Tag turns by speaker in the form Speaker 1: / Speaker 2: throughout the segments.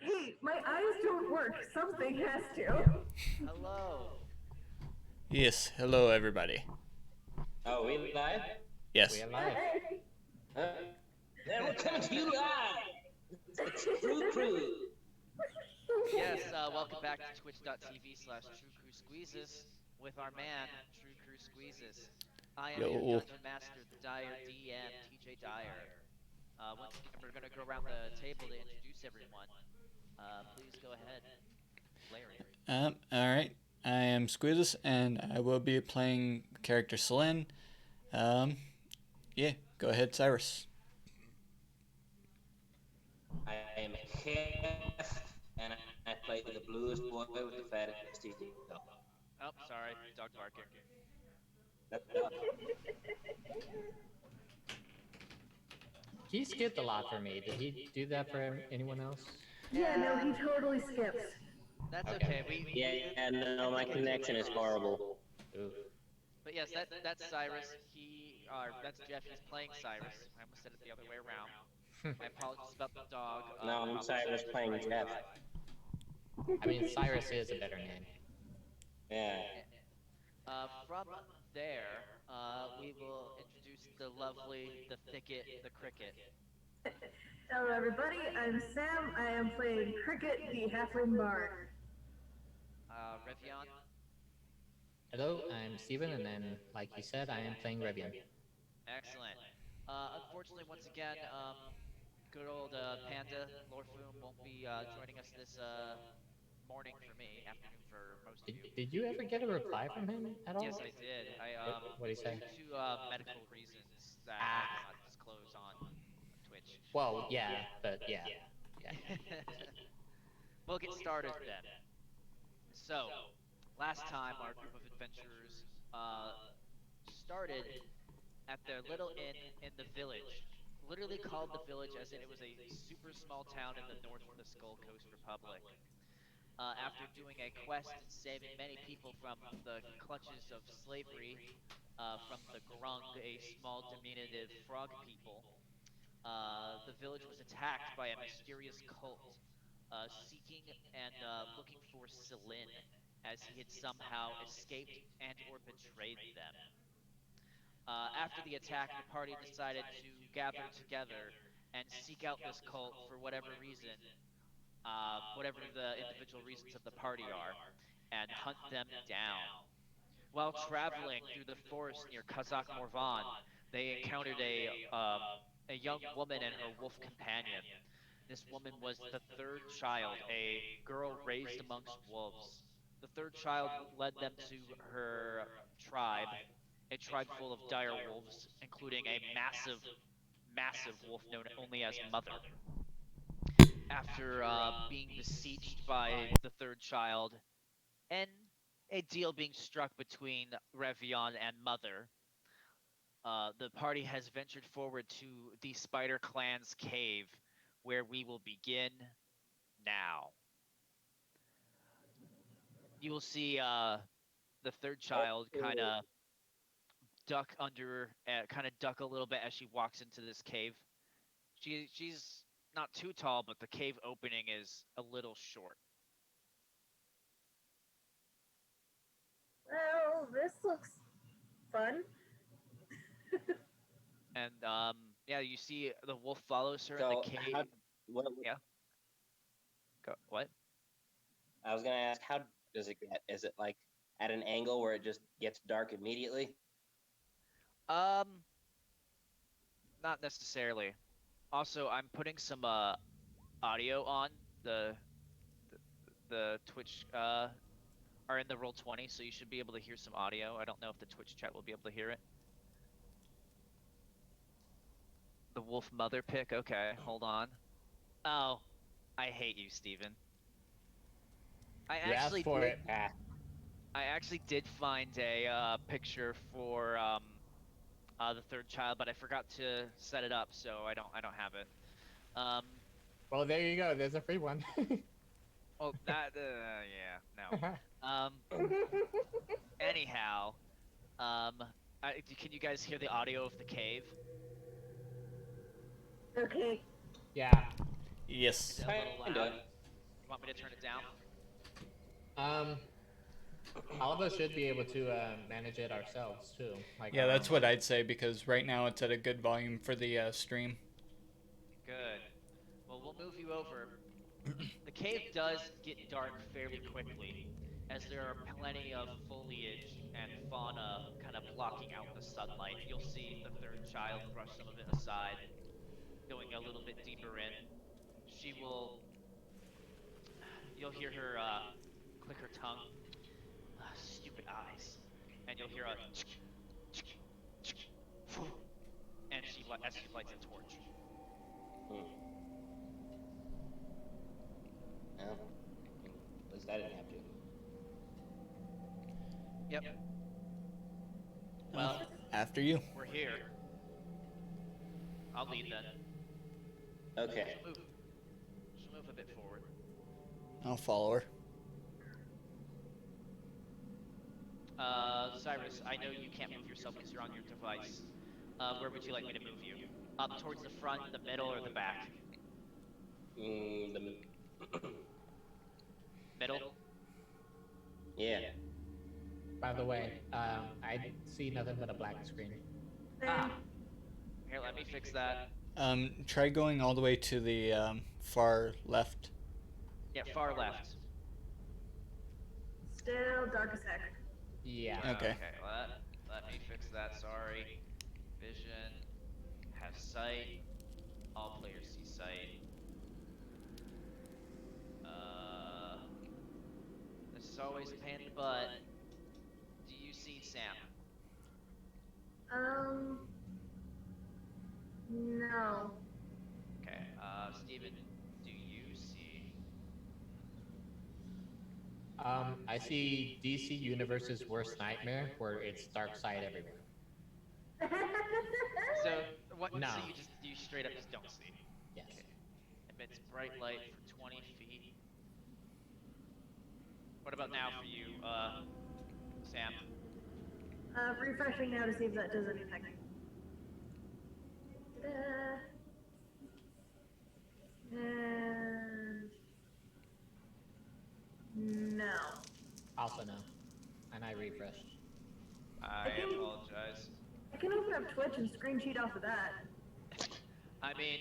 Speaker 1: Hey, my eyes don't work. Something has to.
Speaker 2: Hello.
Speaker 3: Yes, hello everybody.
Speaker 4: Oh, we live?
Speaker 3: Yes.
Speaker 5: We are live.
Speaker 4: Then we're coming to you live! It's True Crew!
Speaker 2: Yes, welcome back to twitch.tv/TrueCrewSqueezes with our man, True Crew Squeezes. I am your
Speaker 3: Yo.
Speaker 2: Dungeon Master, the Dyer DM, TJ Dyer. Once again, we're going to go around the table to introduce everyone. Please go ahead, Larry.
Speaker 3: Alright. I am Squeezes and I will be playing character Sil'lin. Yeah, go ahead, Cyrus.
Speaker 4: I am Geoff, and I play the bluest boy with the fattest teeth.
Speaker 2: Oh, sorry, dog barking.
Speaker 5: He skipped a lot for me. Did he do that for anyone else?
Speaker 1: Yeah, no, he totally skips.
Speaker 2: That's
Speaker 5: Okay.
Speaker 2: okay.
Speaker 4: Yeah, no, my connection is horrible.
Speaker 5: Ooh.
Speaker 2: But yes, that's Cyrus. That's Geoff. He's playing Cyrus. I almost said it the other way around. My apologies about the dog.
Speaker 4: No, I'm Cyrus playing Geoff.
Speaker 5: I mean, Cyrus is a better name.
Speaker 4: Yeah.
Speaker 2: From there, we will introduce the lovely, the thicket, the Crickette.
Speaker 1: Hello, everybody. I'm Sam. I am playing Crickette, the Halfling Bard.
Speaker 2: Revion.
Speaker 5: Hello, I'm Steven, and then, like you said, I am playing Revion.
Speaker 2: Excellent. Unfortunately, once again, good old Panda, Lorfume won't be joining us this morning for me, afternoon for most of you.
Speaker 5: Did you ever get a reply from him at all?
Speaker 2: Yes, I did.
Speaker 5: What did he say?
Speaker 2: Due to medical reasons that I cannot disclose on Twitch.
Speaker 5: Well, yeah, but yeah.
Speaker 2: We'll get started then. So, last time our group of adventurers started at their little inn in the village. Literally called the village as in it was a super small town in the north of the Skull Coast Republic. After doing a quest and saving many people from the clutches of slavery, from the Grung, a small diminutive frog people, the village was attacked by a mysterious cult, seeking and looking for Sil'lin, as he had somehow escaped and or betrayed them. After the attack, the party decided to gather together and seek out this cult for whatever reason, whatever the individual reasons of the party are, and hunt them down. While traveling through the forest near Kazakh Morvan, they encountered a young woman and her wolf companion. This woman was the third child, a girl raised amongst wolves. The third child led them to her tribe, a tribe full of dire wolves, including a massive wolf known only as Mother. After being besieged by the third child, and a deal being struck between Revion and Mother, the party has ventured forward to the Spider Clan's cave, where we will begin now. You will see the third child kind of duck a little bit as she walks into this cave. She's not too tall, but the cave opening is a little short.
Speaker 1: Well, this looks fun.
Speaker 2: And yeah, you see the wolf follows her in
Speaker 4: So,
Speaker 2: the cave. Yeah. What?
Speaker 4: I was gonna ask, how does it get? Is it like at an angle where it just gets dark immediately?
Speaker 2: Not necessarily. Also, I'm putting some audio on the Twitch are in the Roll20, so you should be able to hear some audio. I don't know if the Twitch chat will be able to hear it. The wolf mother pick. Okay, hold on. Oh, I hate you, Steven. I actually did find a picture for the third child, but I forgot to set it up, so I don't have it.
Speaker 5: Well, there you go. There's a free one.
Speaker 2: Oh, that yeah, no. Anyhow, can you guys hear the audio of the cave?
Speaker 1: Okay.
Speaker 5: Yeah.
Speaker 3: Yes.
Speaker 2: Is it a little
Speaker 4: Kinda.
Speaker 2: loud? You want me to turn it down?
Speaker 5: All of us should be able to manage it ourselves too. Like
Speaker 3: Yeah,
Speaker 5: our
Speaker 3: that's
Speaker 5: own
Speaker 3: what
Speaker 5: volume.
Speaker 3: I'd say because right now it's at a good volume for the stream.
Speaker 2: Good. Well, we'll move you over. The cave does get dark fairly quickly, as there are plenty of foliage and fauna kind of blocking out the sunlight. You'll see the third child brush some of it aside, going a little bit deeper in. She will. You'll hear her click her tongue. Stupid eyes. And you'll hear a and as she lights a torch.
Speaker 4: Well, at least I didn't have to.
Speaker 2: Yep. Well,
Speaker 3: After you.
Speaker 2: we're here. I'll lead then.
Speaker 4: Okay.
Speaker 2: She'll move a bit forward.
Speaker 3: I'll follow her.
Speaker 2: Cyrus, I know you can't move yourself because you're on your device. Where would you like me to move you? Up towards the front, the middle, or the back?
Speaker 4: The
Speaker 2: Middle?
Speaker 4: yeah.
Speaker 5: By the way, I see nothing but a black screen.
Speaker 2: Ah. Here, let me fix that.
Speaker 3: Try going all the way to the far left.
Speaker 2: Yeah, far left.
Speaker 1: Still dark as heck.
Speaker 5: Yeah.
Speaker 3: Okay.
Speaker 2: Let me fix that, sorry. Vision. Have sight. All players see sight. This is always a pain in the butt. Do you see Sam?
Speaker 1: No.
Speaker 2: Okay, Steven, do you see?
Speaker 5: I see DC Universe's worst nightmare, where it's dark side everywhere.
Speaker 2: So, what?
Speaker 5: No.
Speaker 2: So you straight up just don't see.
Speaker 5: Yes.
Speaker 2: Emits bright light for 20 feet. What about now for you, Sam?
Speaker 1: Refreshing now to see if that does anything. And no.
Speaker 5: Also no. And I refreshed.
Speaker 2: I apologize.
Speaker 1: I can open up Twitch and screen sheet off of that.
Speaker 2: I mean,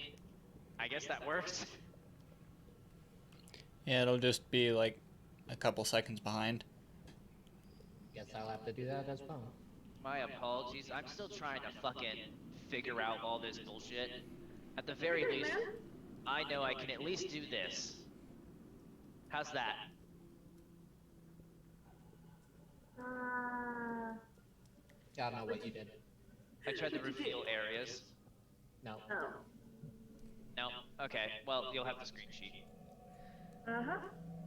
Speaker 2: I guess that works.
Speaker 3: Yeah, it'll just be like a couple seconds behind.
Speaker 5: Guess I'll have to do that as well.
Speaker 2: My apologies. I'm still trying to fucking figure out all this bullshit. At the very
Speaker 1: Okay,
Speaker 2: least,
Speaker 1: man.
Speaker 2: I know I can at least do this. How's that?
Speaker 5: I don't know what you did.
Speaker 2: I tried to reveal areas.
Speaker 5: No.
Speaker 1: Oh.
Speaker 2: No? Okay, well, you'll have the screen sheet.
Speaker 1: Uh-huh.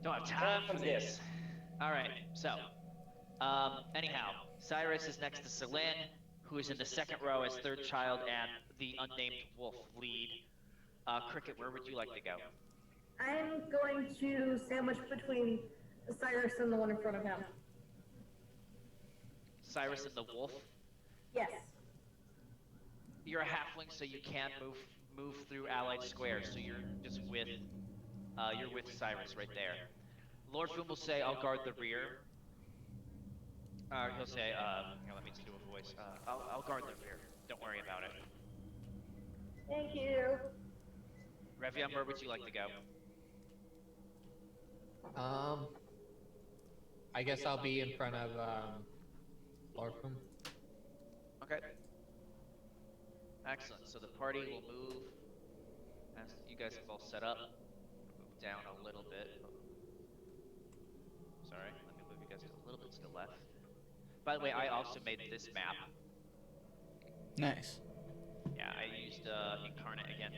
Speaker 2: Don't have time for this. Alright, so. Anyhow, Cyrus is next to Sil'lin, who is in the second row as third child and the unnamed wolf lead. Crickette, where would you like to go?
Speaker 1: I'm going to sandwich between Cyrus and the one in front of him.
Speaker 2: Cyrus and the wolf?
Speaker 1: Yes.
Speaker 2: You're a halfling, so you can move through allied squares, so you're just with, you're with Cyrus right there. Lorfume will say, I'll guard the rear. He'll say, here, let me do a voice. I'll guard the rear. Don't worry about it.
Speaker 1: Thank you.
Speaker 2: Revion, where would you like to go?
Speaker 5: I guess I'll be in front of Lorfume.
Speaker 2: Okay. Excellent. So the party will move as you guys have all set up. Move down a little bit. Sorry, let me move you guys a little bit to the left. By the way, I also made this map.
Speaker 3: Nice.
Speaker 2: Yeah, I used Incarnate again.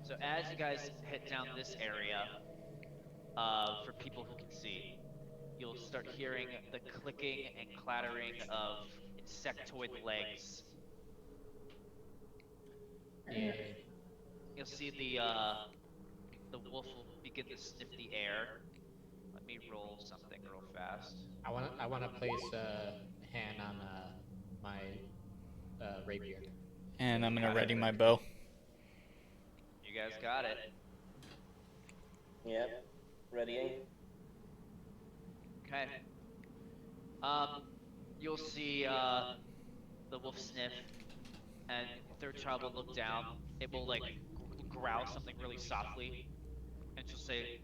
Speaker 2: So as you guys head down this area, for people who can see, you'll start hearing the clicking and clattering of insectoid legs.
Speaker 5: Yeah.
Speaker 2: You'll see the wolf will begin to sniff the air. Let me roll something real fast.
Speaker 5: I wanna place a hand on my rapier.
Speaker 3: And I'm gonna ready my bow.
Speaker 2: You guys got it.
Speaker 4: Yep. readying.
Speaker 2: Okay. You'll see the wolf sniff, and third child will look down. It will like growl something really softly, and she'll say,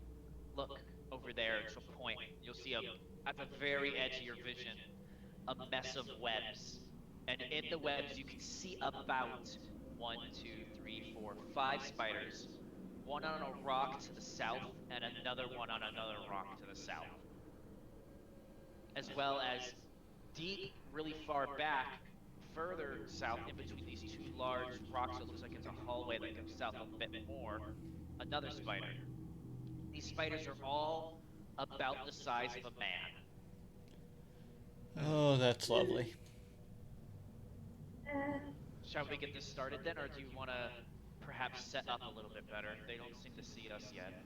Speaker 2: "Look over there." And she'll point. You'll see at the very edge of your vision a mess of webs, and in the webs you can see about 1, 2, 3, 4, 5 spiders. One on a rock to the south, and another one on another rock to the south, as well as deep, really far back, further south, in between these two large rocks. It looks like it's a hallway that goes south a bit more. Another spider. These spiders are all about the size of a man.
Speaker 3: Oh, that's lovely.
Speaker 2: Shall we get this started then, or do you want to perhaps set up a little bit better? They don't seem to see us yet.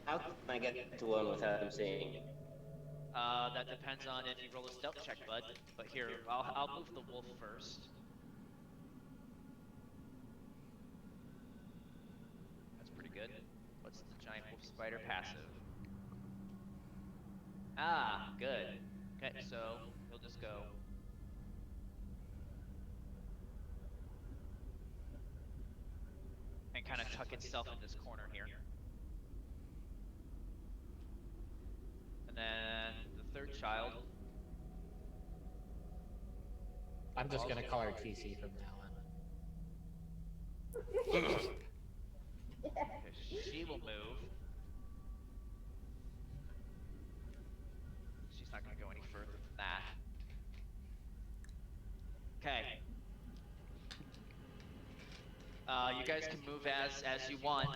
Speaker 4: How can I get to one without them seeing me?
Speaker 2: That depends on if you roll a stealth check, bud. But here, I'll move the wolf first. That's pretty good. What's the giant wolf spider passive? Ah, good. Okay, so he'll just go. And kind of tuck itself in this corner here. And then the third child.
Speaker 5: I'm just gonna call her TC from now on.
Speaker 2: Okay, she will move. She's not going to go any further than that. Okay. You guys can move as you want.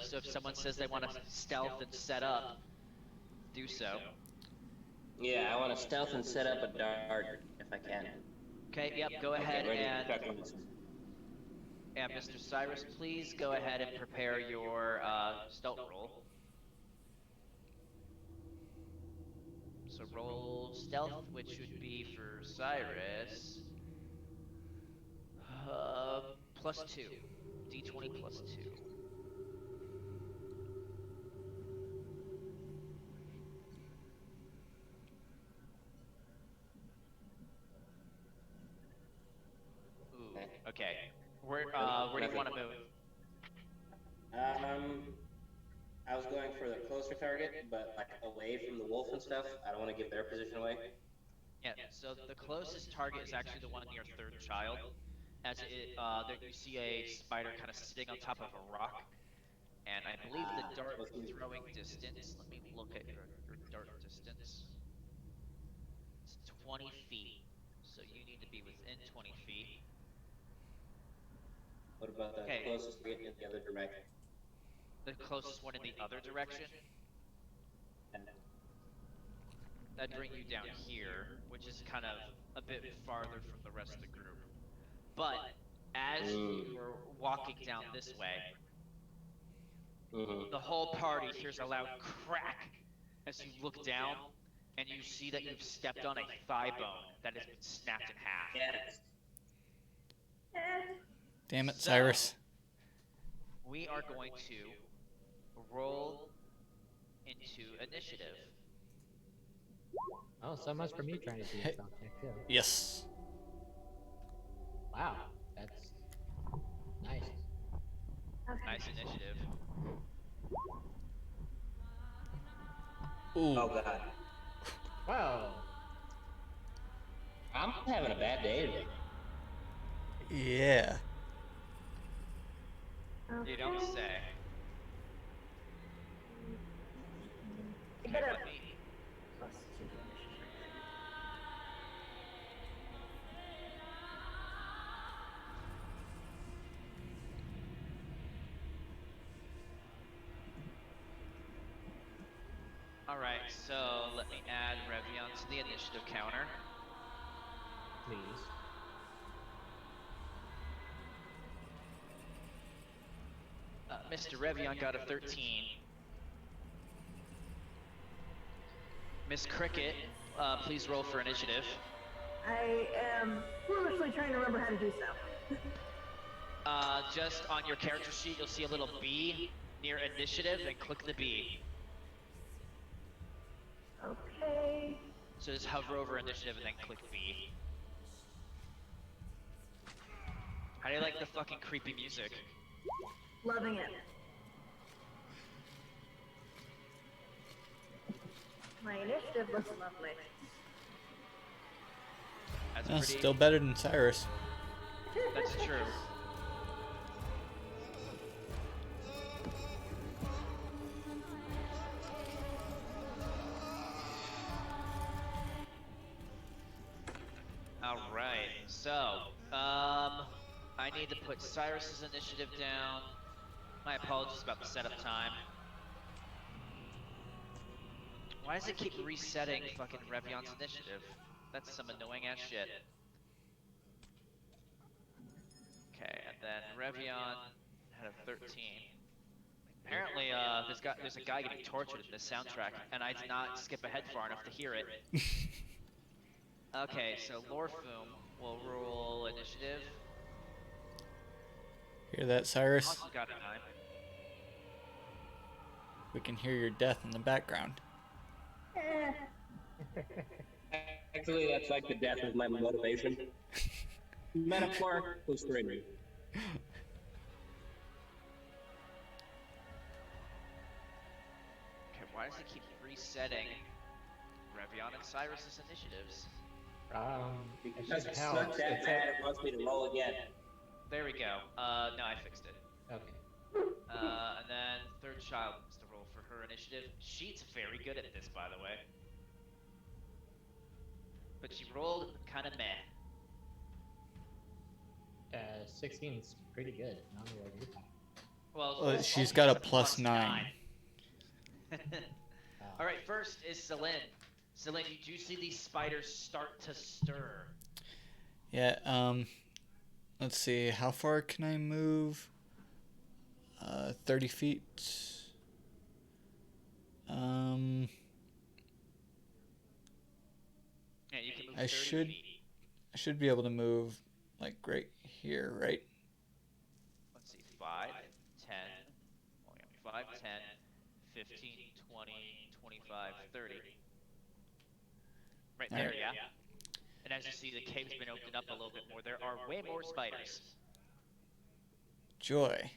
Speaker 2: So if someone says they want to stealth and set up, do so.
Speaker 4: Yeah, I want to stealth and set up a dart if I can.
Speaker 2: Okay, yep, go ahead
Speaker 4: ready to
Speaker 2: and...
Speaker 4: crack on this.
Speaker 2: Yeah, Mr. Cyrus, please go ahead and prepare your stealth roll. So roll stealth, which would be for Cyrus. +2. D20 +2. Ooh, okay. Where do you want to move?
Speaker 4: I was going for the closer target, but like away from the wolf and stuff. I don't want to give their position away.
Speaker 2: Yeah, so the closest target is actually the one near third child. As there you see a spider kind of sitting on top of a rock. And I believe the dart throwing distance, let me look at your dart distance. It's 20 feet, so you need to be within 20 feet.
Speaker 4: What about the closest target in the other direction?
Speaker 2: The closest one in the other direction? That'd bring you down here, which is kind of a bit farther from the rest of the group. But as you're walking down this way, the whole party hears a loud crack as you look down, and you see that you've stepped on a thigh bone that has been snapped in half.
Speaker 4: Yes.
Speaker 3: Damn it,
Speaker 2: So,
Speaker 3: Cyrus.
Speaker 2: We are going to roll into initiative.
Speaker 5: Oh, so much for me trying to do a stealth check too.
Speaker 3: Yes.
Speaker 5: Wow, that's nice.
Speaker 2: Nice initiative.
Speaker 3: Ooh.
Speaker 4: Oh god.
Speaker 5: Whoa.
Speaker 4: I'm having a bad day today.
Speaker 3: Yeah.
Speaker 2: You don't say. Okay,
Speaker 1: Get up.
Speaker 2: let me... Alright, so let me add Revion to the initiative counter.
Speaker 5: Please.
Speaker 2: Mr. Revion got a 13. Miss Crickette, please roll for initiative.
Speaker 1: I am foolishly trying to remember how to do so.
Speaker 2: Just on your character sheet, you'll see a little B near initiative, and click the B.
Speaker 1: Okay.
Speaker 2: So just hover over initiative and then click B. How do you like the fucking creepy music?
Speaker 1: Loving it. My initiative looks lovely.
Speaker 2: That's
Speaker 3: That's
Speaker 2: pretty.
Speaker 3: still better than Cyrus.
Speaker 2: That's true. All right. So, I need to put Cyrus's initiative down. My apologies about the setup time. Why does it keep resetting fucking Revion's initiative? That's some annoying ass shit. Okay, and then Revion had a 13. Apparently, there's a guy getting tortured in this soundtrack, and I did not skip ahead far enough to hear it. Okay, so Lorfume will roll initiative.
Speaker 3: Hear that, Cyrus?
Speaker 2: Also got a 9.
Speaker 3: We can hear your death in the background.
Speaker 4: Actually, that's like the death of my motivation. Metaphor was screaming.
Speaker 2: Okay, why does it keep resetting Revion and Cyrus's initiatives?
Speaker 4: Because
Speaker 5: it
Speaker 4: it
Speaker 5: helps.
Speaker 4: sucked that bad, it wants me to roll again.
Speaker 2: There we go. No, I fixed it.
Speaker 5: Okay.
Speaker 2: And then third child wants to roll for her initiative. She's very good at this, by the way. But she rolled kind of meh.
Speaker 5: 16's pretty good. I don't know what you're talking
Speaker 2: Well,
Speaker 3: She's got a plus 9.
Speaker 2: All right, first is Sil'lin. Sil'lin, you do see these spiders start to stir.
Speaker 3: Yeah, let's see, how far can I move? 30 feet.
Speaker 2: Yeah, you can move 30 feet.
Speaker 3: I should be able to move like right here, right?
Speaker 2: Let's see, 5, 10, well, yeah, 5, 10, 15, 20, 25, 30. Right there, yeah. And as you see, the cave's been opened up a little bit more. There are way more spiders.
Speaker 3: Joy.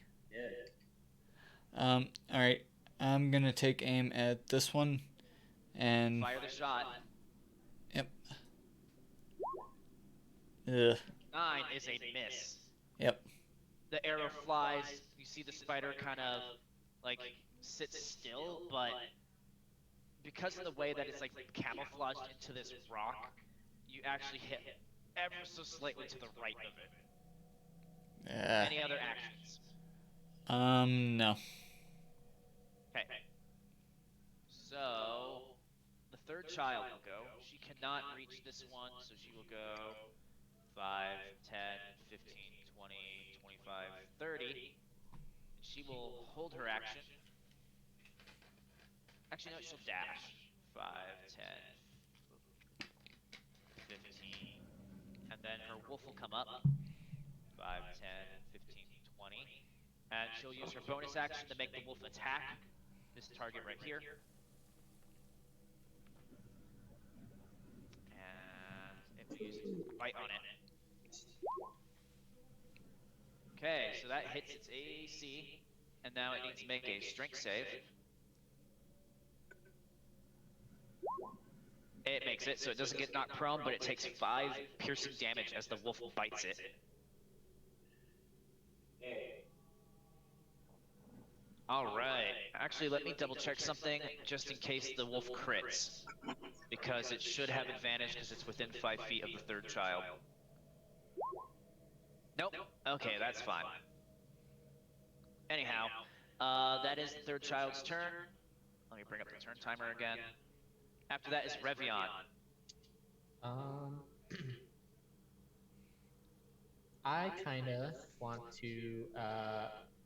Speaker 4: Yeah.
Speaker 3: Alright. I'm gonna take aim at this one and
Speaker 2: Fire the shot.
Speaker 3: Yep. Ugh.
Speaker 2: 9 is a miss.
Speaker 3: Yep.
Speaker 2: The arrow flies. You see the spider kind of like sit still, but because of the way that it's like camouflaged into this rock, you actually hit ever so slightly to the right of it.
Speaker 3: Yeah.
Speaker 2: Any other actions?
Speaker 3: No.
Speaker 2: Okay. So the third child will go. She cannot reach this one, so she will go 5, 10, 15, 20, 25, 30. She will hold her action. Actually, no, she'll dash. 5, 10, 15. And then her wolf will come up. 5, 10, 15, 20. And she'll use her bonus action to make the wolf attack this target right here. And it will use its bite on it. Okay, so that hits its AC. And now it needs to make a strength save. It makes it, so it doesn't get knocked prone, but it takes 5 piercing damage as the wolf bites it. Alright, actually let me double check something, just in case the wolf crits. Because it should have advantage because it's within 5 feet of the third child. Nope, okay, that's fine. Anyhow, that is the third child's turn. Let me bring up the turn timer again. After that is Revion.
Speaker 5: I kinda want to,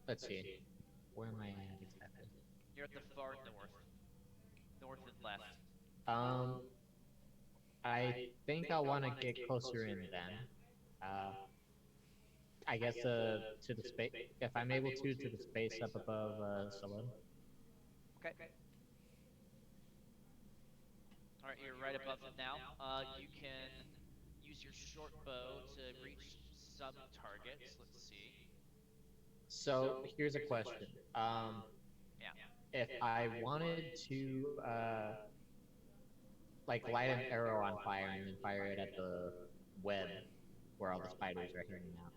Speaker 5: let's see. Where am I at exactly?
Speaker 2: You're at the far north. North and left.
Speaker 5: I think I want to get closer in then. Uh, I guess to the space, if I'm able to the space up above Sil'lin.
Speaker 2: Okay. All right, you're right above him now. You can use your short bow to reach some targets. Let's see.
Speaker 5: So here's a question.
Speaker 2: Yeah.
Speaker 5: If I wanted to like light an arrow on fire and then fire it at the web where all the spiders are hanging out,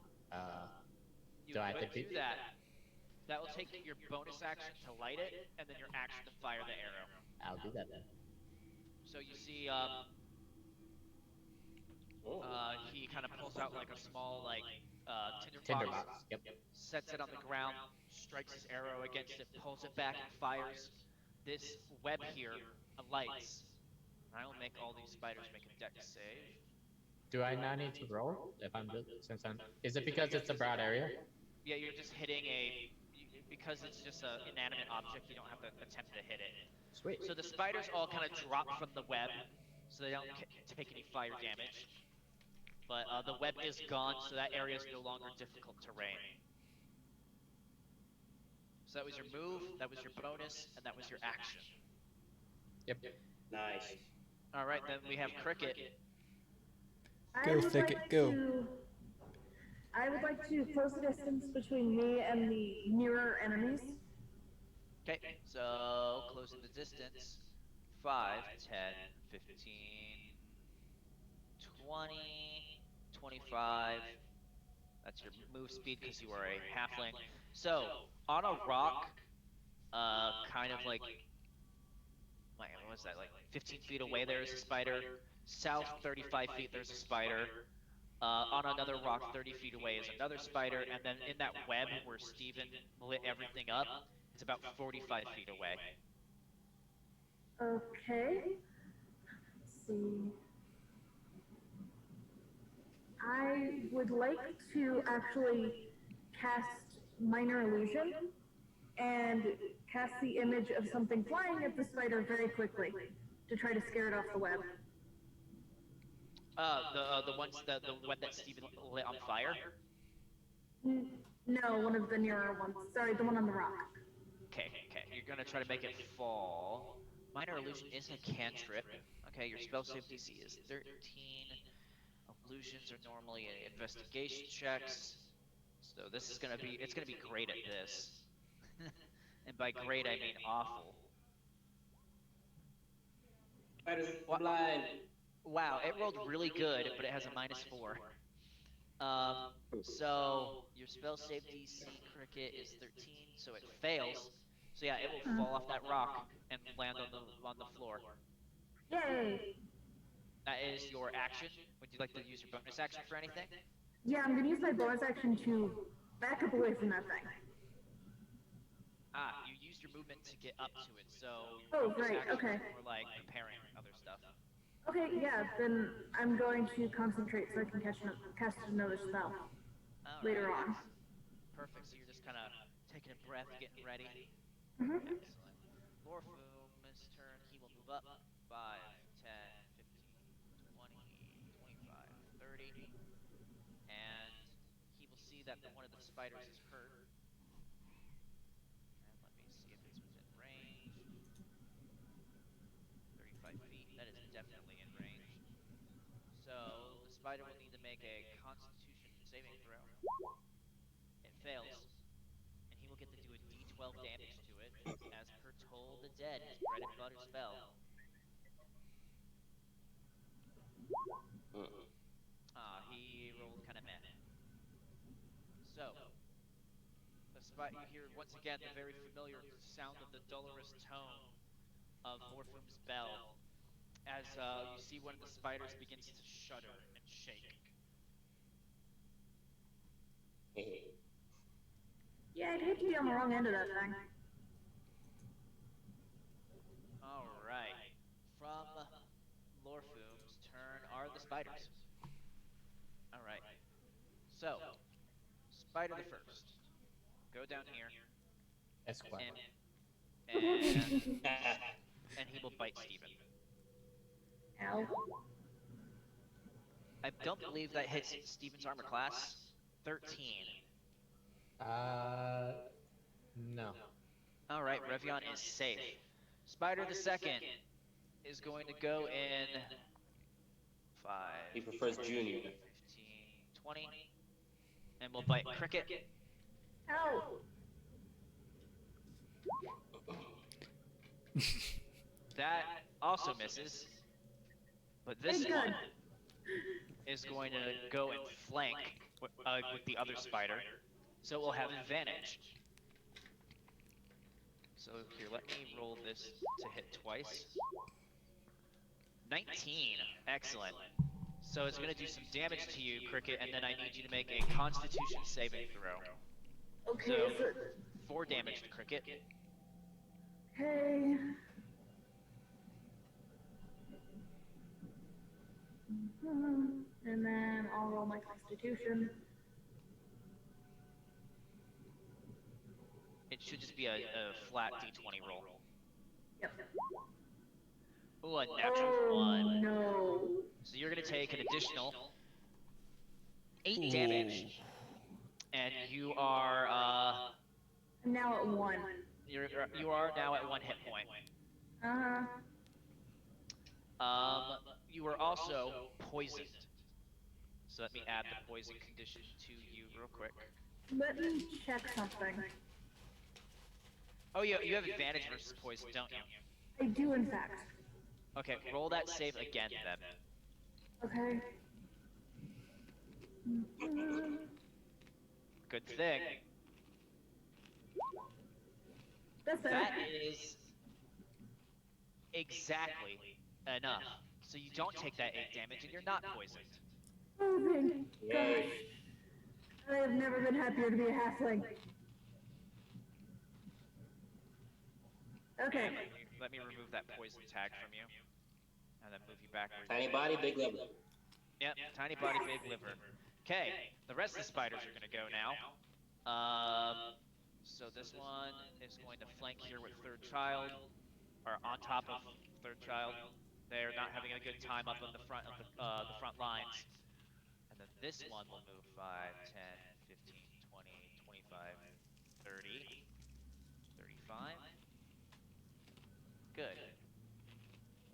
Speaker 2: You
Speaker 5: do I have to
Speaker 2: could do that. That will take your bonus action to light it, and then your action to fire the arrow.
Speaker 5: I'll do that then.
Speaker 2: So you see,
Speaker 4: Ooh.
Speaker 2: he kind of pulls out like a small
Speaker 5: Tinderbox. Yep.
Speaker 2: sets it on the ground, strikes his arrow against it, pulls it back, and fires. This web here alights. I will make all these spiders make a dex save.
Speaker 5: Do I not need to roll if I'm just since I'm? Is it because it's a broad area?
Speaker 2: Yeah, you're just hitting because it's just an inanimate object. You don't have to attempt to hit it.
Speaker 5: Sweet.
Speaker 2: So the spiders all kind of drop from the web, so they don't take any fire damage. But the web is gone, so that area is no longer difficult terrain. So that was your move, that was your bonus, and that was your action.
Speaker 5: Yep.
Speaker 4: Nice.
Speaker 2: All right, then we have Crickette.
Speaker 3: Go, Thicket, go.
Speaker 1: I would like to close the distance between me and the nearer enemies.
Speaker 2: Okay, so closing the distance. 5, 10, 15, 20, 25. That's your move speed because you are a halfling. So, on a rock, kind of like, what was that, like 15 feet away there's a spider. South 35 feet there's a spider. On another rock 30 feet away is another spider. And then in that web where Steven lit everything up, it's about 45 feet away.
Speaker 1: Okay. Let's see. I would like to actually cast Minor Illusion and cast the image of something flying at the spider very quickly to try to scare it off the web.
Speaker 2: The web that Steven lit on fire?
Speaker 1: No, one of the nearer ones. Sorry, the one on the rock.
Speaker 2: Okay. You're gonna try to make it fall. Minor Illusion is a cantrip. Okay, your spell save DC is 13. Illusions are normally investigation checks. So this is gonna be, it's gonna be great at this. And by great, I mean awful.
Speaker 4: Spiders blind.
Speaker 2: Wow, it rolled really good, but it has a -4. So your spell save DC, Crickette, is 13, so it fails. So yeah, it will fall off that rock and land on the floor.
Speaker 1: Yay!
Speaker 2: That is your action. Would you like to use your bonus action for anything?
Speaker 1: Yeah, I'm gonna use my bonus action to back up away from that thing.
Speaker 2: You used your movement to get up to it, so
Speaker 1: Oh,
Speaker 2: bonus
Speaker 1: right,
Speaker 2: action
Speaker 1: okay.
Speaker 2: is more like preparing other stuff.
Speaker 1: Okay, yeah, then I'm going to concentrate so I can cast another spell later on.
Speaker 2: Perfect. So you're just kind of taking a breath, getting ready.
Speaker 1: Mm-hmm.
Speaker 2: Excellent. Lorfume's turn. He will move up 5, 10, 15, 20, 25, 30. And he will see that one of the spiders is hurt. And let me see if it's within range. 35 feet. That is definitely in range. So the spider will need to make a Constitution saving throw. It fails, and he will get to do a D12 damage to it, as per Toll the Dead, his bread and butter spell. He rolled kind of meh. So, you hear once again the very familiar sound of the dolorous tone of Lorfume's bell, as you see one of the spiders begins to shudder and shake.
Speaker 1: Yeah, I'd hate to be on the wrong end of that thing.
Speaker 2: Alright. From Lorfume's turn are the spiders. Alright. So, spider the first. Go down here.
Speaker 5: Esquire.
Speaker 2: And he will bite Steven.
Speaker 1: Ow.
Speaker 2: I don't believe that hits Steven's armor class. 13.
Speaker 5: No.
Speaker 2: All right, Revion is safe. Spider the second is going to go in 5,
Speaker 4: He prefers Junior.
Speaker 2: 15, 20, and we'll bite Crickette.
Speaker 1: Ow!
Speaker 2: That also misses, but this
Speaker 1: Hey, good.
Speaker 2: one is going to go and flank with the other spider, so it will have advantage. So here, let me roll this to hit twice. 19, excellent. So it's going to do some damage to you, Crickette, and then I need you to make a Constitution saving throw.
Speaker 1: Okay,
Speaker 2: So 4 damage to Crickette.
Speaker 1: Okay. And then I'll roll my Constitution.
Speaker 2: It should just be a flat d20 roll.
Speaker 1: Yep.
Speaker 2: Ooh, a natural
Speaker 1: Oh
Speaker 2: 1.
Speaker 1: no.
Speaker 2: So you're going to take an additional 8 damage, and you are
Speaker 1: I'm now at 1.
Speaker 2: you are now at 1 hit point. You were also poisoned. So let me add the poison condition to you real quick.
Speaker 1: Let me check something.
Speaker 2: Oh, you have advantage versus poison, don't you?
Speaker 1: I do, in fact.
Speaker 2: Okay, roll that save again then.
Speaker 1: Okay.
Speaker 2: Good thing.
Speaker 1: That's it.
Speaker 2: That is exactly enough. So you don't take that 8 damage and you're not poisoned.
Speaker 1: Oh, thank gosh.
Speaker 4: Yay.
Speaker 1: I have never been happier to be a halfling. Okay.
Speaker 2: And let me remove that poison tag from you. And then move you back.
Speaker 4: Tiny body, big liver.
Speaker 2: Yep, tiny body, big liver. Okay, the rest of the spiders are going to go now. So this one is going to flank here with third child, or on top of third child. They're not having a good time up on the front of the front lines. And then this one will move 5, 10, 15, 20, 25, 30, 35. Good.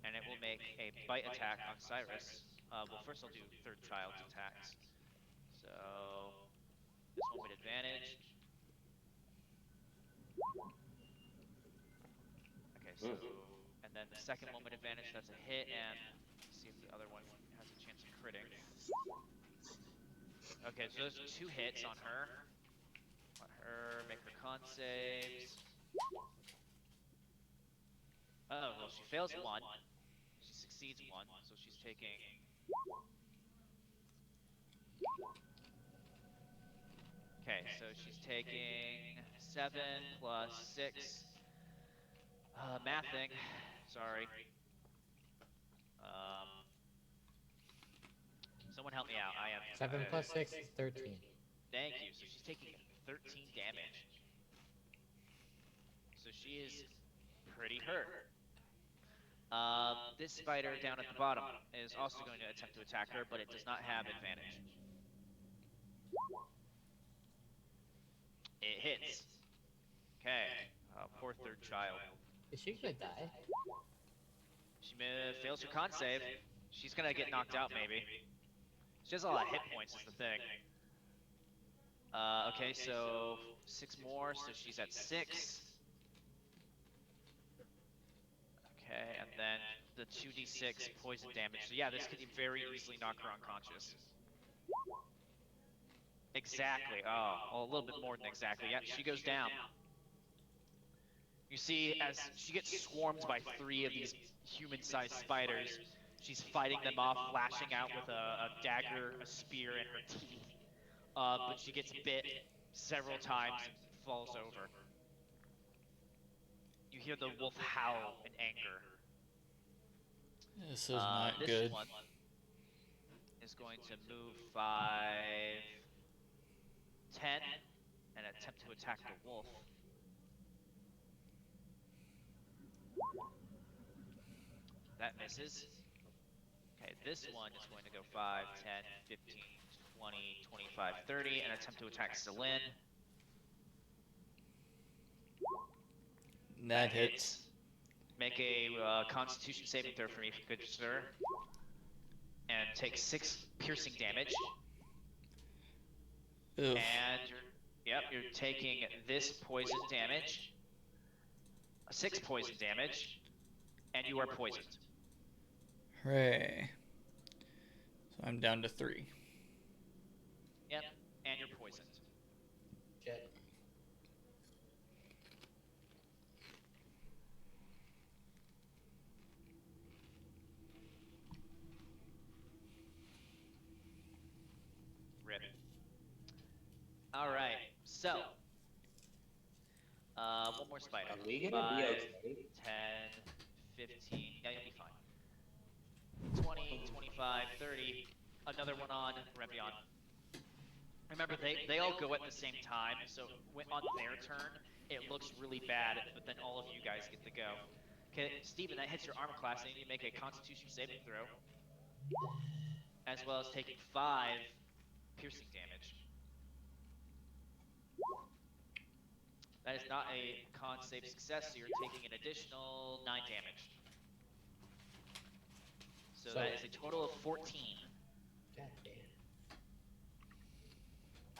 Speaker 2: And it will make a bite attack on Cyrus. Well, first I'll do third child's attacks. So this one with advantage. Okay, so and then the second one with advantage, that's a hit, and let's see if the other one has a chance of critting. Okay, so those are 2 hits on her. Let her make her con saves. Oh, well, she fails 1. She succeeds 1, so she's taking... Okay, so she's taking 7 plus 6. Mathing. Sorry. Someone help me out. I am...
Speaker 5: 7 plus 6 is 13.
Speaker 2: Thank you. So she's taking 13 damage. So she is pretty hurt. This spider down at the bottom is also going to attempt to attack her, but it does not have advantage. It hits. Okay. Poor third child.
Speaker 5: Is she gonna die?
Speaker 2: She fails her con save. She's gonna get knocked out, maybe. She has a lot of hit points, is the thing. Okay, so 6 more, so she's at 6. Okay, and then the 2d6 poison damage. So yeah, this could very easily knock her unconscious. Exactly. Oh, well, a little bit more than exactly. Yeah, she goes down. You see, as she gets swarmed by 3 of these human-sized spiders, she's fighting them off, lashing out with a dagger, a spear, and her teeth. But she gets bit several times and falls over. You hear the wolf howl in anger.
Speaker 3: This is not
Speaker 2: this
Speaker 3: good.
Speaker 2: one is going to move 5, 10, and attempt to attack the wolf. That misses. Okay, this one is going to go 5, 10, 15, 20, 25, 30, and attempt to attack Sil'lin.
Speaker 3: That hits.
Speaker 2: Make a Constitution saving throw for me, good sir. And take 6 piercing damage.
Speaker 3: Oof.
Speaker 2: And you're taking this poison damage. 6 poison damage. And you are poisoned.
Speaker 3: Hooray. So I'm down to 3.
Speaker 2: Yep, and you're poisoned.
Speaker 5: Shit.
Speaker 2: Rip. Alright, so. One more spider.
Speaker 4: Are we gonna
Speaker 2: 5,
Speaker 4: be okay?
Speaker 2: 10, 15. Yeah, you'll be fine. 20, 25, 30. Another one on Revion. Remember, they all go at the same time, so on their turn, it looks really bad, but then all of you guys get to go. Okay, Steven, that hits your armor class, and you make a Constitution saving throw, as well as taking 5 piercing damage. That is not a con save success, so you're taking an additional 9 damage. So that is a total of 14.
Speaker 5: God damn.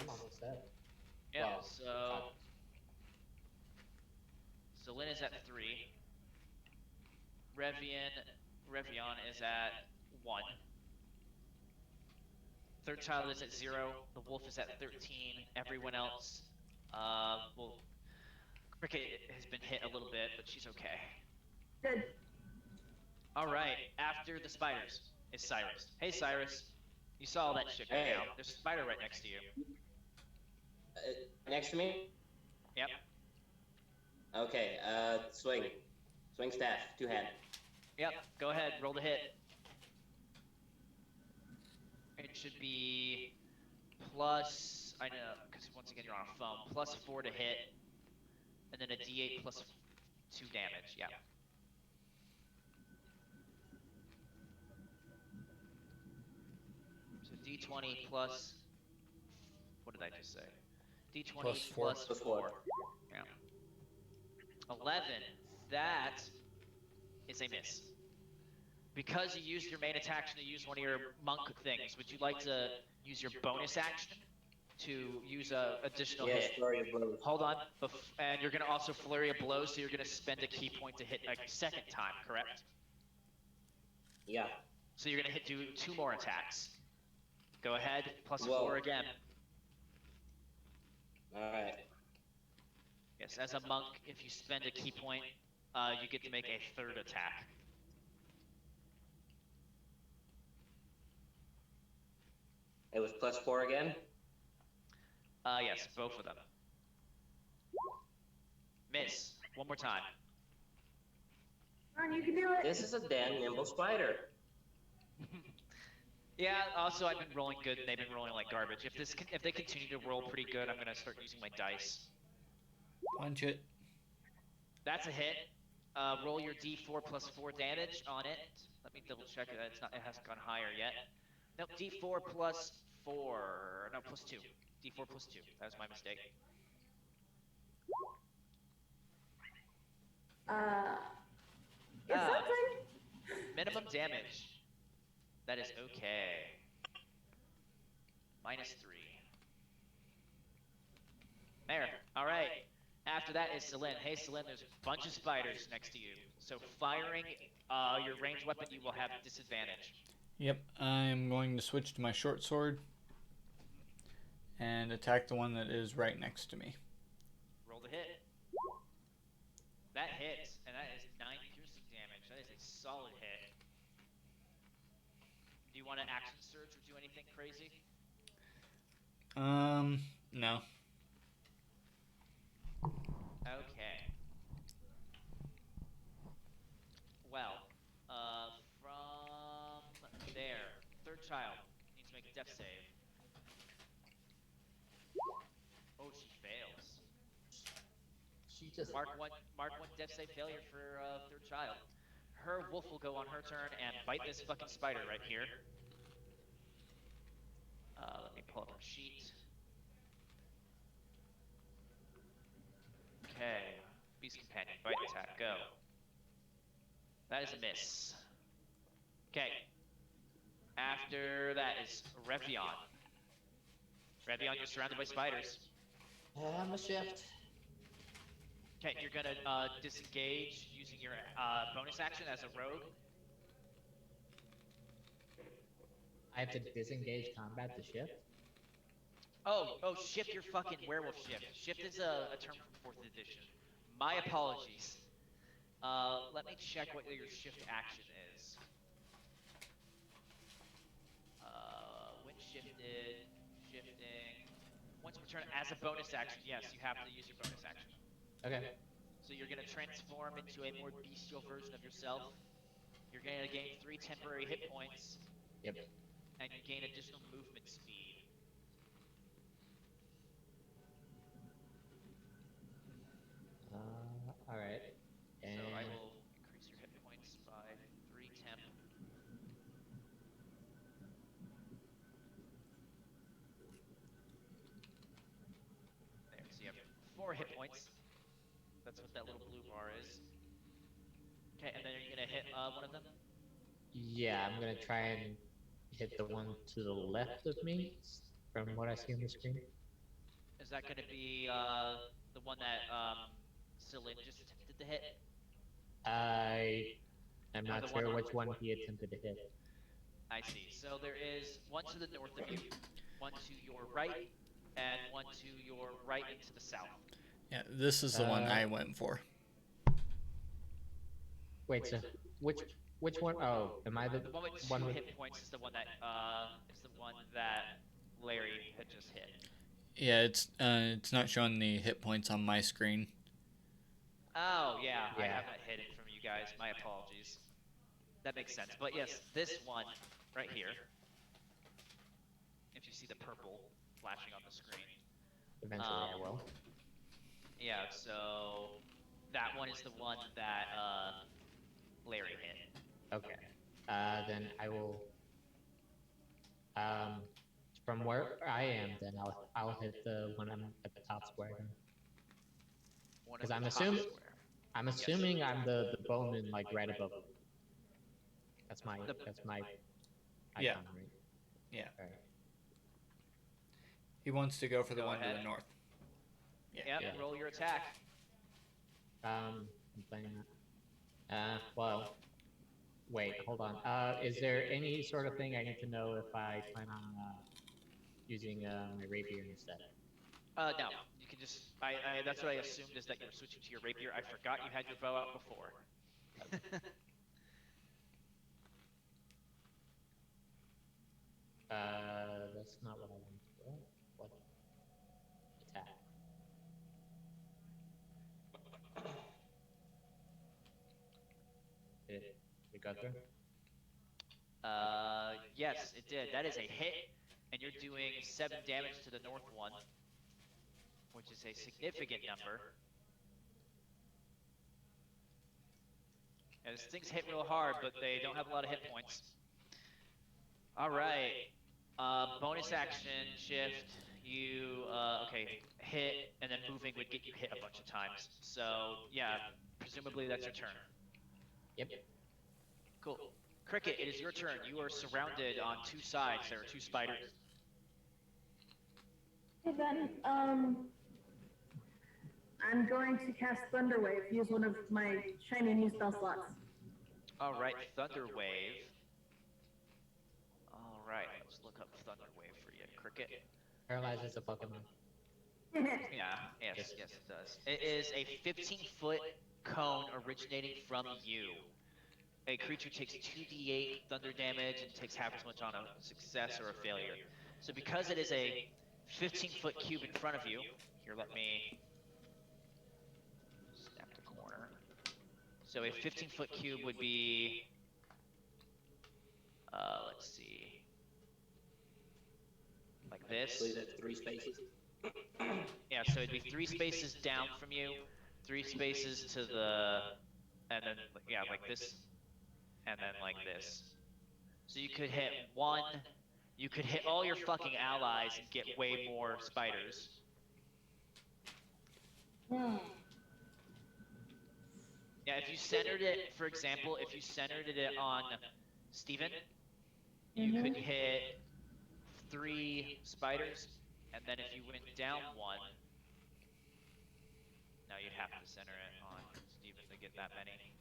Speaker 5: I'm almost dead.
Speaker 2: Yeah,
Speaker 5: Wow.
Speaker 2: so Sil'lin is at 3. Revion is at 1. Third child is at 0. The wolf is at 13. Everyone else, well, Crickette has been hit a little bit, but she's okay.
Speaker 1: Good.
Speaker 2: All right, after the spiders is Cyrus. Hey, Cyrus. You saw all that shit go
Speaker 4: Hey.
Speaker 2: down. There's a spider right next to you.
Speaker 4: Next to me?
Speaker 2: Yep.
Speaker 4: Okay, swing. Swing staff, 2-hand.
Speaker 2: Yep, go ahead, roll the hit. It should be plus, I know, because once again you're on a phone, plus 4 to hit, and then a d8 plus 2 damage, yeah. So d20 plus, what did I just say? d20
Speaker 3: Plus 4.
Speaker 2: plus 4. Yeah. 11, that is a miss. Because you used your main action to use one of your monk things, would you like to use your bonus action to use a additional
Speaker 4: Yes,
Speaker 2: hit?
Speaker 4: flurry of blows.
Speaker 2: Hold on, and you're going to also flurry a blow, so you're going to spend a key point to hit a second time, correct?
Speaker 4: Yeah.
Speaker 2: So you're going to do 2 more attacks. Go ahead, plus
Speaker 4: Whoa.
Speaker 2: 4 again.
Speaker 4: Alright.
Speaker 2: Yes, as a monk, if you spend a key point, you get to make a 3rd attack.
Speaker 4: It was plus 4 again?
Speaker 2: Yes, both of them. Miss. One more time.
Speaker 1: Come on, you can do it.
Speaker 4: This is a damn nimble spider.
Speaker 2: Yeah, also I've been rolling good and they've been rolling like garbage. If they continue to roll pretty good, I'm gonna start using my dice.
Speaker 3: Punch it.
Speaker 2: That's a hit. Roll your d4 plus 4 damage on it. Let me double check it. It hasn't gone higher yet. Nope, d4 plus 4. No, plus 2. d4 plus 2. That was my mistake.
Speaker 1: It's something.
Speaker 2: Minimum damage. That is okay. -3. There. All right. After that is Sil'lin. Hey, Sil'lin, there's a bunch of spiders next to you. So firing your ranged weapon, you will have disadvantage.
Speaker 3: Yep, I'm going to switch to my short sword and attack the one that is right next to me.
Speaker 2: Roll the hit. That hits, and that is 9 piercing damage. That is a solid hit. Do you want to action surge or do anything crazy?
Speaker 3: No.
Speaker 2: Okay. Well, from there, third child needs to make a death save. Oh, she fails.
Speaker 5: She just
Speaker 2: Mark one death save failure for third child. her wolf will go on her turn and bite this fucking spider right here. Let me pull up her sheet. Okay, Beast Companion, bite attack, go. That is a miss. Okay. After that is Revion. Revion, you're surrounded by spiders.
Speaker 5: I'm a shift.
Speaker 2: Okay, you're gonna disengage using your bonus action as a rogue.
Speaker 5: I have to disengage combat to shift?
Speaker 2: Oh, shift your fucking werewolf shift. Shift is a term from 4th edition. My apologies. Let me check what your shift action is. When shifted, shifting. Once per turn as a bonus action, yes, you have to use your bonus action.
Speaker 5: Okay.
Speaker 2: So you're gonna transform into a more bestial version of yourself. You're gonna gain 3 temporary hit points.
Speaker 5: Yep.
Speaker 2: And you gain additional movement speed.
Speaker 5: Alright. And
Speaker 2: So I will increase your hit points by 3 temp. There, so you have 4 hit points. That's what that little blue bar is. Okay, and then are you gonna hit one of them?
Speaker 5: yeah, I'm gonna try and hit the one to the left of me, from what I see on the screen.
Speaker 2: Is that gonna be the one that Sil'lin just attempted to hit?
Speaker 5: I'm not sure which one he attempted to hit.
Speaker 2: I see. So there is one to the north of you, one to your right, and one to your right and to the south.
Speaker 3: Yeah, this is the one I went for.
Speaker 5: Wait, so which one? Oh, am I the
Speaker 2: one with 2
Speaker 5: one with...
Speaker 2: hit points is the one that Larry had just hit.
Speaker 3: Yeah, it's not showing the hit points on my screen.
Speaker 2: Oh yeah, I have that hidden from you guys. My apologies. That makes sense. But yes, this one right here. If you see the purple flashing on the screen.
Speaker 5: Eventually I will.
Speaker 2: Yeah, so that one is the one that Larry hit.
Speaker 5: Okay. Then I will. From where I am, then I'll hit the one I'm at the top square. Because I'm assuming I'm the bowman like right above him. That's my icon,
Speaker 3: Yeah.
Speaker 5: right?
Speaker 3: Yeah.
Speaker 5: Right.
Speaker 3: He wants to go for the
Speaker 2: Go
Speaker 3: one
Speaker 2: ahead.
Speaker 3: to the north.
Speaker 2: Yep,
Speaker 5: Yeah.
Speaker 2: roll your attack.
Speaker 5: I'm playing that. Well, wait, hold on. Is there any sort of thing I need to know if I plan on using my rapier instead?
Speaker 2: No, you can just. That's what I assumed is that you were switching to your rapier. I forgot you had your bow out before.
Speaker 5: That's not what I want to do. What? Attack. Did it go through?
Speaker 2: Yes, it did. That is a hit, and you're doing 7 damage to the north one, which is a significant number. As things hit real hard, but they don't have a lot of hit points. All right. Bonus action shift. You hit, and then moving would get you hit a bunch of times. So yeah, presumably that's your turn.
Speaker 5: Yep.
Speaker 2: Cool. Crickette, it is your turn. You are surrounded on 2 sides. There are 2 spiders.
Speaker 1: Okay, then, I'm going to cast Thunder Wave, use one of my shiny new spell slots.
Speaker 2: All right, Thunder Wave. All right, let's look up Thunder Wave for you, Crickette.
Speaker 5: Paralyzes a Pokemon.
Speaker 2: Yes, it does. It is a 15-foot cone originating from you. A creature takes 2d8 thunder damage and takes half as much on a success or a failure. So because it is a 15-foot cube in front of you, here, let me snap the corner. So a 15-foot cube would be, let's see, like this.
Speaker 4: So that's 3 spaces.
Speaker 2: Yeah, so it'd be 3 spaces down from you, 3 spaces to the, and then, yeah, like this and then like this. So you could hit one, you could hit all your fucking allies and get way more spiders.
Speaker 1: Hmm.
Speaker 2: Yeah, if you centered it, for example, if you centered it on Steven, you could hit 3 spiders, and then if you went down 1, no, you'd have to center it on Steven to get that many.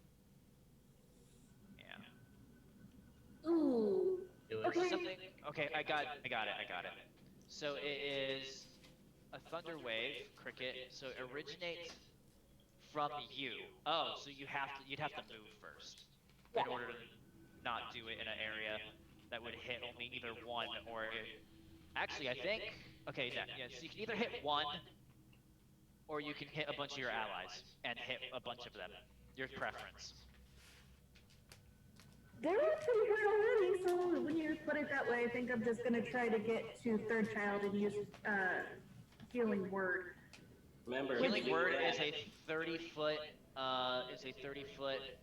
Speaker 2: Yeah.
Speaker 1: Ooh. Okay.
Speaker 2: Something. Okay, I got it. So it is a thunder wave, Crickette. So it originates from you. Oh, so you'd have to move first in order to not do it in an area that would hit only either one or actually I think okay yeah, so you can either hit one or you can hit a bunch of your allies and hit a bunch of them. Your preference.
Speaker 1: They're pretty good already, so when you put it that way, I think I'm just gonna try to get to third child and use healing word.
Speaker 4: Remember,
Speaker 2: Healing word is a 30-foot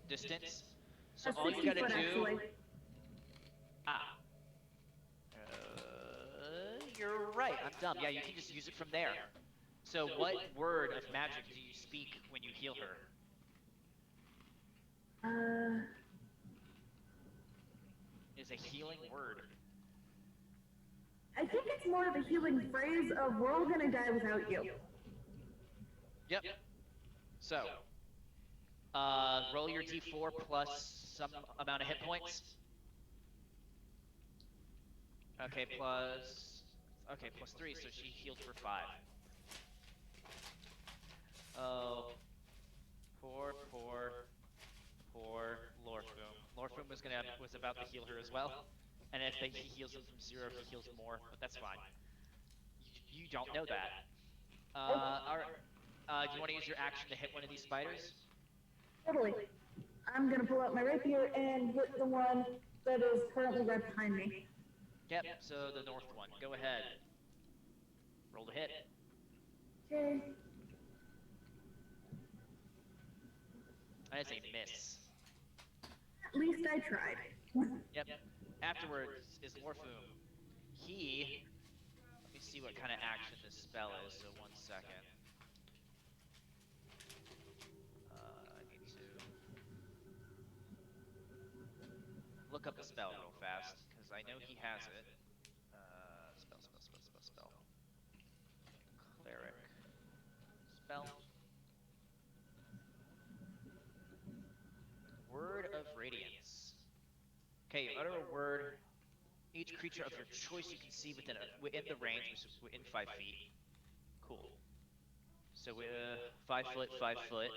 Speaker 2: distance. So all you gotta do.
Speaker 1: Actually.
Speaker 2: You're right. I'm dumb. Yeah, you can just use it from there. So what word of magic do you speak when you heal her? Is a healing word.
Speaker 1: I think it's more of a healing phrase of "we're all gonna die without you."
Speaker 2: Yep. So, roll your d4 plus some amount of hit points. Okay, plus 3, so she healed for 5. Oh, poor Lorfume. Lorfume was about to heal her as well, and if he heals him from 0, he heals more, but that's fine. You don't know that. Do you want to use your action to hit one of these spiders?
Speaker 1: Totally. I'm gonna pull out my rapier and hit the one that is currently right behind me.
Speaker 2: Yep, so the north one. Go ahead. Roll to hit.
Speaker 1: Okay.
Speaker 2: That is a miss.
Speaker 1: At least I tried.
Speaker 2: Yep. Afterwards is Lorfume. Let me see what kind of action this spell is, so 1 second. I need to look up the spell real fast, because I know he has it. Spell. Cleric. Spell. Word of Radiance. Okay, you utter a word. Each creature of your choice you can see within the range, which is within 5 feet. Cool. So 5 foot, 5 foot.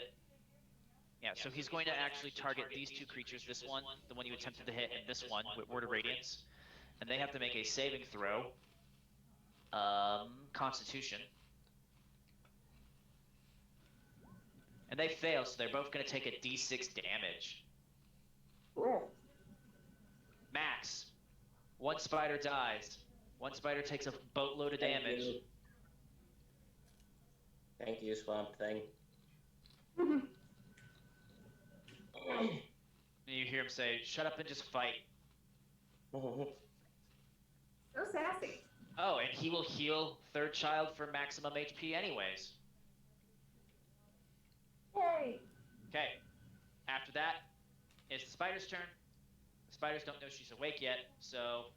Speaker 2: Yeah, so he's going to actually target these 2 creatures, this one, the one you attempted to hit, and this one with Word of Radiance. And they have to make a saving throw. Constitution. And they fail, so they're both going to take a d6 damage.
Speaker 1: Cool.
Speaker 2: Max. 1 spider dies. 1 spider takes a boatload of damage.
Speaker 4: Thank you, Swamp Thing.
Speaker 2: And you hear him say, "Shut up and just fight."
Speaker 1: So sassy.
Speaker 2: Oh, and he will heal third child for maximum HP anyways.
Speaker 1: Yay.
Speaker 2: Okay. After that, it's the spider's turn. The spiders don't know she's awake yet, so...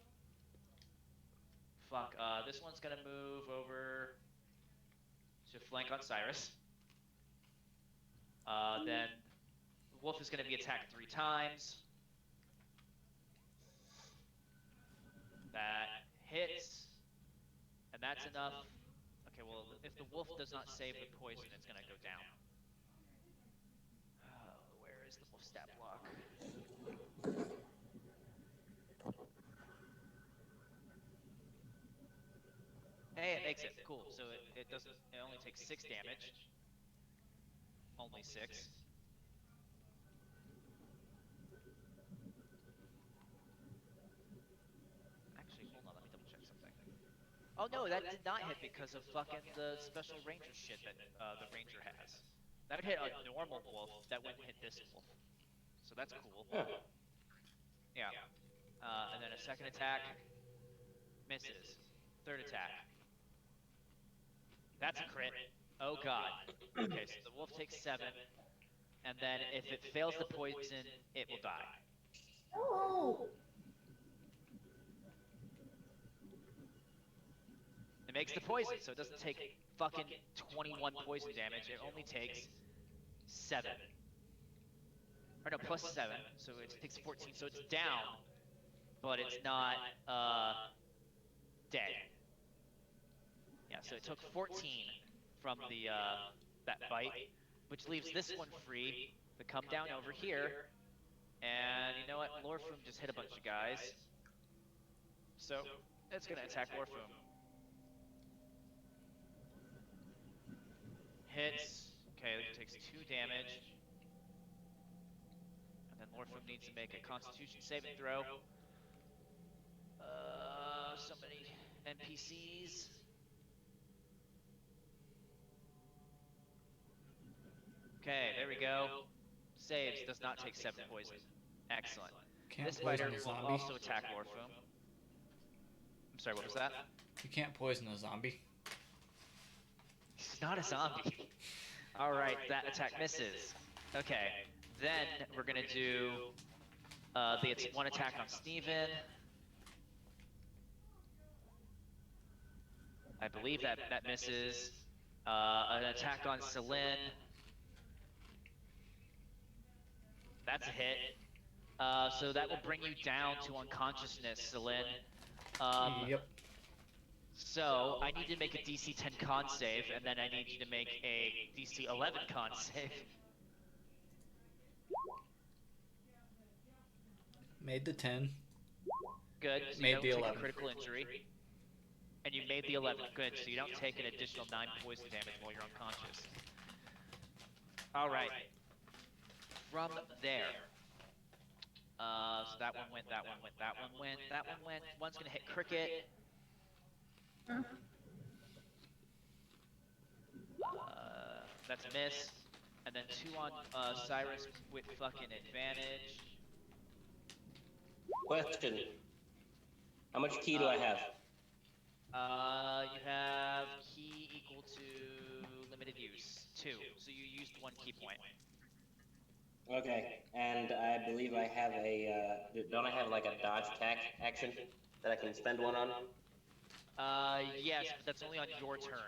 Speaker 2: Fuck, this one's gonna move over to flank on Cyrus. Then the wolf is gonna be attacked 3 times. That hits. And that's enough. Okay, well, if the wolf does not save the poison, it's gonna go down. Where is the wolf stat block? Hey, it makes it. Cool. So it only takes 6 damage. Only 6. Actually, hold on, let me double check something. Oh no, that did not hit because of fucking the special ranger shit that the ranger has. That would hit a normal wolf, that wouldn't hit this wolf. So that's cool. Yeah. And then a second attack misses. Third attack. That's a crit. Oh god. Okay, so the wolf takes 7, and then if it fails the poison, it will die.
Speaker 1: Oh!
Speaker 2: It makes the poison, so it doesn't take fucking 21 poison damage. It only takes 7. Or no, plus 7, so it takes 14. So it's down, but it's not dead. Yeah, so it took 14 from the that bite, which leaves this one free to come down over here. And you know what? Lorfume just hit a bunch of guys. So it's gonna attack Lorfume. Hits. Okay, it takes 2 damage. And then Lorfume needs to make a Constitution saving throw. Somebody, NPCs. Okay, there we go. Saves, does not take 7 poison. Excellent.
Speaker 3: Can't
Speaker 2: This spider
Speaker 3: poison a
Speaker 2: will
Speaker 3: zombie.
Speaker 2: also attack Lorfume. I'm sorry, what was that?
Speaker 3: You can't poison a zombie.
Speaker 2: He's not a zombie. Alright, that attack misses. Okay, then we're gonna do it's 1 attack on Steven. I believe that misses. An attack on Sil'lin. That's a hit. So that will bring you down to unconsciousness, Sil'lin.
Speaker 3: Yep.
Speaker 2: So I need to make a DC 10 con save, and then I need you to make a DC 11 con save.
Speaker 3: Made the 10.
Speaker 2: Good. So
Speaker 3: Made
Speaker 2: you don't
Speaker 3: the
Speaker 2: take
Speaker 3: 11.
Speaker 2: a critical injury. And you made the 11. Good. So you don't take an additional 9 poison damage while you're unconscious. All right. From there. So that one went, that one went, that one went, that one went. One's gonna hit Crickette. That's a miss. And then 2 on Cyrus with fucking advantage.
Speaker 4: Question. How much key do I have?
Speaker 2: You have key equal to limited use, 2. So you used 1 key point.
Speaker 4: Okay, and I believe I have a, don't I have like a dodge attack action that I can spend 1 on?
Speaker 2: Yes, but that's only on your turn.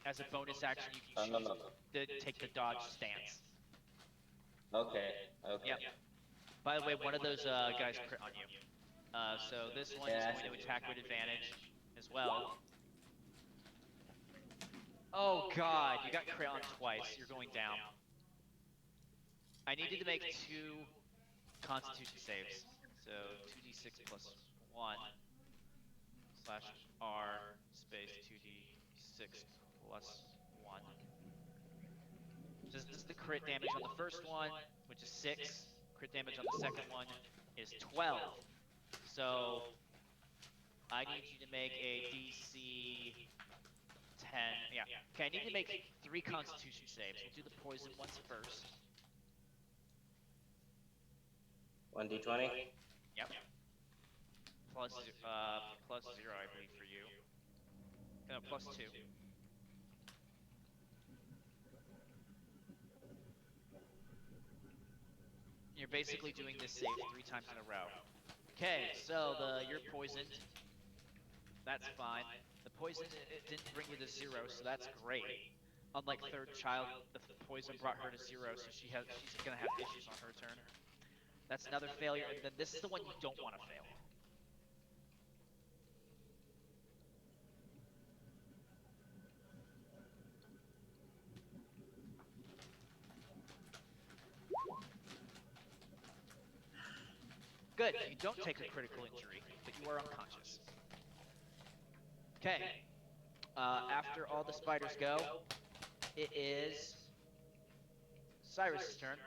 Speaker 2: As a bonus action, you can choose to take the dodge stance.
Speaker 4: Okay, okay.
Speaker 2: Yep. By the way, one of those guys crit on you. So this one is going to attack with advantage as well. Oh god, you got crit on twice. You're going down. I need you to make 2 Constitution saves. So 2d6 plus 1 / R space 2d6 plus 1. So this is the crit damage on the first one, which is 6. Crit damage on the second one is 12. So I need you to make a DC 10. Yeah. Okay, I need to make 3 Constitution saves. We'll do the poison ones first.
Speaker 4: 1d20?
Speaker 2: Yep. Plus 0, I believe, for you. No, plus 2. You're basically doing this save 3 times in a row. Okay, so you're poisoned. That's fine. The poison it didn't bring you to 0, so that's great. Unlike third child, the poison brought her to 0, so she's gonna have issues on her turn. That's another failure, and then this is the one you don't want to fail. Good, you don't take a critical injury, but you are unconscious. Okay, after all the spiders go, it is Cyrus' turn.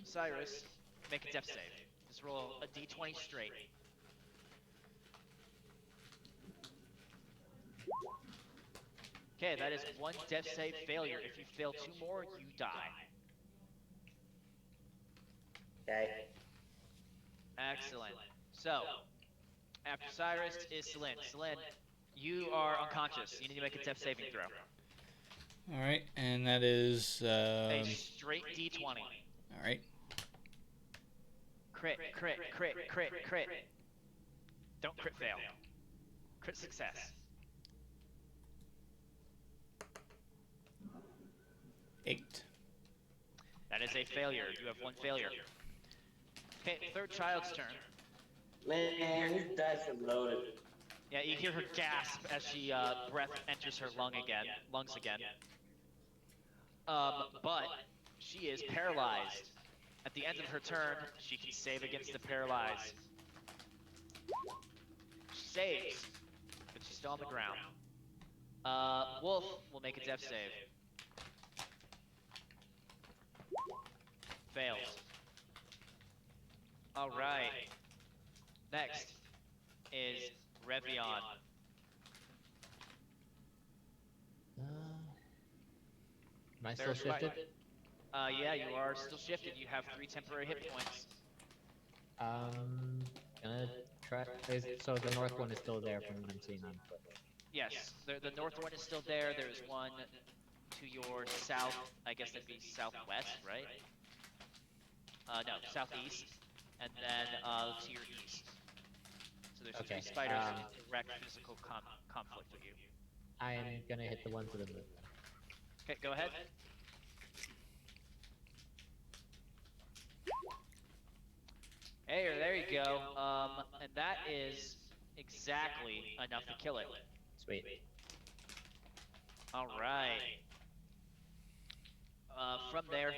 Speaker 2: Cyrus, make a death save. Just roll a d20 straight. Okay, that is 1 death save failure. If you fail 2 more, you die.
Speaker 4: Okay.
Speaker 2: Excellent. So, after Cyrus is Sil'lin. Sil'lin, you are unconscious. You need to make a death saving throw.
Speaker 3: All right, and that is
Speaker 2: A straight D20.
Speaker 3: all right.
Speaker 2: Crit, crit, crit, crit, crit. Don't crit fail. Crit success.
Speaker 3: 8.
Speaker 2: That is a failure. You have one failure. Okay, third child's turn.
Speaker 4: Man, these dice are loaded.
Speaker 2: Yeah, you hear her gasp as she breath enters her lungs again. But she is paralyzed. At the end of her turn, she can save against the paralyze. She saves, but she's still on the ground. Wolf will make a death save. Fails. All right. Next is Revion.
Speaker 5: Am I still shifted?
Speaker 2: Yeah, you are still shifted. You have 3 temporary hit points.
Speaker 5: Gonna try. So the north one is still there from what I'm seeing on foot.
Speaker 2: Yes, the north one is still there. There is one to your south. I guess that'd be southwest, right? No, southeast, and then to your east. So there's 3 spiders in direct physical conflict with you.
Speaker 5: I am gonna hit the one to the move.
Speaker 2: Okay, go ahead. Hey, there you go. And that is exactly enough to kill it.
Speaker 5: Sweet.
Speaker 2: All right. From there,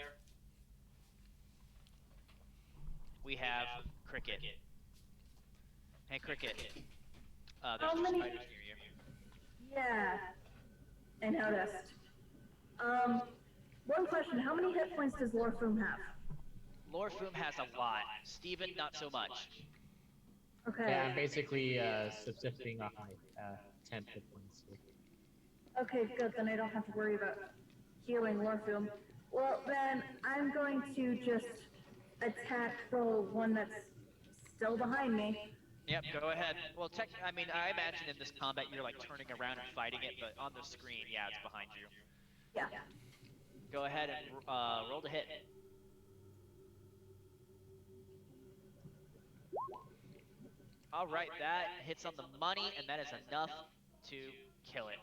Speaker 2: we have Crickette. Hey, Crickette. There's
Speaker 1: How
Speaker 2: 2
Speaker 1: many-
Speaker 2: spiders near you.
Speaker 1: Yeah. I noticed. One question, how many hit points does Lorfume have?
Speaker 2: Lorfume has a lot. Steven, not so much.
Speaker 1: Okay.
Speaker 5: Yeah, I'm basically subsisting off my temp hit points.
Speaker 1: Okay, good, then I don't have to worry about healing Lorfume. Well, then I'm going to just attack the one that's still behind me.
Speaker 2: Yep, go ahead. Well, I mean, I imagine in this combat you're like turning around and fighting it, but on the screen, yeah, it's behind you.
Speaker 1: Yeah.
Speaker 2: Go ahead and roll to hit. All right, that hits on the money, and that is enough to kill it.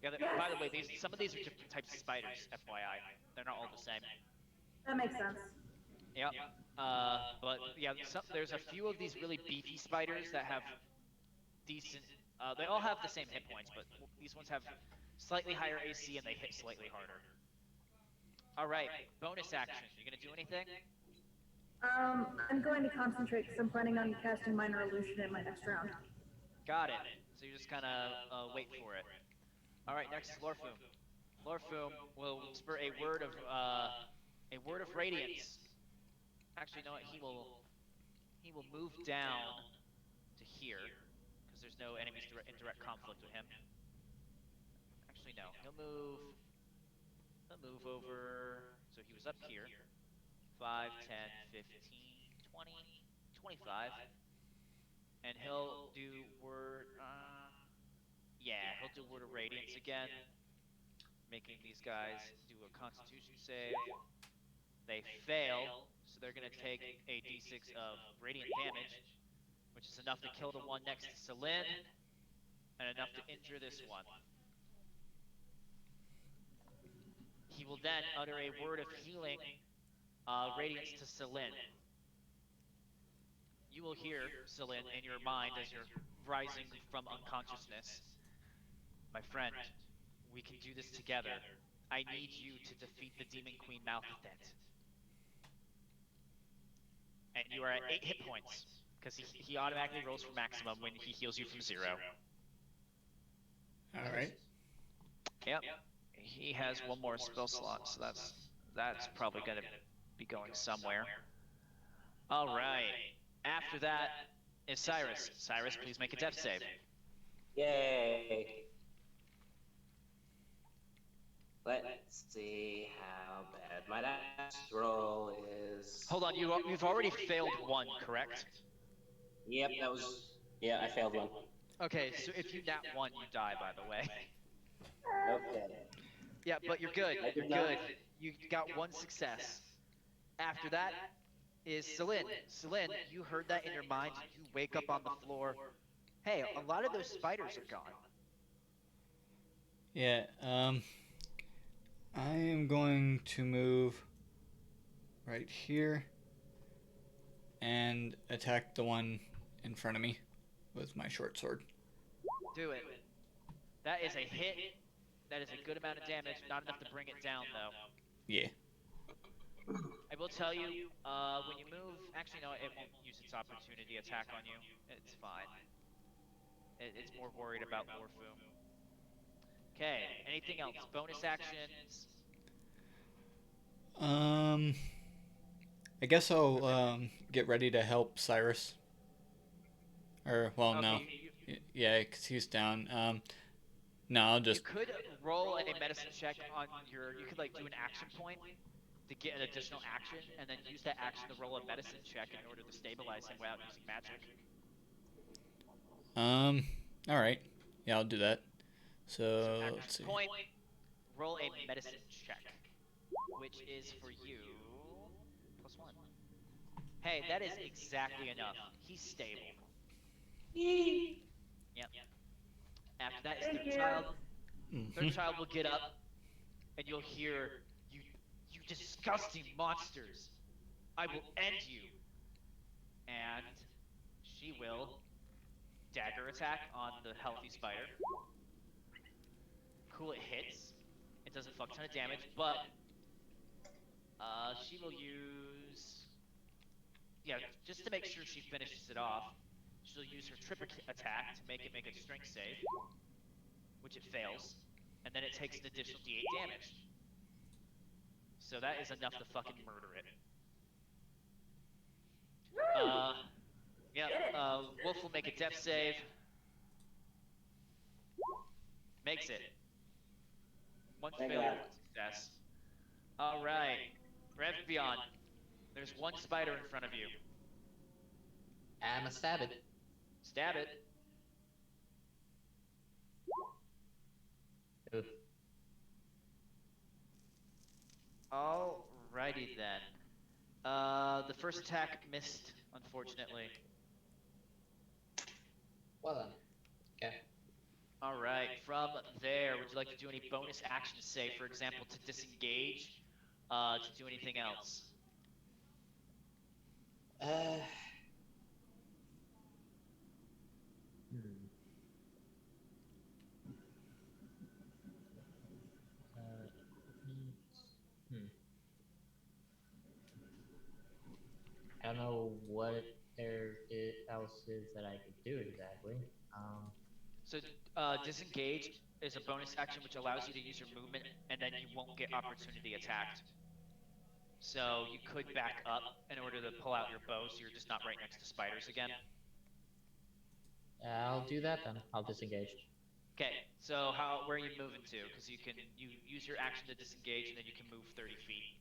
Speaker 2: Yeah, by the way, some of these are different types of spiders, FYI. They're not all the same.
Speaker 1: That makes sense.
Speaker 2: Yep. But yeah, there's a few of these really beefy spiders that have decent. They all have the same hit points, but these ones have slightly higher AC and they hit slightly harder. All right, bonus action. You gonna do anything?
Speaker 1: I'm going to concentrate because I'm planning on casting Minor Illusion in my next round.
Speaker 2: Got it. So you just kind of wait for it. All right, next is Lorfume. Lorfume will whisper a word of radiance. Actually, no, he will move down to here because there's no enemies in direct conflict with him. Actually, no, he'll move over. So he was up here. 5, 10, 15, 20, 25. And he'll do word, yeah, he'll do word of radiance again. Making these guys do a constitution save. They fail, so they're gonna take a d6 of radiant damage, which is enough to kill the one next to Sil'lin, and enough to injure this one. He will then utter a word of healing radiance to Sil'lin. You will hear, Sil'lin, in your mind as you're rising from unconsciousness. My friend, we can do this together. I need you to defeat the Demon Queen Malcanthet. And you are at 8 hit points, because he automatically rolls for maximum when he heals you from 0.
Speaker 3: Alright.
Speaker 2: Yep. He has one more spell slot, so that's probably going to be going somewhere. Alright. After that is Cyrus. Cyrus, please make a death save.
Speaker 4: Yay! Let's see how bad my dice roll is.
Speaker 2: Hold on, you've already failed one, correct?
Speaker 4: Yep, that was. Yeah, I failed one.
Speaker 2: Okay, so if you nat one, you die, by the way.
Speaker 4: Okay.
Speaker 2: Yeah, but you're good.
Speaker 4: I
Speaker 2: You're
Speaker 4: did not.
Speaker 2: good. You got one success. After that is Sil'lin. Sil'lin, you heard that in your mind. You wake up on the floor. Hey, a lot of those spiders are gone.
Speaker 3: Yeah, I am going to move right here and attack the one in front of me with my short sword.
Speaker 2: Do it. That is a hit. That is a good amount of damage. Not enough to bring it down, though.
Speaker 3: Yeah.
Speaker 2: I will tell you, when you move... Actually, no, it won't use its opportunity attack on you. It's fine. It's more worried about Lorfume. Okay, anything else? Bonus actions?
Speaker 3: I guess I'll get ready to help Cyrus. Or, well,
Speaker 2: Okay,
Speaker 3: no. Yeah, because he's down. No, I'll just...
Speaker 2: You could roll a medicine check on your... You could, like, do an action point to get an additional action, and then use that action to roll a medicine check in order to stabilize him without using magic.
Speaker 3: Alright. Yeah, I'll do that. So let's see.
Speaker 2: Point, roll a medicine check, which is for you... +1. Hey, that is exactly enough. He's stable. Yep. After that is third child. Third child will get up, and you'll hear, you disgusting monsters. I will end you. And she will dagger attack on the healthy spider. Cool, it hits. It does a fuck ton of damage, but she will use... Yeah, just to make sure she finishes it off, she'll use her trip attack to make a strength save, which it fails, and then it takes an additional d8 damage. So that is enough to fucking murder it. Wolf will make a death save. Makes it. One failure, one success. Alright. Revion. There's one spider in front of you.
Speaker 5: I'ma stab it.
Speaker 2: Stab it.
Speaker 5: Oof.
Speaker 2: Alrighty then. The first attack missed, unfortunately.
Speaker 5: Well then. Okay.
Speaker 2: Alright, from there, would you like to do any bonus actions, say, for example, to disengage? To do anything else?
Speaker 5: I don't know what there else is that I could do exactly.
Speaker 2: So, disengage is a bonus action which allows you to use your movement, and then you won't get opportunity attacked. So you could back up in order to pull out your bow, so you're just not right next to spiders again.
Speaker 5: I'll do that then. I'll disengage.
Speaker 2: Okay, so where are you moving to? Because you use your action to disengage, and then you can move 30 feet.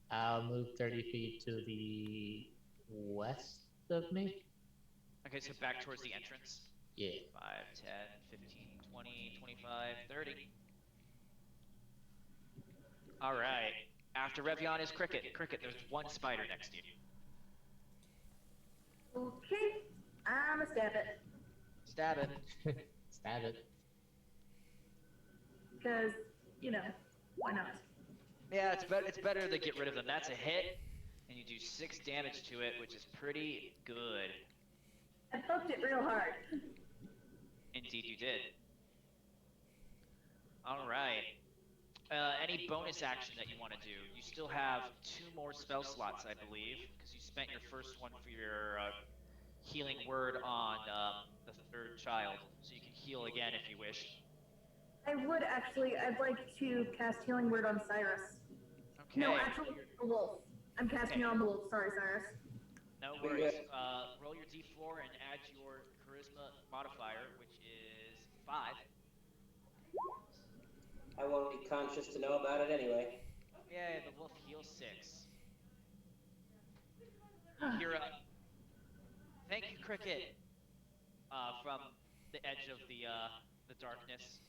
Speaker 5: I'll move 30 feet to the west of me.
Speaker 2: Okay, so back towards the entrance.
Speaker 5: Yeah.
Speaker 2: 5, 10, 15, 20, 25, 30. Alright. After Revion is Crickette. Crickette, there's one spider next to you.
Speaker 1: Okay, I'ma stab it.
Speaker 2: Stab it.
Speaker 5: Stab it.
Speaker 1: Because, you know, why not?
Speaker 2: Yeah, it's better to get rid of them. That's a hit, and you do 6 damage to it, which is pretty good.
Speaker 1: I poked it real hard.
Speaker 2: Indeed you did. Alright. Any bonus action that you want to do? You still have 2 more spell slots, I believe, because you spent your first one for your healing word on the third child, so you can heal again if you wish.
Speaker 1: I would actually, I'd like to cast Healing Word on Cyrus.
Speaker 2: Okay.
Speaker 1: No, actually, the wolf. I'm casting it on the wolf. Sorry, Cyrus.
Speaker 2: No worries. Roll your d4 and add your charisma modifier, which is 5.
Speaker 4: I won't be conscious to know about it anyway.
Speaker 2: Yeah, the wolf heals 6. You hear a thank you, Crickette, from the edge of the darkness.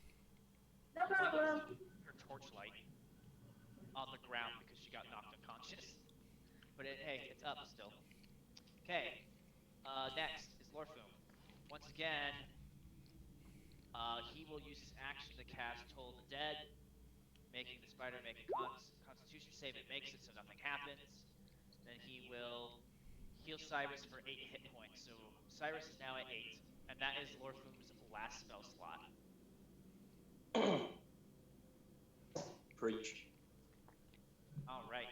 Speaker 1: No problem.
Speaker 2: Her torchlight on the ground because she got knocked unconscious. But hey, it's up still. Okay. Next is Lorfume. Once again, he will use his action to cast Toll the Dead, making the spider make a Constitution save. It makes it so nothing happens. Then he will heal Cyrus for 8 hit points. So Cyrus is now at 8, and that is Lorfume's last spell slot.
Speaker 4: Preach.
Speaker 2: All right.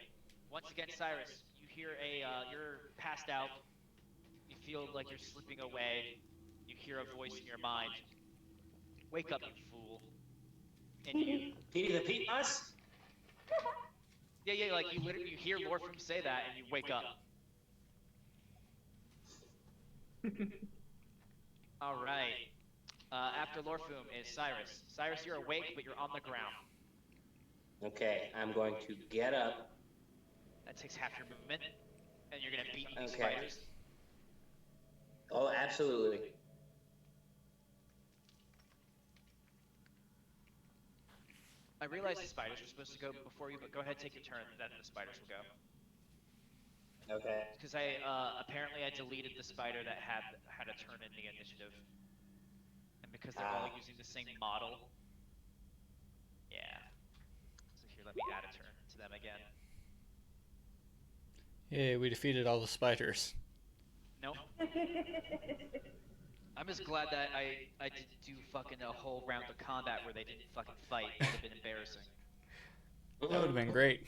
Speaker 2: Once again, Cyrus, you hear you're passed out. You feel like you're slipping away. You hear a voice in your mind. Wake up, you fool. And you...
Speaker 4: Petey the Pete us?
Speaker 2: Yeah, like you hear Lorfume say that, and you wake up. All right. After Lorfume is Cyrus. Cyrus, you're awake, but you're on the ground.
Speaker 4: Okay, I'm going to get up.
Speaker 2: That takes half your movement, and you're gonna beat these
Speaker 4: Okay.
Speaker 2: spiders.
Speaker 4: Oh, absolutely.
Speaker 2: I realize the spiders are supposed to go before you, but go ahead, take your turn, then the spiders will go.
Speaker 4: Okay.
Speaker 2: Because apparently I deleted the spider that had a turn in the initiative, and because they're all using the same model. Yeah. So here, let me add a turn to them again.
Speaker 3: Yay, we defeated all the spiders.
Speaker 2: Nope. I'm just glad that I didn't do fucking a whole round of combat where they didn't fucking fight. It would have been embarrassing.
Speaker 3: That would have been great.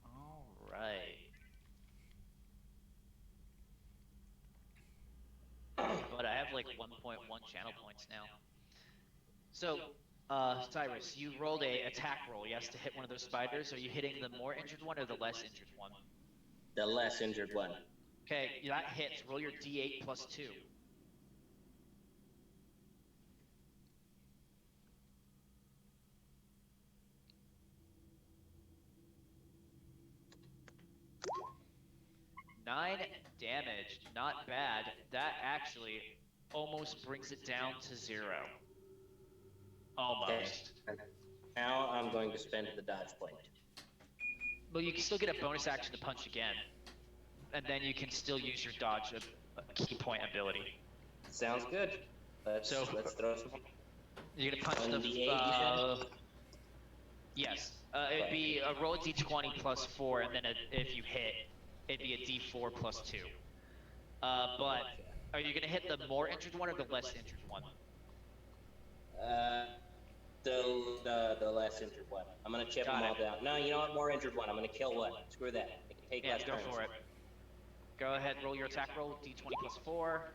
Speaker 2: Alright. But I have like 1.1 channel points now. So, Cyrus, you rolled a attack roll, yes, to hit one of those spiders. Are you hitting the more injured one or the less injured one?
Speaker 4: The less injured one.
Speaker 2: Okay, that hits. Roll your d8 plus 2. Nine damage, not bad. That actually almost brings it down to 0. Almost.
Speaker 4: Okay. Now I'm going to spend the dodge point.
Speaker 2: Well, you can still get a bonus action to punch again. And then you can still use your dodge key point ability.
Speaker 4: Sounds good. Let's throw some.
Speaker 2: You're gonna punch
Speaker 4: On
Speaker 2: the...
Speaker 4: the 8, you said?
Speaker 2: Yes. It'd be a roll a d20 plus 4, and then if you hit, it'd be a d4 plus 2. But are you gonna hit the more injured one or the less injured one?
Speaker 4: The less injured one. I'm gonna chip them all down. No, you know what? More injured one. I'm gonna kill one. Screw that. I can take less
Speaker 2: Go
Speaker 4: turns.
Speaker 2: for it. Go ahead, roll your attack roll, d20 plus 4.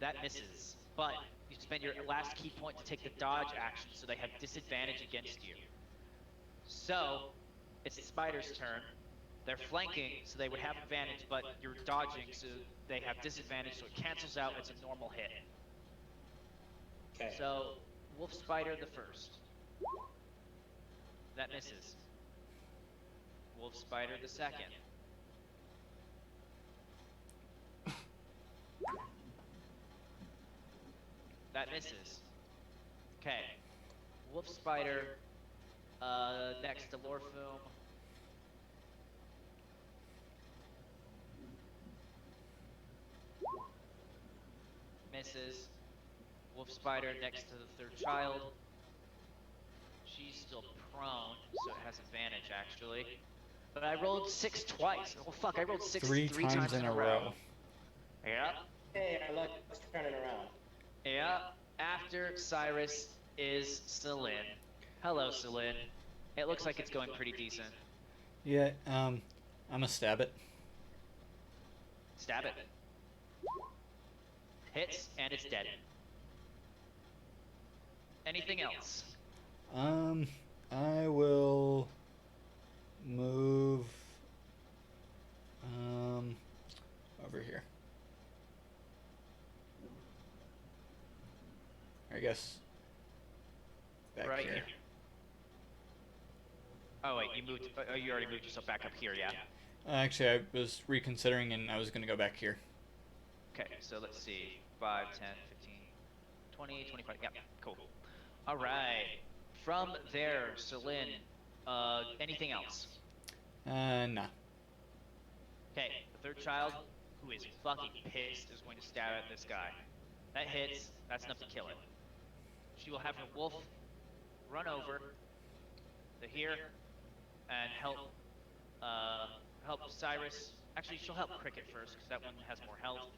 Speaker 2: That misses. But you spend your last key point to take the dodge action, so they have disadvantage against you. So, it's the spider's turn. They're flanking, so they would have advantage, but you're dodging, so they have disadvantage, so it cancels out. It's a normal hit.
Speaker 4: Okay.
Speaker 2: So, wolf spider the first. That misses. Wolf spider the second. That misses. Okay. Wolf spider next to Lorfume. Misses. Wolf spider next to the third child. She's still prone, so it has advantage actually. But I rolled 6 twice. Oh fuck, I rolled 6
Speaker 3: Three
Speaker 2: three times
Speaker 3: times in a row.
Speaker 2: Yeah.
Speaker 4: Hey, I like turning around.
Speaker 2: Yeah. After Cyrus is Sil'lin. Hello, Sil'lin. It looks like it's going pretty decent.
Speaker 3: Yeah, I'm gonna stab it.
Speaker 2: Stab it. Hits, and it's dead. Anything else?
Speaker 3: I will move over here. I guess. Back
Speaker 2: right
Speaker 3: here.
Speaker 2: here. Oh wait, you moved. Oh, you already moved yourself back up here, yeah.
Speaker 3: Actually, I was reconsidering, and I was gonna go back here.
Speaker 2: Okay, so let's see. 5, 10, 15, 20, 25. Yeah, cool. All right. From there, Sil'lin, anything else?
Speaker 3: Nah.
Speaker 2: Okay, the third child, who is fucking pissed, is going to stab at this guy. That hits. That's enough to kill it. She will have her wolf run over to here and help Cyrus. Actually, she'll help Crickette first because that one has more health.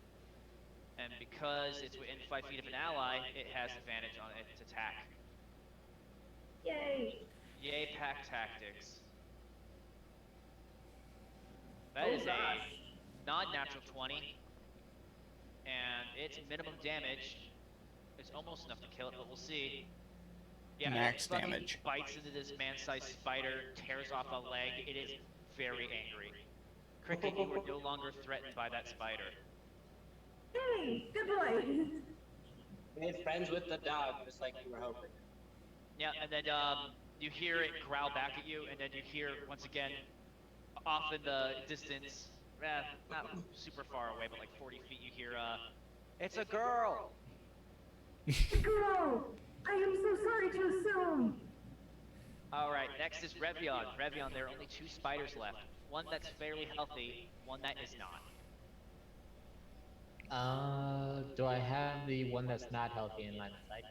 Speaker 2: And because it's within 5 feet of an ally, it has advantage on its attack.
Speaker 1: Yay!
Speaker 2: Yay, pack tactics. That is a non-natural 20, and its minimum damage is almost enough to kill it, but we'll see. Yeah,
Speaker 3: Max
Speaker 2: it fucking
Speaker 3: damage.
Speaker 2: bites into this man-sized spider, tears off a leg. It is very angry. Crickette, you are no longer threatened by that spider.
Speaker 1: Hey, good boy.
Speaker 4: Made friends with the dog, just like you were hoping.
Speaker 2: Yeah, and then you hear it growl back at you, and then you hear once again, off in the distance, not super far away, but like 40 feet, you hear, "It's a girl!"
Speaker 1: Girl, I am so sorry to assume.
Speaker 2: Alright, next is Revion. Revion, there are only 2 spiders left. One that's fairly healthy, one that is not.
Speaker 5: Do I have the one that's not healthy in line of sight?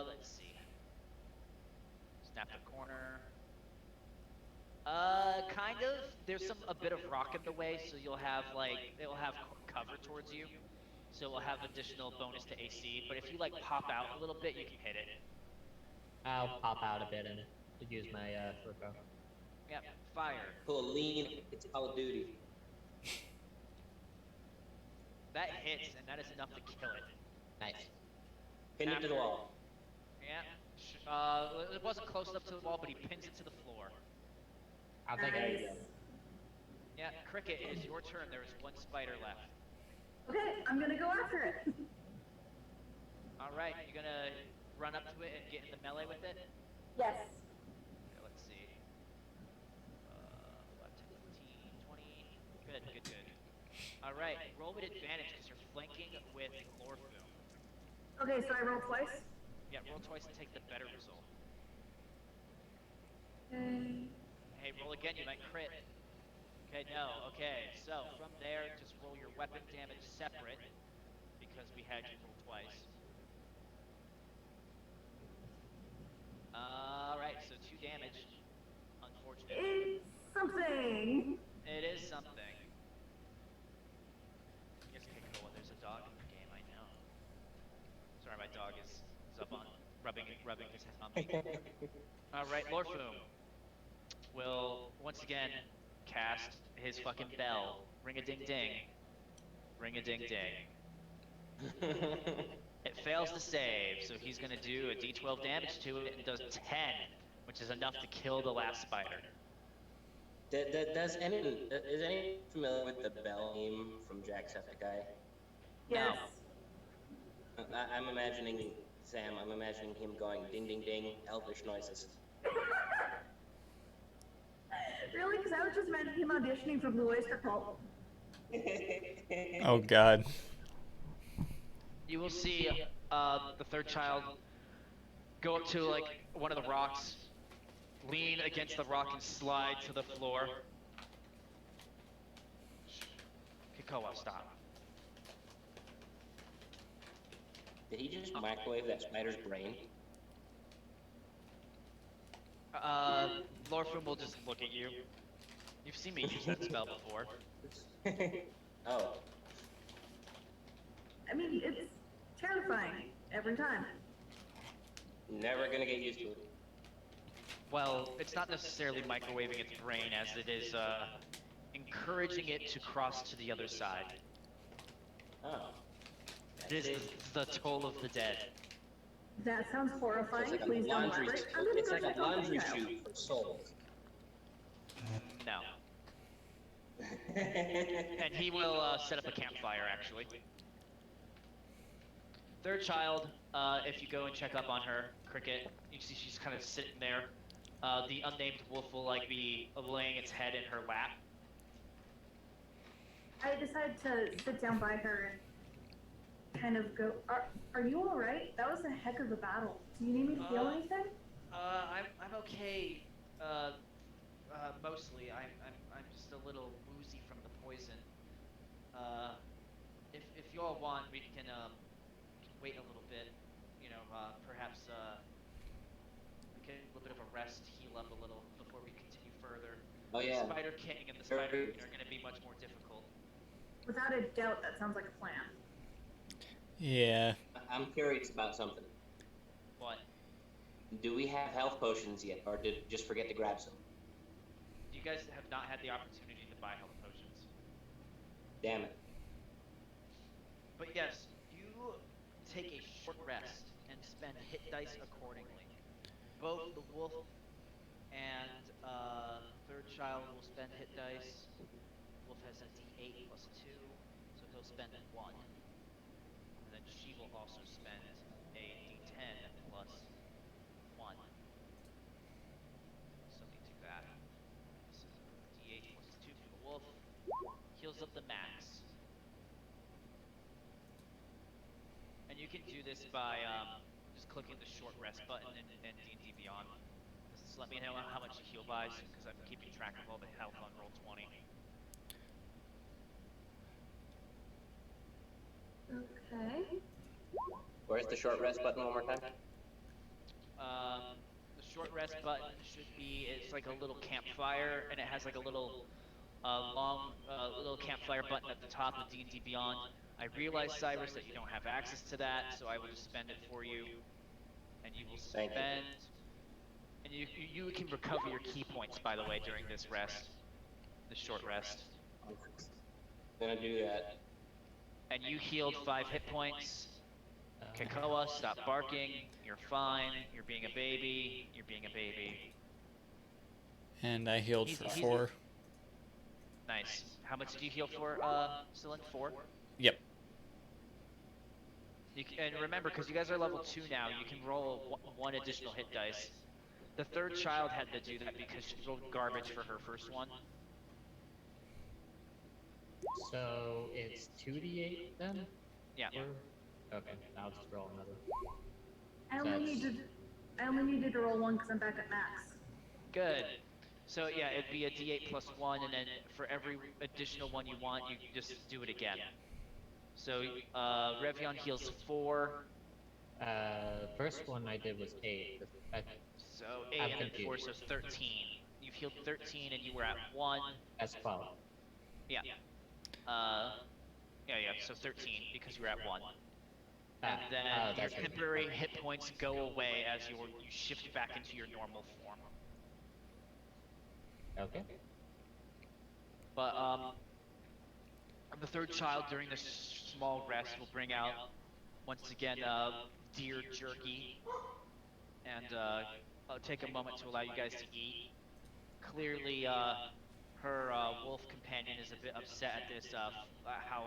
Speaker 2: Let's see. Snap the corner. Kind of. There's a bit of rock in the way, so you'll have, like, it'll have cover towards you. So it'll have additional bonus to AC, but if you, like, pop out a little bit, you can hit it.
Speaker 5: I'll pop out a bit and use my short bow.
Speaker 2: Yep, fire.
Speaker 4: Pull a lean, it's Call of Duty.
Speaker 2: That hits, and that is enough to kill it.
Speaker 5: Nice.
Speaker 4: Pin it to the wall.
Speaker 2: Yeah. It wasn't close enough to the wall, but he pins it to the floor.
Speaker 5: I'll take
Speaker 1: Nice.
Speaker 5: it.
Speaker 2: Yeah, Crickette, it is your turn. There is 1 spider left.
Speaker 1: Okay, I'm gonna go after it.
Speaker 2: Alright, you're gonna run up to it and get in the melee with it?
Speaker 1: Yes.
Speaker 2: Okay, let's see. 5, 10, 15, 20. Good, good, good. Alright, roll with advantage because you're flanking with Lorfume.
Speaker 1: Okay, so I roll twice.
Speaker 2: Yeah, roll twice and take the better result.
Speaker 1: Okay.
Speaker 2: Hey, roll again, you might crit. Okay, no, okay. So, from there, just roll your weapon damage separate because we had you roll twice. Alright, so 2 damage. Unfortunately.
Speaker 1: It's something.
Speaker 2: It is something. Yes, okay, cool. There's a dog in the game, I know. Sorry, my dog is up on rubbing his head on me. Alright, Lorfume will once again cast his fucking bell. Ring a ding ding. Ring a ding ding. It fails to save, so he's gonna do a d12 damage to it and does 10, which is enough to kill the last spider.
Speaker 4: Is anyone familiar with the bell meme from Jacksepticeye?
Speaker 1: Yes.
Speaker 4: I'm imagining Sam. I'm imagining him going ding ding ding, elvish noises.
Speaker 1: Really? Because I was just imagining him auditioning for Blue Oyster Cult.
Speaker 3: Oh God.
Speaker 2: You will see the third child go up to like one of the rocks, lean against the rock and slide to the floor. Kikoa, stop.
Speaker 4: Did he just microwave that spider's brain?
Speaker 2: Lorfume will just look at you. You've seen me use that spell before.
Speaker 4: Oh.
Speaker 1: I mean, it's terrifying every time.
Speaker 4: Never gonna get used to it.
Speaker 2: Well, it's not necessarily microwaving its brain as it is encouraging it to cross to the other side.
Speaker 4: Oh.
Speaker 2: It is the toll of the dead.
Speaker 1: That sounds horrifying.
Speaker 4: It's like
Speaker 1: Please
Speaker 4: a
Speaker 1: don't
Speaker 4: laundry,
Speaker 1: elaborate. I'm gonna
Speaker 4: it's
Speaker 1: go
Speaker 4: like
Speaker 1: check
Speaker 4: a
Speaker 1: on
Speaker 4: laundry
Speaker 1: this child.
Speaker 4: chute for souls.
Speaker 2: No. And he will set up a campfire, actually. Third child if you go and check up on her, Crickette, you see she's kind of sitting there. The unnamed wolf will like be laying its head in her lap.
Speaker 1: I decide to sit down by her and kind of go, are you alright? That was a heck of a battle. Do you need me to heal anything?
Speaker 2: I'm okay. Mostly. I'm just a little woozy from the poison. If you all want, we can wait a little bit. You know, perhaps we can a little bit of a rest, heal up a little before we continue further.
Speaker 4: Oh yeah.
Speaker 2: The Spider King and the Spider Queen are going to be much more difficult.
Speaker 1: Without a doubt, that sounds like a plan.
Speaker 3: Yeah.
Speaker 4: I'm curious about something.
Speaker 2: What?
Speaker 4: Do we have health potions yet, or did just forget to grab some?
Speaker 2: You guys have not had the opportunity to buy health potions.
Speaker 4: Damn it.
Speaker 2: But yes, you take a short rest and spend hit dice accordingly. Both the wolf and third child will spend hit dice. Wolf has a D8 plus 2, so he'll spend 1. And then she will also spend a D10 plus 1. So let me do that. So D8 plus 2 for the wolf. Heals up the max. And you can do this by just clicking the short rest button in D&D Beyond. Just let me know how much you heal by, because I'm keeping track of all the health on Roll20.
Speaker 1: Okay.
Speaker 4: Where's the short rest button one more time?
Speaker 2: The short rest button should be, it's like a little campfire, and it has like a little long little campfire button at the top of D&D Beyond. I realize, Cyrus, that you don't have access to that, so I will just spend it for you. And you will spend... And you can recover your key points, by the way, during this rest. This short rest.
Speaker 4: I'm gonna do that.
Speaker 2: And you healed 5 hit points. Kakoa, stop barking. You're fine. You're being a baby. You're being a baby.
Speaker 3: And I healed for 4.
Speaker 2: Nice. How much did you heal for, Sil'lin? 4?
Speaker 3: Yep.
Speaker 2: And remember, because you guys are level 2 now, you can roll 1 additional hit dice. The third child had to do that because she rolled garbage for her first one.
Speaker 5: So it's 2d8 then?
Speaker 2: Yeah.
Speaker 5: Okay, I'll just roll another.
Speaker 1: I only needed to roll 1 because I'm back at max.
Speaker 2: Good. So yeah, it'd be a D8 plus 1, and then for every additional one you want, you just do it again. So Revion heals 4.
Speaker 5: First one I did was 8.
Speaker 2: So 8 and then 4, so 13. You've healed 13 and you were at 1.
Speaker 5: That's 12.
Speaker 2: Yeah. Yeah, so 13 because you were at 1. And then your temporary hit points go away as you shift back into your normal form.
Speaker 5: Okay.
Speaker 2: But the third child during this small rest will bring out once again deer jerky, and I'll take a moment to allow you guys to eat. Clearly, her wolf companion is a bit upset at this how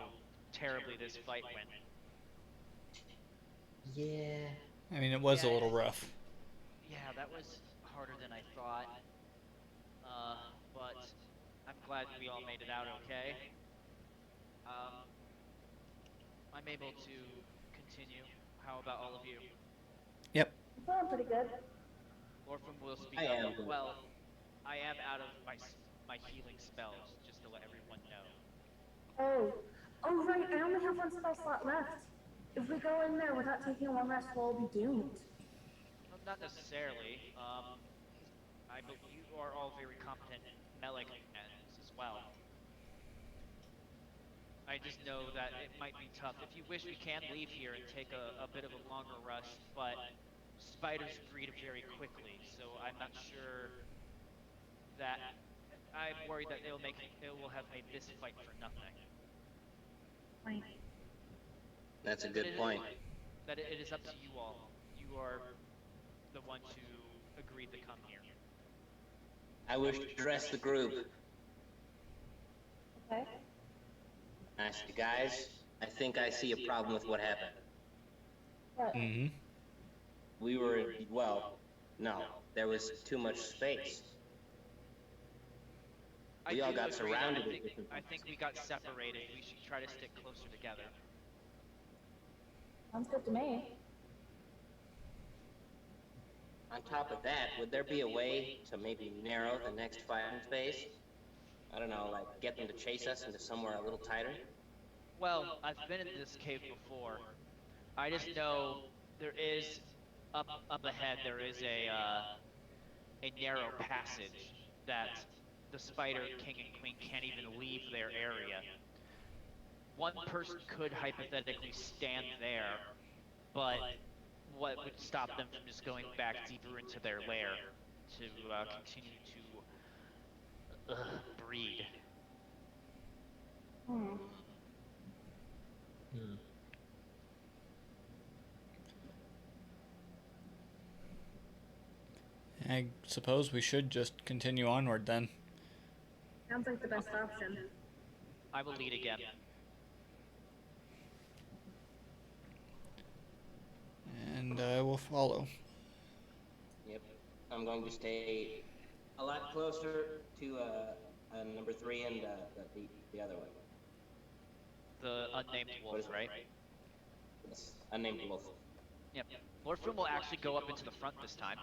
Speaker 2: terribly this fight went.
Speaker 5: Yeah.
Speaker 3: I mean, it was a little rough.
Speaker 2: Yeah, that was harder than I thought. But I'm glad we all made it out okay. I'm able to continue. How about all of you?
Speaker 3: Yep.
Speaker 1: I'm feeling pretty good.
Speaker 2: Lorfume will speak
Speaker 4: I am.
Speaker 2: up. Well, I am out of my healing spells, just to let everyone know.
Speaker 1: Oh right, I only have 1 spell slot left. If we go in there without taking a long rest, we'll all be doomed.
Speaker 2: Well, not necessarily. I believe you are all very competent melee combatants as well. I just know that it might be tough. If you wish, we can leave here and take a bit of a longer rest, but spiders breed very quickly, so I'm not sure that... I'm worried that it will have made this fight for nothing.
Speaker 1: Right.
Speaker 4: That's a good point.
Speaker 2: That it is up to you all. You are the ones who agreed to come here.
Speaker 4: I wish to address the group.
Speaker 1: Okay.
Speaker 4: I say, guys, I think I see a problem with what happened.
Speaker 3: Mm-hmm.
Speaker 4: We were, well, no, there was too much space.
Speaker 2: I
Speaker 4: We all
Speaker 2: do
Speaker 4: got
Speaker 2: agree
Speaker 4: surrounded
Speaker 2: that
Speaker 4: at different
Speaker 2: I
Speaker 4: points.
Speaker 2: think we got separated. We should try to stick closer together.
Speaker 1: Sounds good to me.
Speaker 4: On top of that, would there be a way to maybe narrow the next fighting space? I don't know, like get them to chase us into somewhere a little tighter?
Speaker 2: Well, I've been in this cave before. I just know there is up ahead. There is a narrow passage that the Spider King and Queen can't even leave their area. One person could hypothetically stand there, but what would stop them from just going back deeper into their lair to continue to breed?
Speaker 1: Hmm.
Speaker 5: Hmm.
Speaker 3: I suppose we should just continue onward then.
Speaker 1: Sounds like the best option.
Speaker 2: I will lead again.
Speaker 3: And I will follow.
Speaker 4: Yep. I'm going to stay a lot closer to number 3 and the other one.
Speaker 2: The unnamed wolf, right?
Speaker 4: Yes, unnamed wolf.
Speaker 2: Yep. Lorfume will actually go up into the front this time.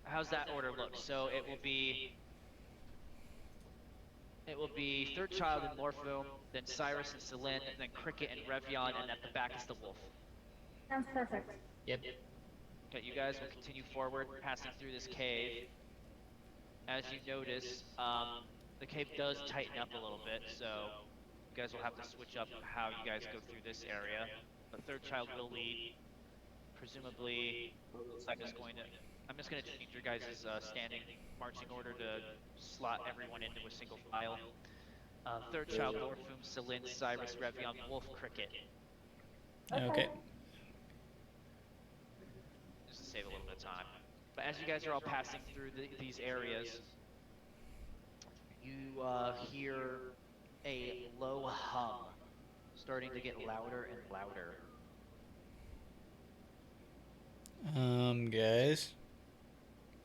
Speaker 2: How's that order look? So it will be third child and Lorfume, then Cyrus and Sil'lin, then Crickette and Revion, and at the back is the wolf.
Speaker 1: Sounds perfect.
Speaker 5: Yep.
Speaker 2: Okay, you guys will continue forward, passing through this cave. As you notice, the cave does tighten up a little bit, so you guys will have to switch up how you guys go through this area. But third child will lead. Presumably, I'm just going to change your guys' standing marching order to slot everyone into a single file. Third child, Lorfume, Sil'lin, Cyrus, Revion, Wolf, Crickette.
Speaker 3: Okay.
Speaker 2: Just to save a little bit of time. But as you guys are all passing through these areas, you hear a low hum starting to get louder and louder.
Speaker 3: Guys.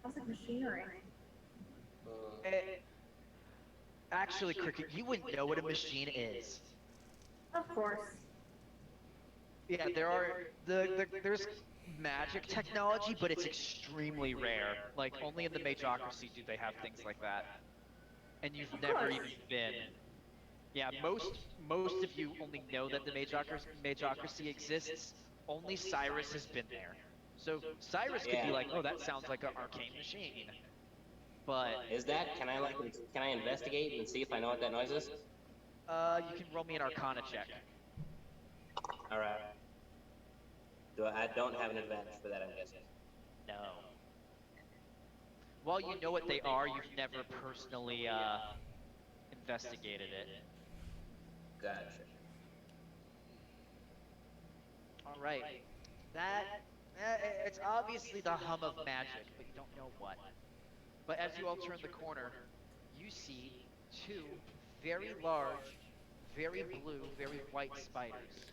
Speaker 1: Sounds like machinery.
Speaker 2: Actually, Crickette, you wouldn't know what a machine is.
Speaker 1: Of course.
Speaker 2: Yeah, there's magic technology, but it's extremely rare. Like, only in the Majocracy do they have things like that. And you've never even been. Yeah, most of you only know that the Majocracy exists. Only Cyrus has been there. So Cyrus could be like, oh, that sounds like an arcane machine. But
Speaker 4: Is that? Can I investigate and see if I know what that noise is?
Speaker 2: you can roll me an Arcana check.
Speaker 4: All right. I don't have an advantage for that, I'm guessing.
Speaker 2: No. While you know what they are, you've never personally investigated it.
Speaker 4: Gotcha.
Speaker 2: All right. It's obviously the hum of magic, but you don't know what. But as you all turn the corner, you see two very large, very blue, very white spiders.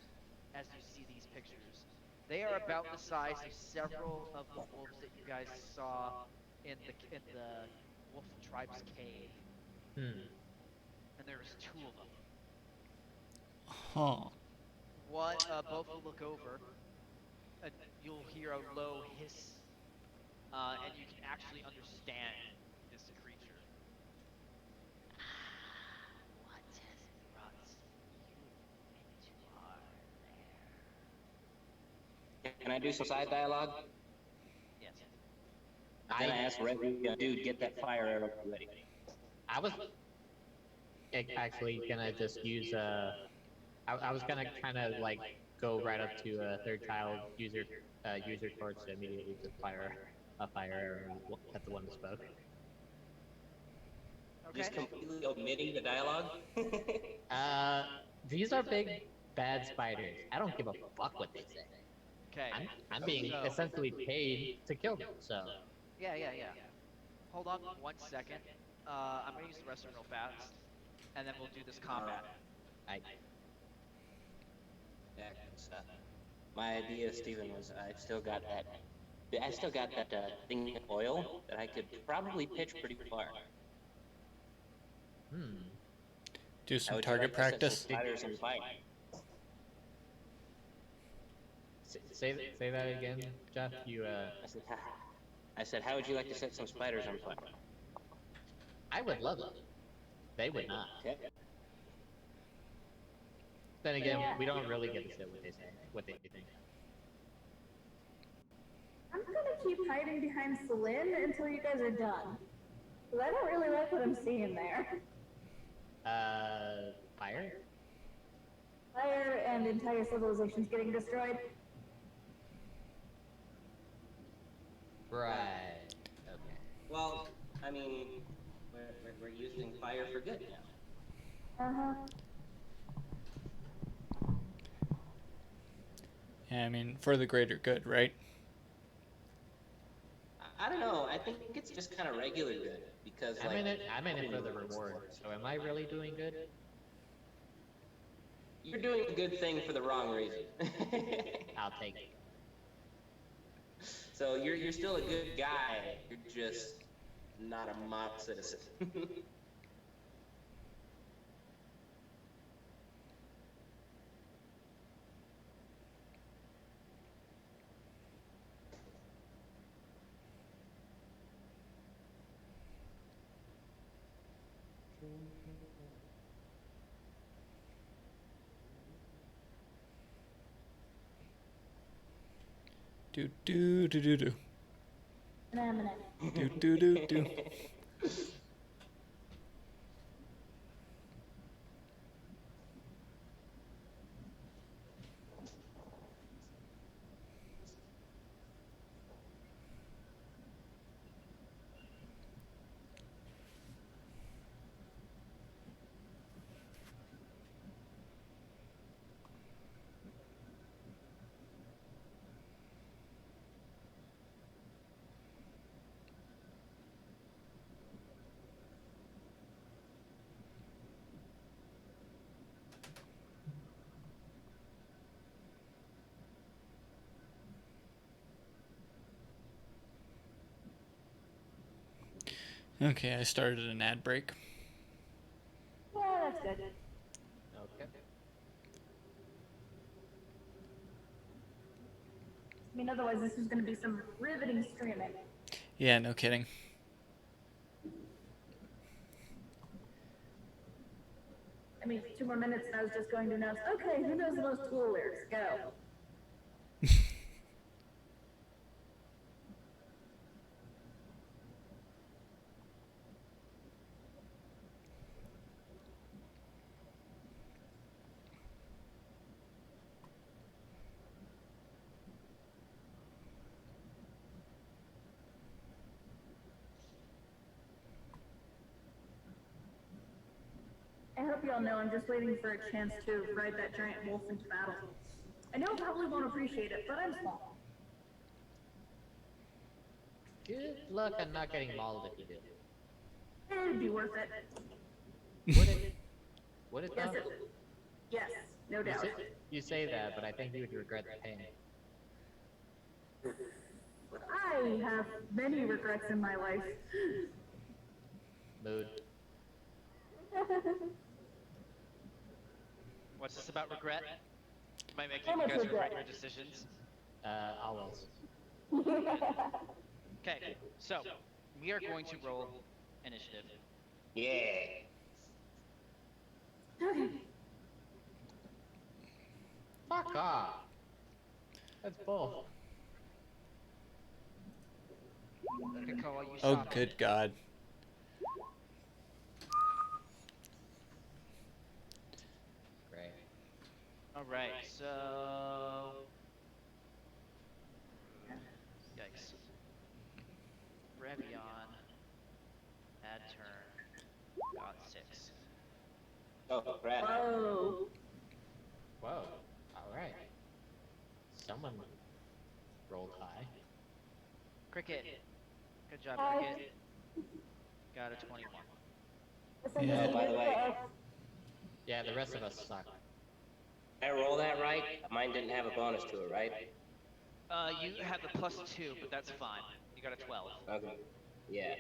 Speaker 2: As you see these pictures, they are about the size of several of the wolves that you guys saw in the wolf tribe's cave.
Speaker 5: Hmm.
Speaker 2: And there's two of them.
Speaker 3: Huh.
Speaker 2: Both will look over, and you'll hear a low hiss, and you can actually understand this creature. What has brought you into our lair?
Speaker 4: Can I do some side dialogue?
Speaker 2: Yes.
Speaker 4: Then I asked Revion, dude, get that fire arrow ready.
Speaker 5: I was actually gonna just use I was gonna kind of like go right up to third child user torch to immediately just fire a fire arrow at the one that spoke.
Speaker 2: Okay.
Speaker 4: Just completely omitting the dialogue?
Speaker 5: These are big bad spiders. I don't give a fuck what they say.
Speaker 2: Okay.
Speaker 5: I'm being essentially paid to kill them, so.
Speaker 2: Yeah. Hold on 1 second. I'm gonna use the restroom real fast, and then we'll do this combat.
Speaker 4: that. 'Cause, my idea, Steven, was I still got that thing of oil that I could probably pitch pretty far.
Speaker 3: Do
Speaker 4: How
Speaker 3: some
Speaker 4: would you
Speaker 3: target
Speaker 4: like to set some
Speaker 3: practice.
Speaker 4: spiders on fire?
Speaker 5: Say that again, Geoff.
Speaker 4: I said, how would you like to set some spiders on fire?
Speaker 5: I would love it. They would not.
Speaker 4: Okay.
Speaker 5: Then again, we don't really get to say what they think.
Speaker 1: I'm gonna keep hiding behind Sil'lin until you guys are done. Because I don't really like what I'm seeing there.
Speaker 5: Fire?
Speaker 1: Fire and entire civilizations getting destroyed.
Speaker 5: Right. Okay.
Speaker 4: Well, I mean, we're using fire for good now.
Speaker 1: Uh-huh.
Speaker 3: Yeah, I mean, for the greater good, right?
Speaker 4: I don't know. I think it's just kind of regular good because
Speaker 5: I'm in it for the reward. So am I really doing good?
Speaker 4: You're doing a good thing for the wrong reason.
Speaker 5: I'll take it.
Speaker 4: So you're still a good guy. You're just not a mob citizen.
Speaker 3: Do do do do do. Do do do do. Okay, I started an ad break.
Speaker 1: Yeah, that's good.
Speaker 5: Okay.
Speaker 1: I mean, otherwise this is going to be some riveting streaming.
Speaker 3: Yeah, no kidding.
Speaker 1: I mean, 2 more minutes and I was just going to announce, okay, who knows the most Tool lyrics? Go. I hope you all know I'm just waiting for a chance to ride that giant wolf into battle. I know I probably won't appreciate it, but I'm small.
Speaker 5: Good luck on not getting mauled if you do.
Speaker 1: It'd be worth it.
Speaker 5: Would it? Would it
Speaker 1: Yes,
Speaker 5: though?
Speaker 1: yes, no doubt.
Speaker 5: You say that, but I think you would regret the pain.
Speaker 1: I have many regrets in my life.
Speaker 5: Mood.
Speaker 2: What's this about regret? Am I making
Speaker 1: How
Speaker 2: you
Speaker 1: much
Speaker 2: guys regret
Speaker 1: regret?
Speaker 2: your decisions?
Speaker 5: Always.
Speaker 2: Okay, so we are going to roll initiative.
Speaker 4: Yeah.
Speaker 1: Okay.
Speaker 5: Fuck off. That's bull.
Speaker 2: Good call, you
Speaker 3: Oh,
Speaker 2: stop
Speaker 3: good
Speaker 2: it.
Speaker 3: God.
Speaker 5: Great.
Speaker 2: Alright, so... Yikes. Revion. Add turn. Got 6.
Speaker 4: Oh crap.
Speaker 1: Whoa.
Speaker 5: Whoa. Alright. Someone rolled high.
Speaker 2: Crickette. Good job,
Speaker 1: Hi.
Speaker 2: Crickette. Got a 21.
Speaker 3: Yeah.
Speaker 4: Oh, by the way.
Speaker 5: Yeah, the rest of us suck.
Speaker 4: I roll that right? Mine didn't have a bonus to it, right?
Speaker 2: You have the +2, but that's fine. You got a 12.
Speaker 4: Okay. Yeah.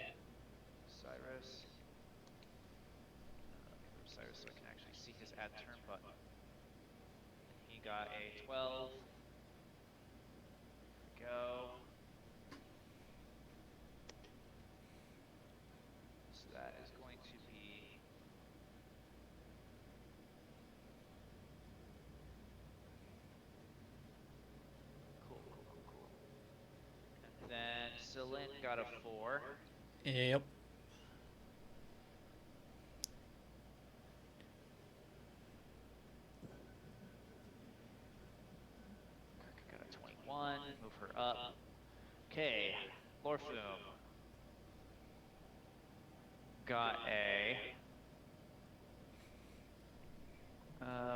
Speaker 2: Cyrus. Let me move Cyrus so I can actually see his add turn button. And he got a 12. There we go. So that is going to be cool. And then Sil'lin got a 4.
Speaker 3: Yep.
Speaker 2: Crickette got a 21. Move her up. Okay, Lorfume got a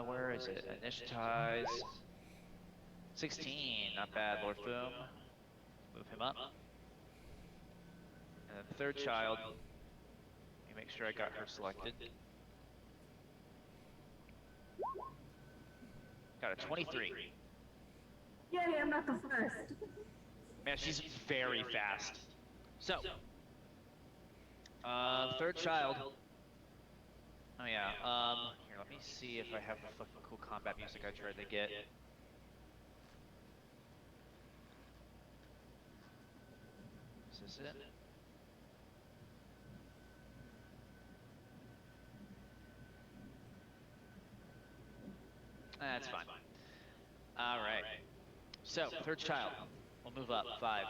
Speaker 2: where is it? Initiatize 16. Not bad, Lorfume. Move him up. And then third child. Let me make sure I got her selected. Got a 23.
Speaker 1: Yay, I'm not the first.
Speaker 2: Man, she's very fast. So, third child. Oh yeah. Here, let me see if I have the fucking cool combat music I tried to get. Is this it? That's fine. All right. So, third child. We'll move up. 5,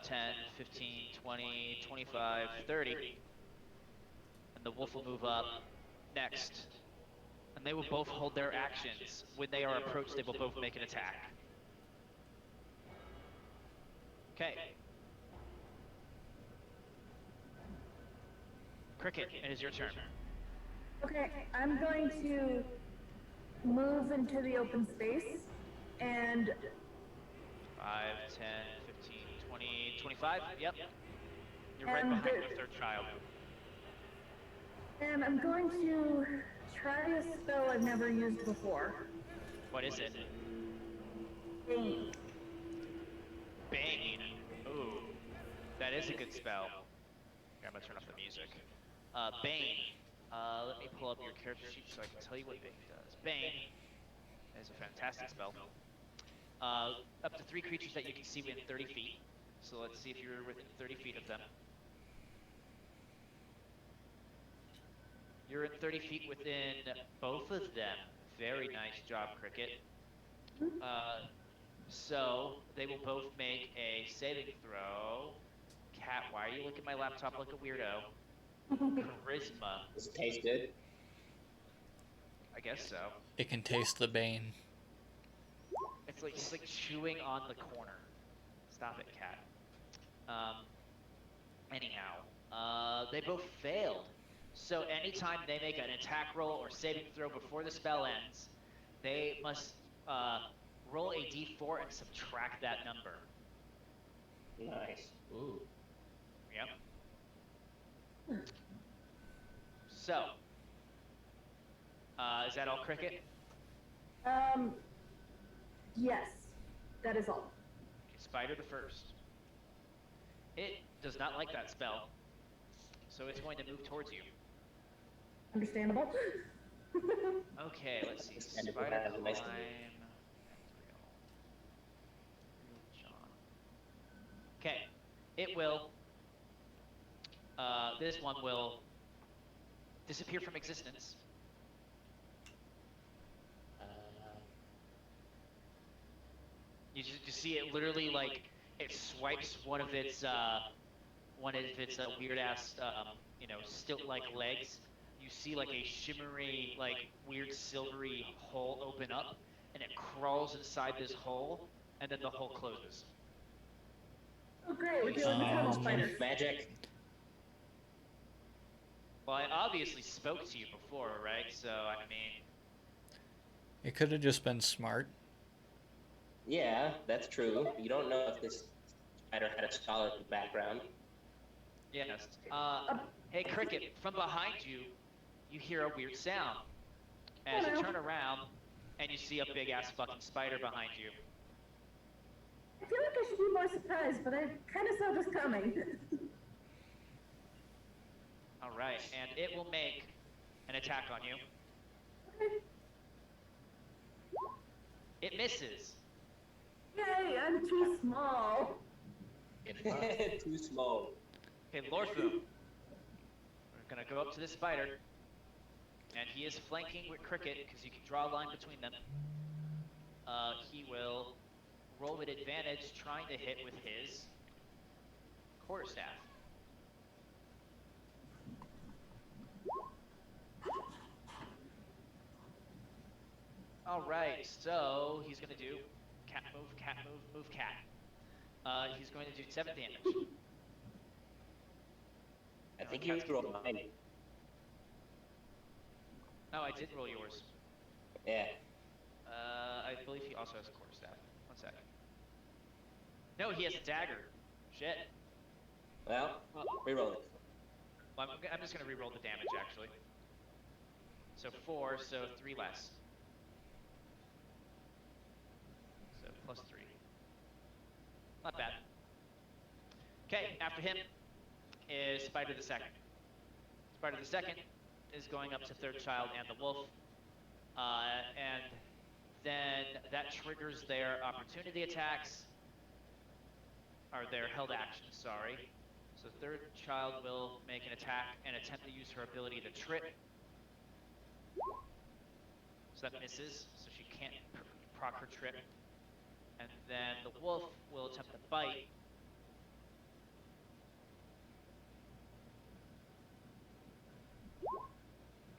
Speaker 2: 10, 15, 20, 25, 30. And the wolf will move up next. And they will both hold their actions. When they are approached, they will both make an attack. Okay. Crickette, it is your turn.
Speaker 1: Okay, I'm going to move into the open space and
Speaker 2: 5, 10, 15, 20, 25. Yep. You're right
Speaker 1: And
Speaker 2: behind
Speaker 1: the-
Speaker 2: your third child.
Speaker 1: and I'm going to try a spell I've never used before.
Speaker 2: What is it?
Speaker 1: Bane.
Speaker 2: Bane. Ooh. That is a good spell. Here, I'm gonna turn off the music. Bane. Let me pull up your character sheet so I can tell you what Bane does. Bane is a fantastic spell. Up to 3 creatures that you can see within 30 feet. So let's see if you're within 30 feet of them. You're in 30 feet within both of them. Very nice job, Crickette. So they will both make a saving throw. Cat, why are you looking at my laptop like a weirdo? Charisma.
Speaker 4: Does it taste good?
Speaker 2: I guess so.
Speaker 3: It can taste the bane.
Speaker 2: It's like chewing on the corner. Stop it, cat. Anyhow, they both failed. So anytime they make an attack roll or saving throw before the spell ends, they must roll a d4 and subtract that number.
Speaker 4: Nice.
Speaker 5: Ooh.
Speaker 2: Yep. So, is that all, Crickette?
Speaker 1: Yes, that is all.
Speaker 2: Okay, Spider the first. It does not like that spell, so it's going to move towards you.
Speaker 1: Understandable.
Speaker 2: Okay, let's see.
Speaker 4: And if it
Speaker 2: Spider
Speaker 4: has a nice
Speaker 2: climb. Okay, it will. This one will disappear from existence. You see it literally like it swipes one of its weird ass stilt-like legs. You see like a shimmery, like weird silvery hole open up, and it crawls inside this hole, and then the hole closes.
Speaker 1: Oh great, we're dealing with tunnel spiders.
Speaker 4: Magic.
Speaker 2: Well, I obviously spoke to you before, right? So I mean,
Speaker 3: It could have just been smart.
Speaker 4: Yeah, that's true. You don't know if this spider had a scholarly background.
Speaker 2: yes. Hey, Crickette, from behind you, you hear a weird sound, as you turn around and you see a big ass fucking spider behind you.
Speaker 1: I feel like I should be more surprised, but I kind of saw this coming.
Speaker 2: All right, and it will make an attack on you.
Speaker 1: Okay.
Speaker 2: It misses.
Speaker 1: Yay, I'm too small.
Speaker 4: Too small.
Speaker 2: Okay, Lorfume. We're gonna go up to this spider, and he is flanking with Crickette because you can draw a line between them. He will roll with advantage, trying to hit with his quarterstaff. All right, so he's gonna do cat move, move cat. He's going to do 7 damage.
Speaker 4: I think you rolled mine.
Speaker 2: Oh, I did roll yours.
Speaker 4: Yeah.
Speaker 2: I believe he also has a quarterstaff. 1 second. No, he has a dagger. Shit.
Speaker 4: Well, reroll it.
Speaker 2: Well, I'm just gonna reroll the damage actually. So 4, so 3 less. So plus 3. Not bad. Okay, after him is Spider the Second. Spider the Second is going up to Third Child and the Wolf. And then that triggers their opportunity attacks. Or their held actions, sorry. So Third Child will make an attack and attempt to use her ability to trip. So that misses, so she can't proc her trip. And then the Wolf will attempt to bite.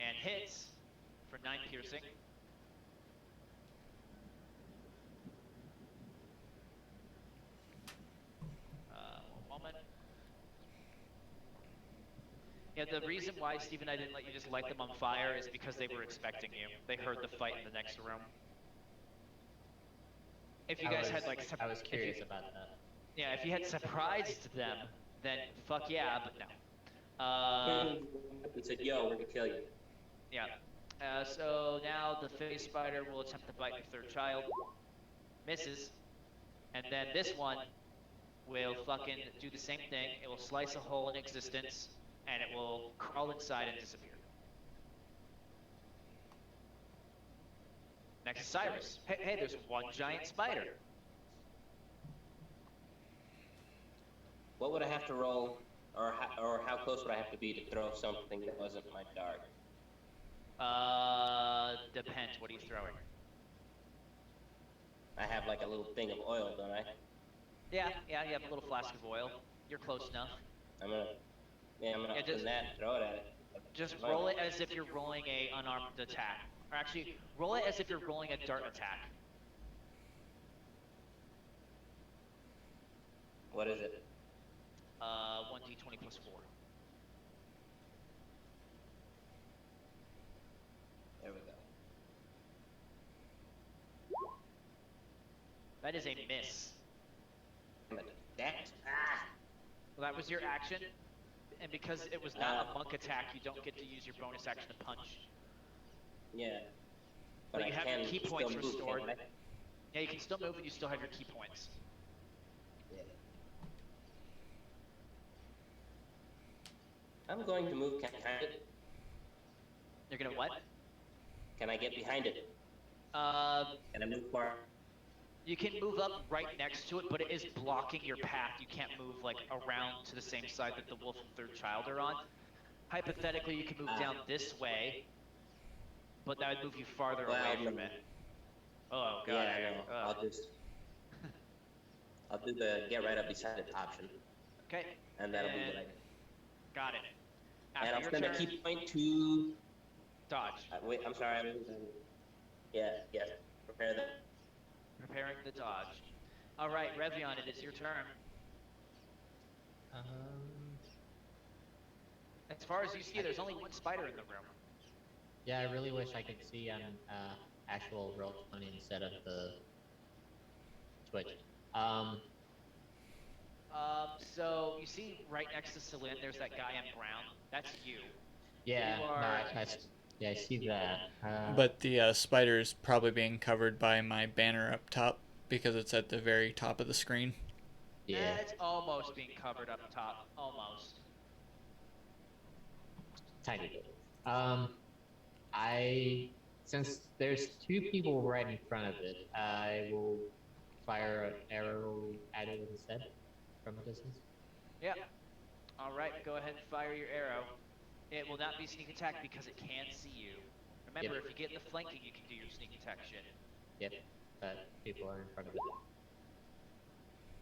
Speaker 2: And hits for 9 piercing. One moment. Yeah, the reason why Steve and I didn't let you just light them on fire is because they were expecting you. They heard the fight in the next room. If you guys had like,
Speaker 5: I was curious about that.
Speaker 2: yeah, if you had surprised them, then fuck yeah, but no.
Speaker 4: He said, "Yo, we're gonna kill you."
Speaker 2: Yeah. So now the phase spider will attempt to bite the Third Child. Misses. And then this one will fucking do the same thing. It will slice a hole in existence, and it will crawl inside and disappear. Next is Cyrus. Hey, there's one giant spider.
Speaker 4: What would I have to roll, or how close would I have to be to throw something that wasn't my dart?
Speaker 2: Depends. What are you throwing?
Speaker 4: I have like a little thing of oil, don't I?
Speaker 2: Yeah, you have a little flask of oil. You're close enough.
Speaker 4: I'm gonna open that and throw it at it.
Speaker 2: Just roll it as if you're rolling a unarmed attack. Or actually, roll it as if you're rolling a dart attack.
Speaker 4: What is it?
Speaker 2: 1d20 plus 4.
Speaker 4: There we go.
Speaker 2: That is a miss.
Speaker 4: That.
Speaker 2: Well, that was your action, and because it was not a monk attack, you don't get to use your bonus action to punch.
Speaker 4: Yeah.
Speaker 2: But
Speaker 4: I
Speaker 2: you have
Speaker 4: can
Speaker 2: your key
Speaker 4: still
Speaker 2: points
Speaker 4: move,
Speaker 2: restored.
Speaker 4: can't I?
Speaker 2: Yeah, you can still move, and you still have your key points.
Speaker 4: Yeah. I'm going to move behind it.
Speaker 2: You're gonna what?
Speaker 4: Can I get behind it? Can I move far?
Speaker 2: You can move up right next to it, but it is blocking your path. You can't move like around to the same side that the Wolf and Third Child are on. Hypothetically, you can move down this way, but that would move you farther away from it. Oh god.
Speaker 4: Yeah, I know. I'll do the get right up beside it option.
Speaker 2: Okay.
Speaker 4: And that'll be what I do.
Speaker 2: Got it.
Speaker 4: And I'll
Speaker 2: After
Speaker 4: spend
Speaker 2: your
Speaker 4: a
Speaker 2: turn,
Speaker 4: key point to
Speaker 2: dodge.
Speaker 4: wait, I'm sorry. Yeah. Prepare that.
Speaker 2: Preparing the dodge. All right, Revion, it is your turn. As far as you see, there's only one spider in the room.
Speaker 5: Yeah, I really wish I could see on actual Roll20 instead of the Twitch.
Speaker 2: So you see right next to Sil'lin, there's that guy in brown. That's you.
Speaker 5: Yeah,
Speaker 2: You
Speaker 5: no,
Speaker 2: are-
Speaker 5: Yeah, I see that.
Speaker 3: But the spider's probably being covered by my banner up top because it's at the very top of the screen.
Speaker 5: Yeah.
Speaker 2: It's almost being covered up top. Almost.
Speaker 5: Tiny bit. Since there's two people right in front of it, I will fire an arrow at it instead from a distance.
Speaker 2: Yeah. All right, go ahead and fire your arrow. It will not be sneak attack because it can see you. Remember,
Speaker 5: Yep.
Speaker 2: if you get in the flanking, you can do your sneak attack shit.
Speaker 5: Yep, but people are in front of it.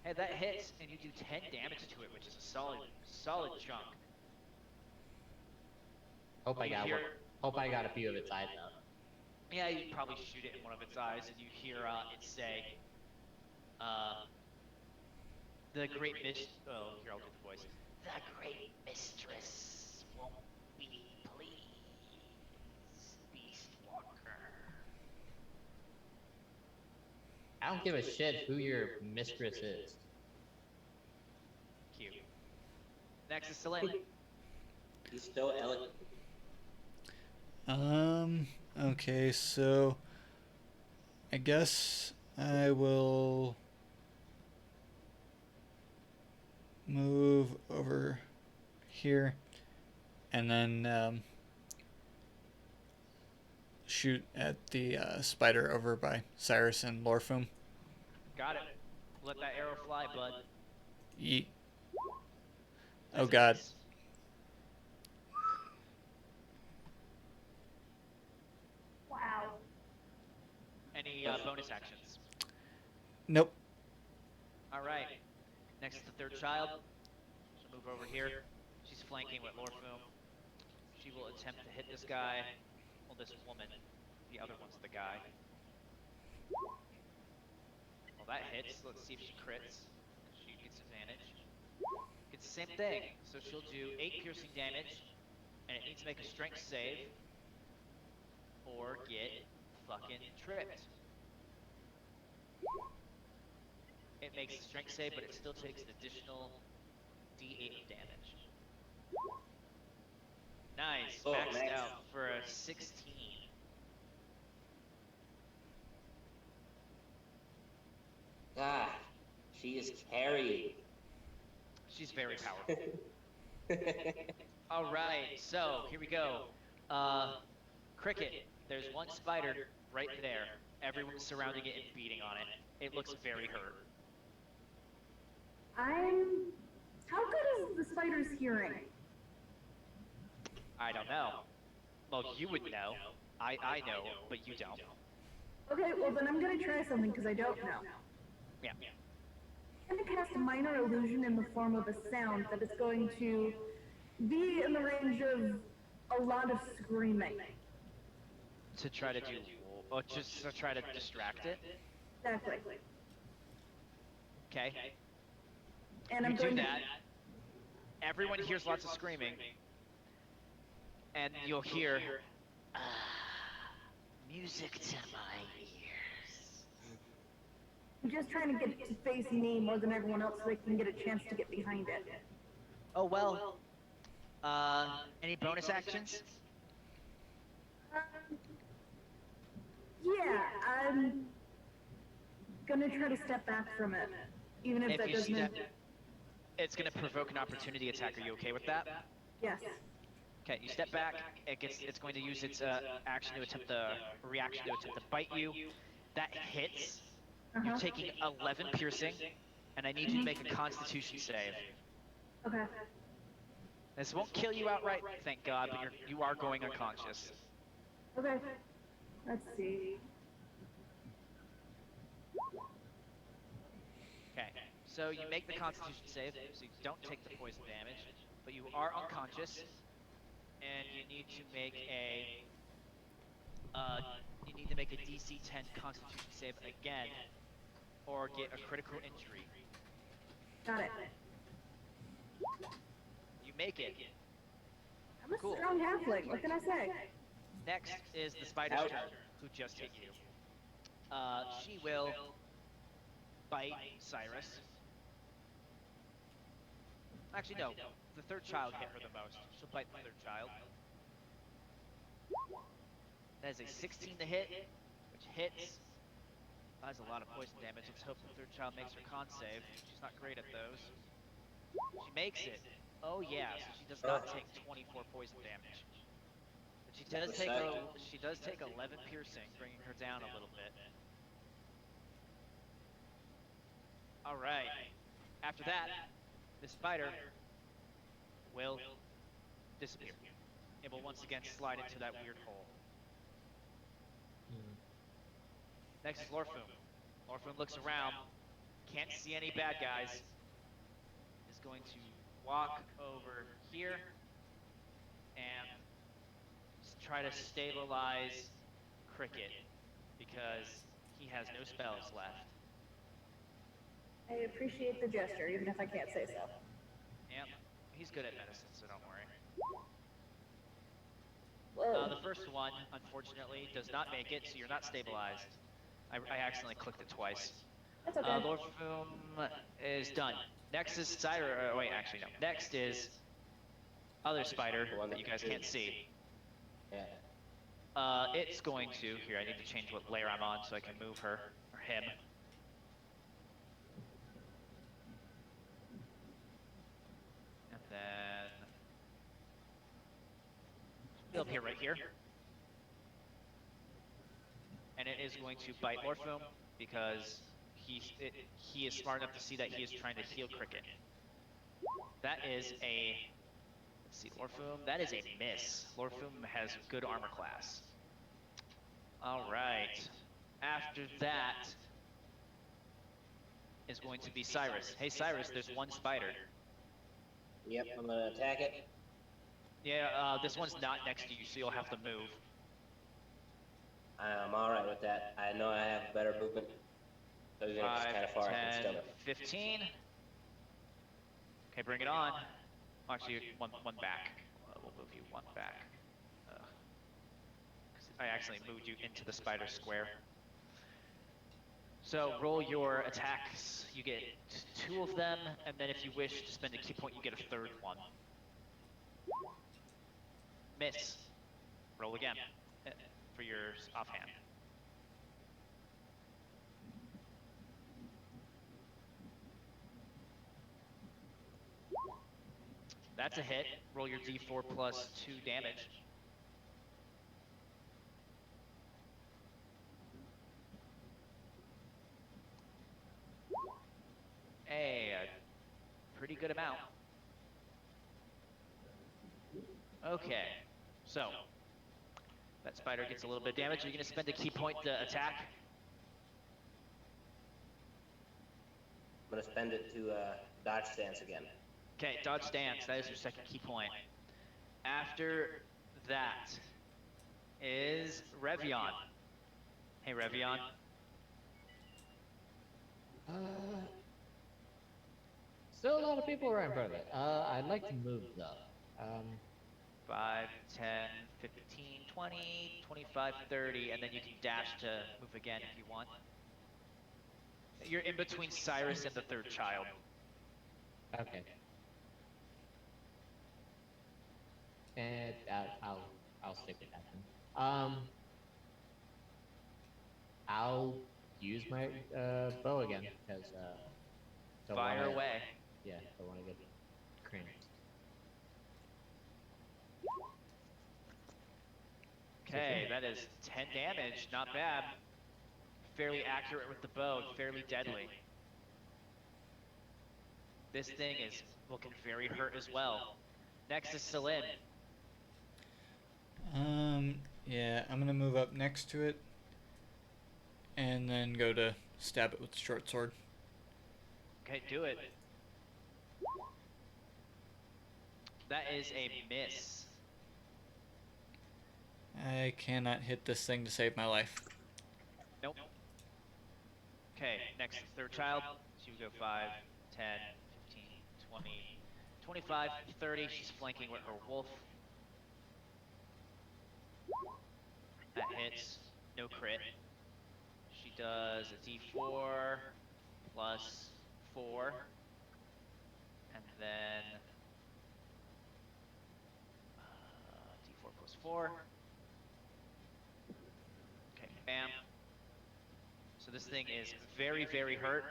Speaker 2: Hey, that hits, and you do 10 damage to it, which is a solid chunk.
Speaker 5: Hope I got a few of its eyes out.
Speaker 2: Yeah, you probably shoot it in one of its eyes, and you hear it say, the great oh, here, I'll do the voice. The great mistress won't be pleased, Beast Walker.
Speaker 5: I don't give a shit who your mistress is.
Speaker 2: Cute. Next is Sil'lin.
Speaker 4: He's so eloquent.
Speaker 3: Okay, so I guess I will move over here and then shoot at the spider over by Cyrus and Lorfume.
Speaker 2: Got it. Let that arrow fly, bud.
Speaker 3: Yeet.
Speaker 2: That's
Speaker 3: Oh
Speaker 2: a
Speaker 3: god.
Speaker 2: miss.
Speaker 1: Wow.
Speaker 2: Any bonus actions?
Speaker 3: Nope.
Speaker 2: Alright. Next is the third child. She'll move over here. She's flanking with Lorfume. She will attempt to hit this guy. Well, this woman. The other one's the guy. Well, that hits. Let's see if she crits. She gets advantage. It's the same thing. So she'll do 8 piercing damage, and it needs to make a strength save, or get fucking tripped. It makes a strength save, but it still takes an additional D8 of damage. Nice,
Speaker 4: Oh,
Speaker 2: maxed
Speaker 4: max.
Speaker 2: out for a 16.
Speaker 4: Ah, she is carrying.
Speaker 2: She's very powerful. Alright, so here we go. Crickette, there's one spider right there. Everyone's surrounding it and beating on it. It looks very hurt.
Speaker 1: How good is the spider's hearing?
Speaker 2: I don't know. Well, you would know. I know, but you don't.
Speaker 1: Okay, well then I'm gonna try something because I don't know.
Speaker 2: Yeah.
Speaker 1: I'm gonna cast a minor illusion in the form of a sound that is going to be in the range of a lot of screaming.
Speaker 2: To try to do, or just to try to distract it.
Speaker 1: Exactly.
Speaker 2: Okay.
Speaker 1: And
Speaker 2: You
Speaker 1: I'm
Speaker 2: do
Speaker 1: going
Speaker 2: that. Everyone hears lots of screaming, and you'll hear music to my ears.
Speaker 1: I'm just trying to get it to face me more than everyone else so they can get a chance to get behind it.
Speaker 2: Oh well. Any bonus actions?
Speaker 1: Yeah, I'm gonna try to step back from it, even if that
Speaker 2: If you
Speaker 1: doesn't.
Speaker 2: step, it's gonna provoke an opportunity attack. Are you okay with that?
Speaker 1: Yes.
Speaker 2: Okay, you step back. It's going to use its action to attempt reaction to attempt to bite you. That hits. You're
Speaker 1: Uh-huh.
Speaker 2: taking 11 piercing, and I need you to make a Constitution save.
Speaker 1: Okay.
Speaker 2: This won't kill you outright, thank God, but you are going unconscious.
Speaker 1: Okay. Let's see.
Speaker 2: Okay, so you make the Constitution save, so you don't take the poison damage, but you are unconscious, and you need to make a DC 10 Constitution save again, or get a critical injury.
Speaker 1: Got it.
Speaker 2: You make it.
Speaker 1: I'm a
Speaker 2: Cool.
Speaker 1: strong halfling. What can I say?
Speaker 2: Next is the spider's
Speaker 4: Ouch.
Speaker 2: turn, who just hit you. She will bite Cyrus. Actually, no. The third child hit her the most. She'll bite the third child. That is a 16 to hit, which hits. That's a lot of poison damage. Let's hope the third child makes her con save. She's not great at those. She makes it. Oh yeah, so she does not take 24 poison damage. But she does take 11 piercing, bringing her down a little bit. All right. After that, the spider will disappear. It will once again slide into that weird hole. Next is Lorfume. Lorfume looks around, can't see any bad guys, is going to walk over here and try to stabilize Crickette because he has no spells left.
Speaker 1: I appreciate the gesture, even if I can't say so.
Speaker 2: Yep, he's good at medicine, so don't worry.
Speaker 1: Whoa.
Speaker 2: The first one, unfortunately, does not make it, so you're not stabilized. I accidentally clicked it twice.
Speaker 1: That's okay.
Speaker 2: Lorfume is done. Next is Cyrus. Wait, actually no. Next is other spider that you guys can't see.
Speaker 4: Yeah.
Speaker 2: It's going to. Here, I need to change what layer I'm on so I can move her or him. And then it'll appear right here. And it is going to bite Lorfume because he is smart enough to see that he is trying to heal Crickette. That is a, let's see, Lorfume, that is a miss. Lorfume has good armor class. All right. After that is going to be Cyrus. Hey Cyrus, there's one spider.
Speaker 4: Yep, I'm gonna attack it.
Speaker 2: Yeah, this one's not next to you, so you'll have to move.
Speaker 4: I'm alright with that. I know I have better movement. So it's
Speaker 2: 5,
Speaker 4: kind of far, I
Speaker 2: 10,
Speaker 4: can still it.
Speaker 2: 15. Okay, bring it on. Actually, one back. We'll move you one back. 'Cause I accidentally moved you into the spider square. So roll your attacks. You get 2 of them, and then if you wish to spend a key point, you get a 3rd one. Miss. Roll again for your offhand. That's a hit. Roll your d4 plus 2 damage. A pretty good amount. Okay, so that spider gets a little bit of damage. Are you going to spend a key point to attack?
Speaker 4: I'm gonna spend it to dodge stance again.
Speaker 2: Okay, dodge stance. That is your 2nd key point. After that is Revion. Hey, Revion.
Speaker 5: Still a lot of people right in front of it. I'd like to move though.
Speaker 2: 5, 10, 15, 20, 25, 30, and then you can dash to move again if you want. You're in between Cyrus and the 3rd child.
Speaker 5: Okay. And I'll stick with that then. I'll use my bow again because
Speaker 2: Fire away.
Speaker 5: Yeah, don't want to get cramped.
Speaker 2: Okay, that is 10 damage. Not bad. Fairly accurate with the bow, fairly deadly. This thing is looking very hurt as well. Next is Sil'lin.
Speaker 3: Yeah, I'm gonna move up next to it and then go to stab it with the short sword.
Speaker 2: Okay, do it. That is a miss.
Speaker 3: I cannot hit this thing to save my life.
Speaker 2: Nope. Okay, next, 3rd child. She would go 5, 10, 15, 20, 25, 30. She's flanking with her wolf. That hits. No crit. She does a d4 plus 4. And then d4 plus 4. Bam. So this thing is very, very hurt.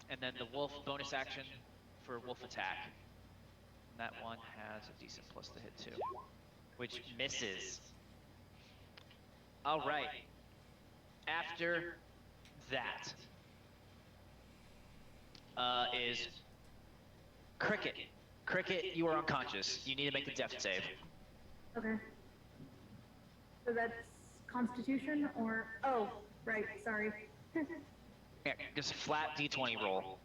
Speaker 2: And then the wolf bonus action for wolf attack. And that one has a decent plus to hit too, which misses. All right. After that is Crickette. Crickette, you are unconscious. You need to make the death save.
Speaker 1: Okay. So that's Constitution or... Oh, right, sorry.
Speaker 2: Yeah, just flat D20 roll.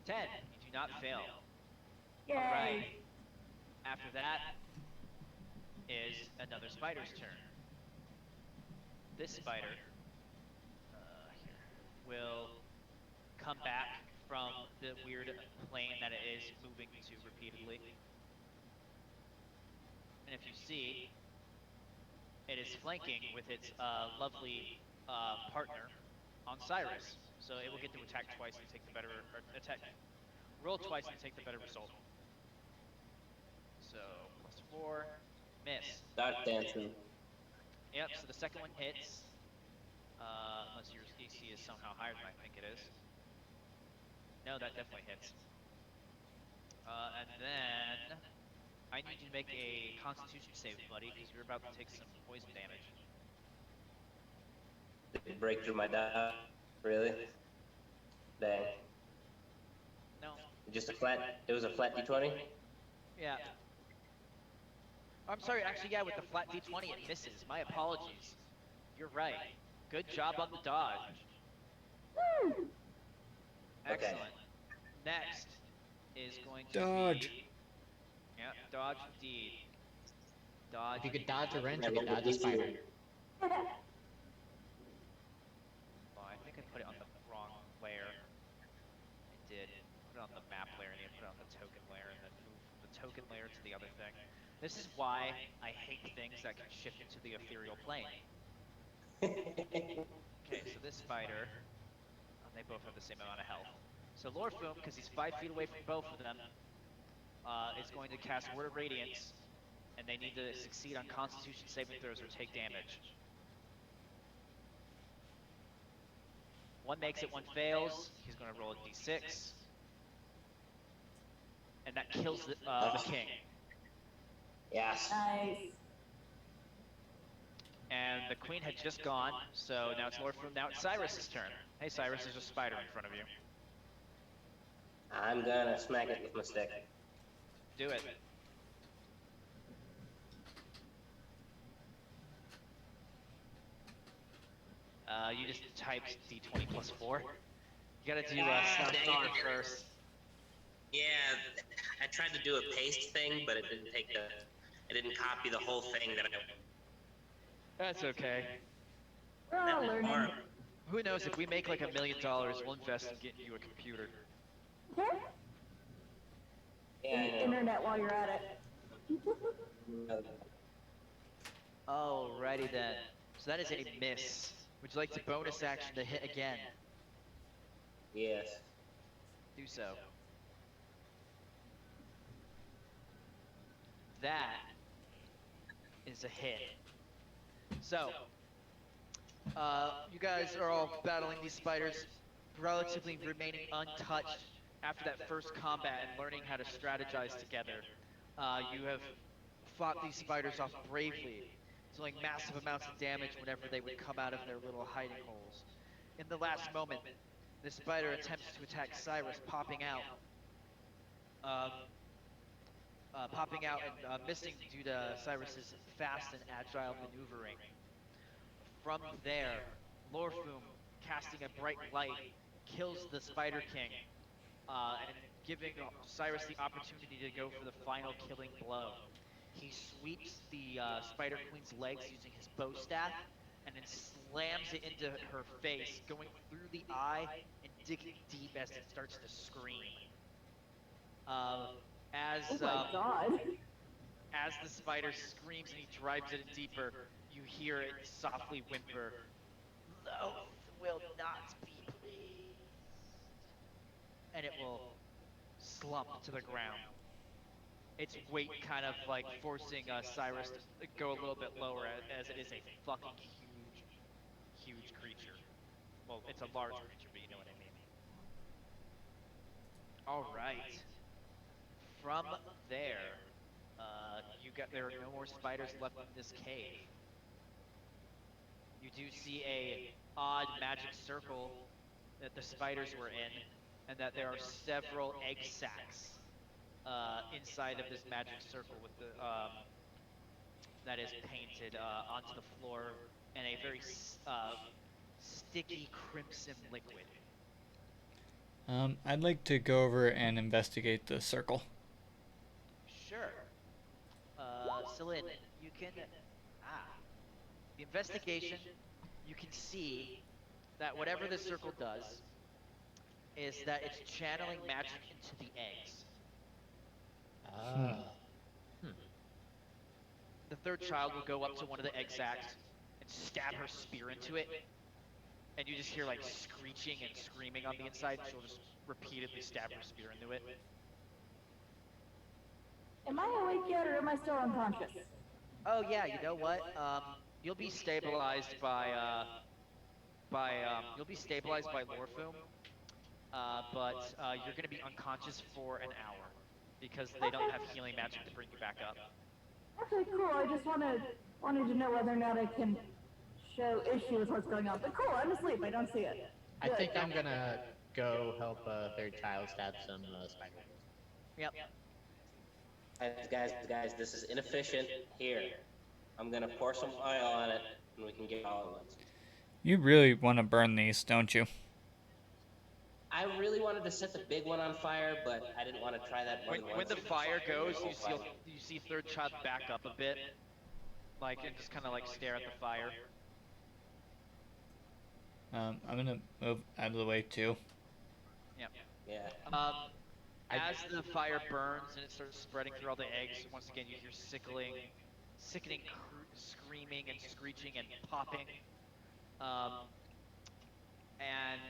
Speaker 2: Ted, you do not fail.
Speaker 1: Yay!
Speaker 2: All right. After that is another spider's turn. This spider here will come back from the weird plane that it is moving to repeatedly. And if you see, it is flanking with its lovely partner on Cyrus. So it will get to attack twice and take the better, or attack, roll twice and take the better result. So, +4, miss.
Speaker 4: Dark dancing.
Speaker 2: Yep, so the second one hits. Unless your AC is somehow higher than I think it is. No, that definitely hits. And then I need you to make a Constitution save, buddy, because you're about to take some poison damage.
Speaker 4: Did it break through my die? Really? Dang.
Speaker 2: No.
Speaker 4: Just a flat, it was a flat D20?
Speaker 2: Yeah. I'm sorry, actually, yeah, with the flat D20 it misses. My apologies. You're right. Good job on the dodge.
Speaker 1: Woo!
Speaker 2: Excellent. Next is going to
Speaker 3: Dodge.
Speaker 2: be... Yeah, dodge indeed. Dodge.
Speaker 5: If you could dodge a wrench,
Speaker 4: Yeah,
Speaker 5: you could
Speaker 4: but
Speaker 5: dodge a
Speaker 4: with
Speaker 5: spider.
Speaker 2: Well, I think I put it on the wrong layer. I did. Put it on the map layer and then put it on the token layer and then move the token layer to the other thing. This is why I hate things that can shift into the ethereal plane. Okay, so this spider, they both have the same amount of health. So Lorfume, because he's 5 feet away from both of them, is going to cast Word of Radiance, and they need to succeed on Constitution saving throws or take damage. One makes it, one fails. He's going to roll a d6. And that kills the king.
Speaker 4: Yes.
Speaker 1: Nice.
Speaker 2: And the queen had just gone, so now it's Lorfume. Now it's Cyrus's turn. Hey Cyrus, there's a spider in front of you.
Speaker 4: I'm gonna smack it with my stick.
Speaker 2: Do it. You just typed d20 +4. You gotta do Star
Speaker 4: dang
Speaker 2: Star
Speaker 4: it.
Speaker 2: first.
Speaker 4: Yeah, I tried to do a paste thing, but it didn't take the, it didn't copy the whole thing that I.
Speaker 2: That's okay.
Speaker 1: We're all learning.
Speaker 2: Who knows, if we make like $1 million, we'll invest in getting you a computer.
Speaker 1: Yeah.
Speaker 4: Yeah, I know.
Speaker 1: Internet while you're at it.
Speaker 2: Alrighty then. So that is a miss. Would you like to bonus action to hit again?
Speaker 4: Yes.
Speaker 2: Do so. That is a hit. So, you guys are all battling these spiders, relatively remaining untouched after that first combat and learning how to strategize together. You have fought these spiders off bravely, dealing massive amounts of damage whenever they would come out of their little hiding holes. In the last moment, the spider attempts to attack Cyrus, popping out and missing due to Cyrus's fast and agile maneuvering. From there, Lorfume, casting a bright light, kills the Spider King, and giving Cyrus the opportunity to go for the final killing blow. He sweeps the Spider Queen's legs using his bow staff, and then slams it into her face, going through the eye and digging deep as it starts to scream.
Speaker 1: Oh my god.
Speaker 2: As the spider screams and he drives it in deeper, you hear it softly whimper, will not be pleased. And it will slump to the ground. Its weight kind of like forcing Cyrus to go a little bit lower as it is a fucking huge creature. Well, it's a large creature, but you know what I mean. All right. From there, there are no more spiders left in this cave. You do see a odd magic circle that the spiders were in, and that there are several egg sacs inside of this magic circle with the that is painted onto the floor in a very sticky crimson liquid.
Speaker 3: I'd like to go over and investigate the circle.
Speaker 2: Sure. Sil'lin, you can the investigation. You can see that whatever this circle does is that it's channeling magic into the eggs. The third child will go up to one of the egg sacs and stab her spear into it, and you just hear like screeching and screaming on the inside, and she'll just repeatedly stab her spear into it.
Speaker 1: Am I awake yet, or am I still unconscious?
Speaker 2: Oh yeah, you know what? You'll be stabilized by Lorfume, but you're gonna be unconscious for an hour because they don't have healing magic to bring you back up.
Speaker 1: Okay, cool. I just wanted to know whether or not I can show issue with what's going on. But cool, I'm asleep. I don't see it.
Speaker 5: I think I'm gonna go help third child stab some spiders.
Speaker 2: Yep.
Speaker 4: Guys, this is inefficient. Here, I'm gonna pour some oil on it, and we can get all at once.
Speaker 3: You really want to burn these, don't you?
Speaker 4: I really wanted to set the big one on fire, but I didn't want to try that more than once.
Speaker 2: When the fire goes, you see third child back up a bit, like and just kind of like stare at the fire.
Speaker 3: I'm gonna move out of the way too.
Speaker 2: Yep.
Speaker 4: Yeah.
Speaker 2: As the fire burns and it starts spreading through all the eggs, once again you hear sickening screaming and screeching and popping. And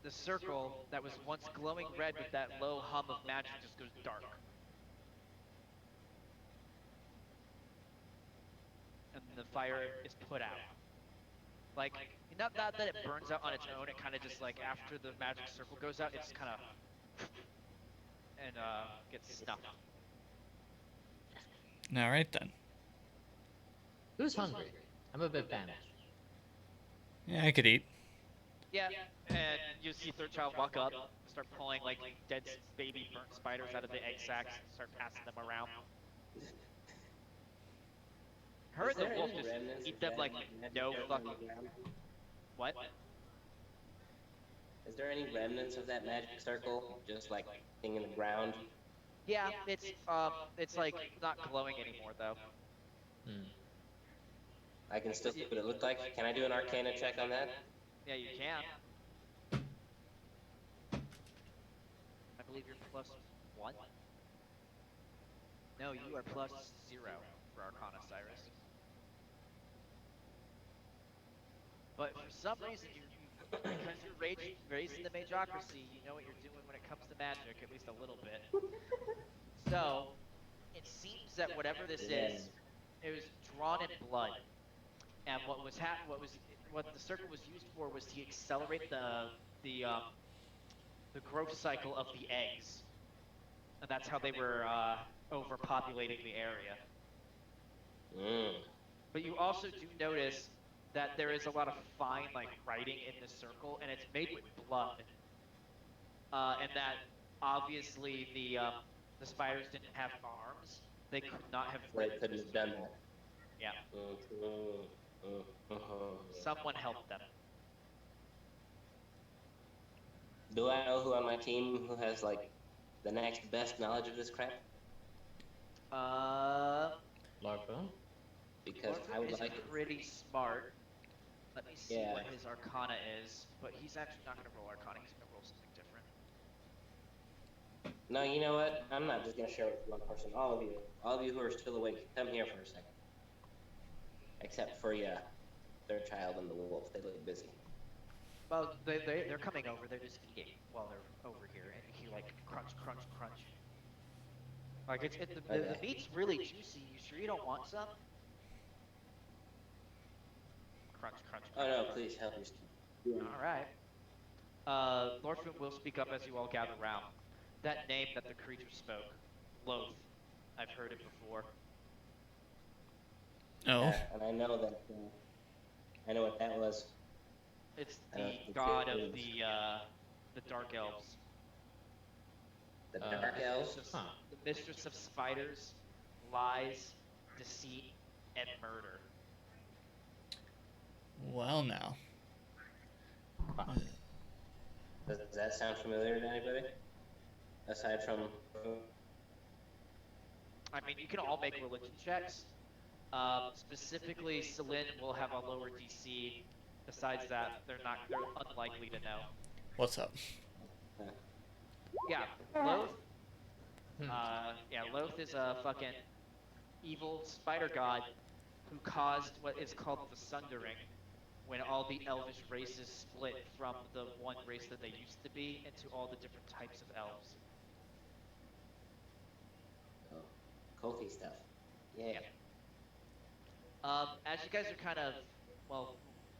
Speaker 2: the circle that was once glowing red with that low hum of magic just goes dark. And the fire is put out. Like, not that it burns out on its own, it kind of just like, after the magic circle goes out, it's kind of and gets snuffed.
Speaker 3: Alright then.
Speaker 5: Who's hungry? I'm a bit famished.
Speaker 3: Yeah, I could eat.
Speaker 2: Yeah, and you see third child walk up, start pulling like dead baby burnt spiders out of the egg sacs, start passing them around. Her and the wolf just eat them like no fucking... What?
Speaker 4: Is there any remnants of that magic circle just like thing in the ground?
Speaker 2: Yeah, it's like not glowing anymore though.
Speaker 4: I can still see what it looked like. Can I do an Arcana check on that?
Speaker 2: Yeah, you can. I believe you're +1. No, you are +0 for Arcana, Cyrus. But for some reason, because you're raised in the Magocracy, you know what you're doing when it comes to magic, at least a little bit. So, it seems that whatever this is, it was drawn in blood. And what the circle was used for was to accelerate the growth cycle of the eggs, and that's how they were overpopulating the area. But you also do notice that there is a lot of fine like writing in the circle, and it's made with blood, and that obviously the spiders didn't have arms; they could not have.
Speaker 4: They couldn't have done that.
Speaker 2: Yeah. Someone helped them.
Speaker 4: Do I know who on my team who has like the next best knowledge of this crap?
Speaker 5: Lorfume?
Speaker 4: Because I would like to.
Speaker 2: Pretty smart. Let me see
Speaker 4: Yeah.
Speaker 2: what his Arcana is, but he's actually not going to roll Arcana. He's going to roll something different.
Speaker 4: No, you know what? I'm not just gonna share it with one person. All of you who are still awake, come here for a second. Except for third child and the wolf. They look busy.
Speaker 2: Well, they're coming over. They're just eating while they're over here, and you hear like crunch, crunch, crunch. Like the meat's really juicy. You sure you don't want some? Crunch, crunch,
Speaker 4: Oh
Speaker 2: crunch,
Speaker 4: no,
Speaker 2: crunch.
Speaker 4: please help me.
Speaker 2: All right. Lorfume will speak up as you all gather round. That name that the creature spoke, Loath. I've heard it before.
Speaker 3: Oh.
Speaker 4: Yeah, and I know that. I know what that was.
Speaker 2: It's
Speaker 4: I don't
Speaker 2: the
Speaker 4: think
Speaker 2: god
Speaker 4: it
Speaker 2: of
Speaker 4: is.
Speaker 2: the dark elves.
Speaker 4: The Dark Elves.
Speaker 5: Huh.
Speaker 2: The mistress of spiders, lies, deceit, and murder.
Speaker 3: Well now.
Speaker 4: Does that sound familiar to anybody? Aside from.
Speaker 2: I mean, you can all make religion checks. Specifically, Sil'lin will have a lower DC. Besides that, they're unlikely to know.
Speaker 3: What's up?
Speaker 2: Yeah, Loath. Loath is a fucking evil spider god who caused what is called the Sundering, when all the elvish races split from the one race that they used to be into all the different types of elves.
Speaker 4: Oh, culty stuff. Yeah.
Speaker 2: As you guys are kind of, well,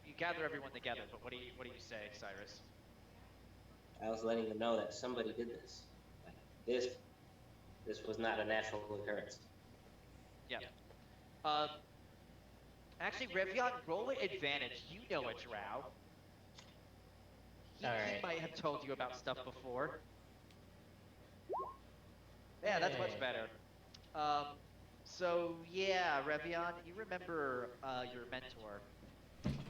Speaker 2: you gather everyone together, but what do you say, Cyrus?
Speaker 4: I was letting them know that somebody did this. Like, this was not a natural occurrence.
Speaker 2: Yeah. Actually, Revion, roll an advantage. You know a drow. He
Speaker 5: Alright.
Speaker 2: might have told you about stuff before. Yeah, that's much better. So yeah, Revion, you remember your mentor.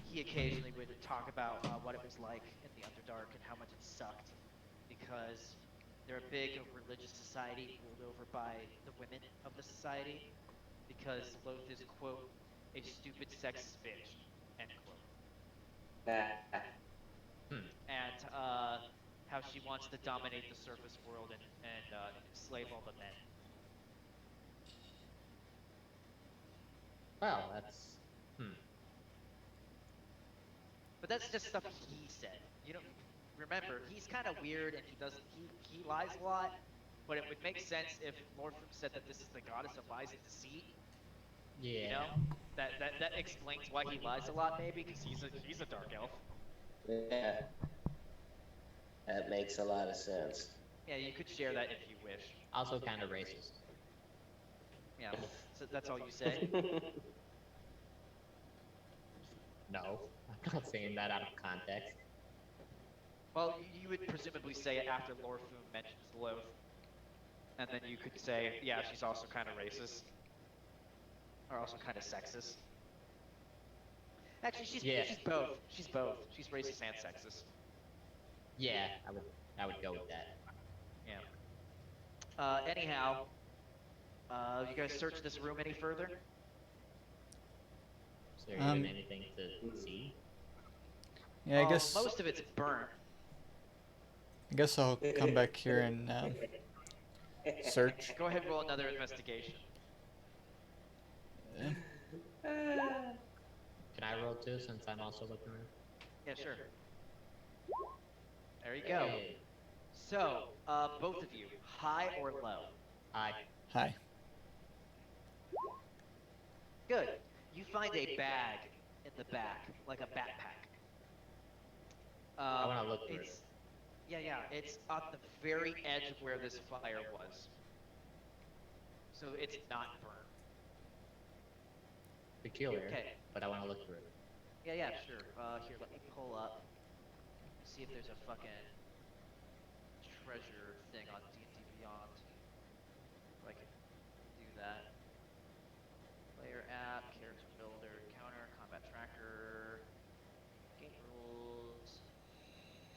Speaker 2: He occasionally would talk about what it was like in the Underdark and how much it sucked because they're a big religious society ruled over by the women of the society because Loath is, quote, a stupid sexist bitch, end quote. And how she wants to dominate the surface world and enslave all the men.
Speaker 5: Well, that's.
Speaker 2: But that's just stuff he said. You don't remember, he's kind of weird and he lies a lot, but it would make sense if Lorfume said that this is the goddess of lies and deceit.
Speaker 5: Yeah.
Speaker 2: You know? That explains why he lies a lot maybe, because he's a dark elf.
Speaker 4: Yeah. That makes a lot of sense.
Speaker 2: Yeah, you could share that if you wish.
Speaker 5: Also kind of racist.
Speaker 2: Yeah. So that's all you say?
Speaker 5: No, I'm not saying that out of context.
Speaker 2: Well, you would presumably say it after Lorfume mentions Loath. And then you could say, yeah, she's also kind of racist. Or also kind of sexist. Actually, she's both. She's both. She's racist and sexist.
Speaker 5: Yeah, I would go with that.
Speaker 2: Yeah. Anyhow, you guys search this room any further?
Speaker 5: Is there even anything to see?
Speaker 3: Yeah, I guess.
Speaker 2: Most of it's burnt.
Speaker 3: I guess I'll come back here and search.
Speaker 2: Go ahead and roll another investigation.
Speaker 5: Can I roll too, since I'm also looking around?
Speaker 2: Yeah, sure. There you go.
Speaker 5: Hey.
Speaker 2: So, both of you, high or low?
Speaker 5: Hi.
Speaker 3: Hi.
Speaker 2: Good. You find a bag in the back, like a backpack.
Speaker 5: I want to look through it.
Speaker 2: Yeah, it's at the very edge of where this fire was. So it's not burned.
Speaker 5: Peculiar,
Speaker 2: Okay.
Speaker 5: but I want to look through it.
Speaker 2: Yeah, sure. Here, let me pull up. See if there's a fucking treasure thing on D&D Beyond. If I can do that. Player app, character builder, encounter, combat tracker, game rules,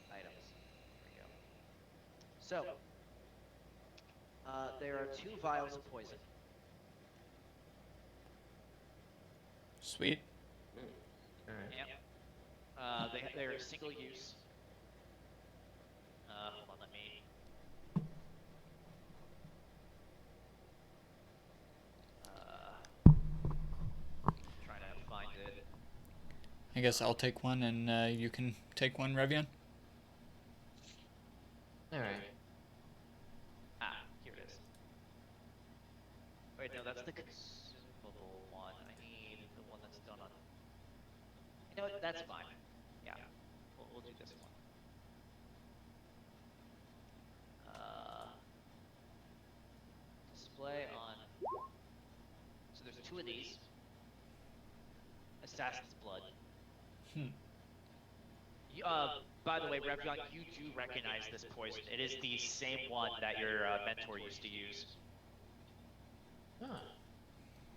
Speaker 2: items. There we go. So, there are 2 vials of poison.
Speaker 3: Sweet.
Speaker 5: Alright.
Speaker 2: Yep. They're single use. Hold on, let me. Trying to find it.
Speaker 3: I guess I'll take one, and you can take one, Revion.
Speaker 5: Alright.
Speaker 2: Ah, here it is. Wait, no, that's the consumable one. I need the one that's done on. You know what? That's fine. Yeah, we'll do this one. Display on. So there's two of these. Assassin's Blood. By the way, Revion, you do recognize this poison. It is the same one that your mentor used to use.
Speaker 5: Huh.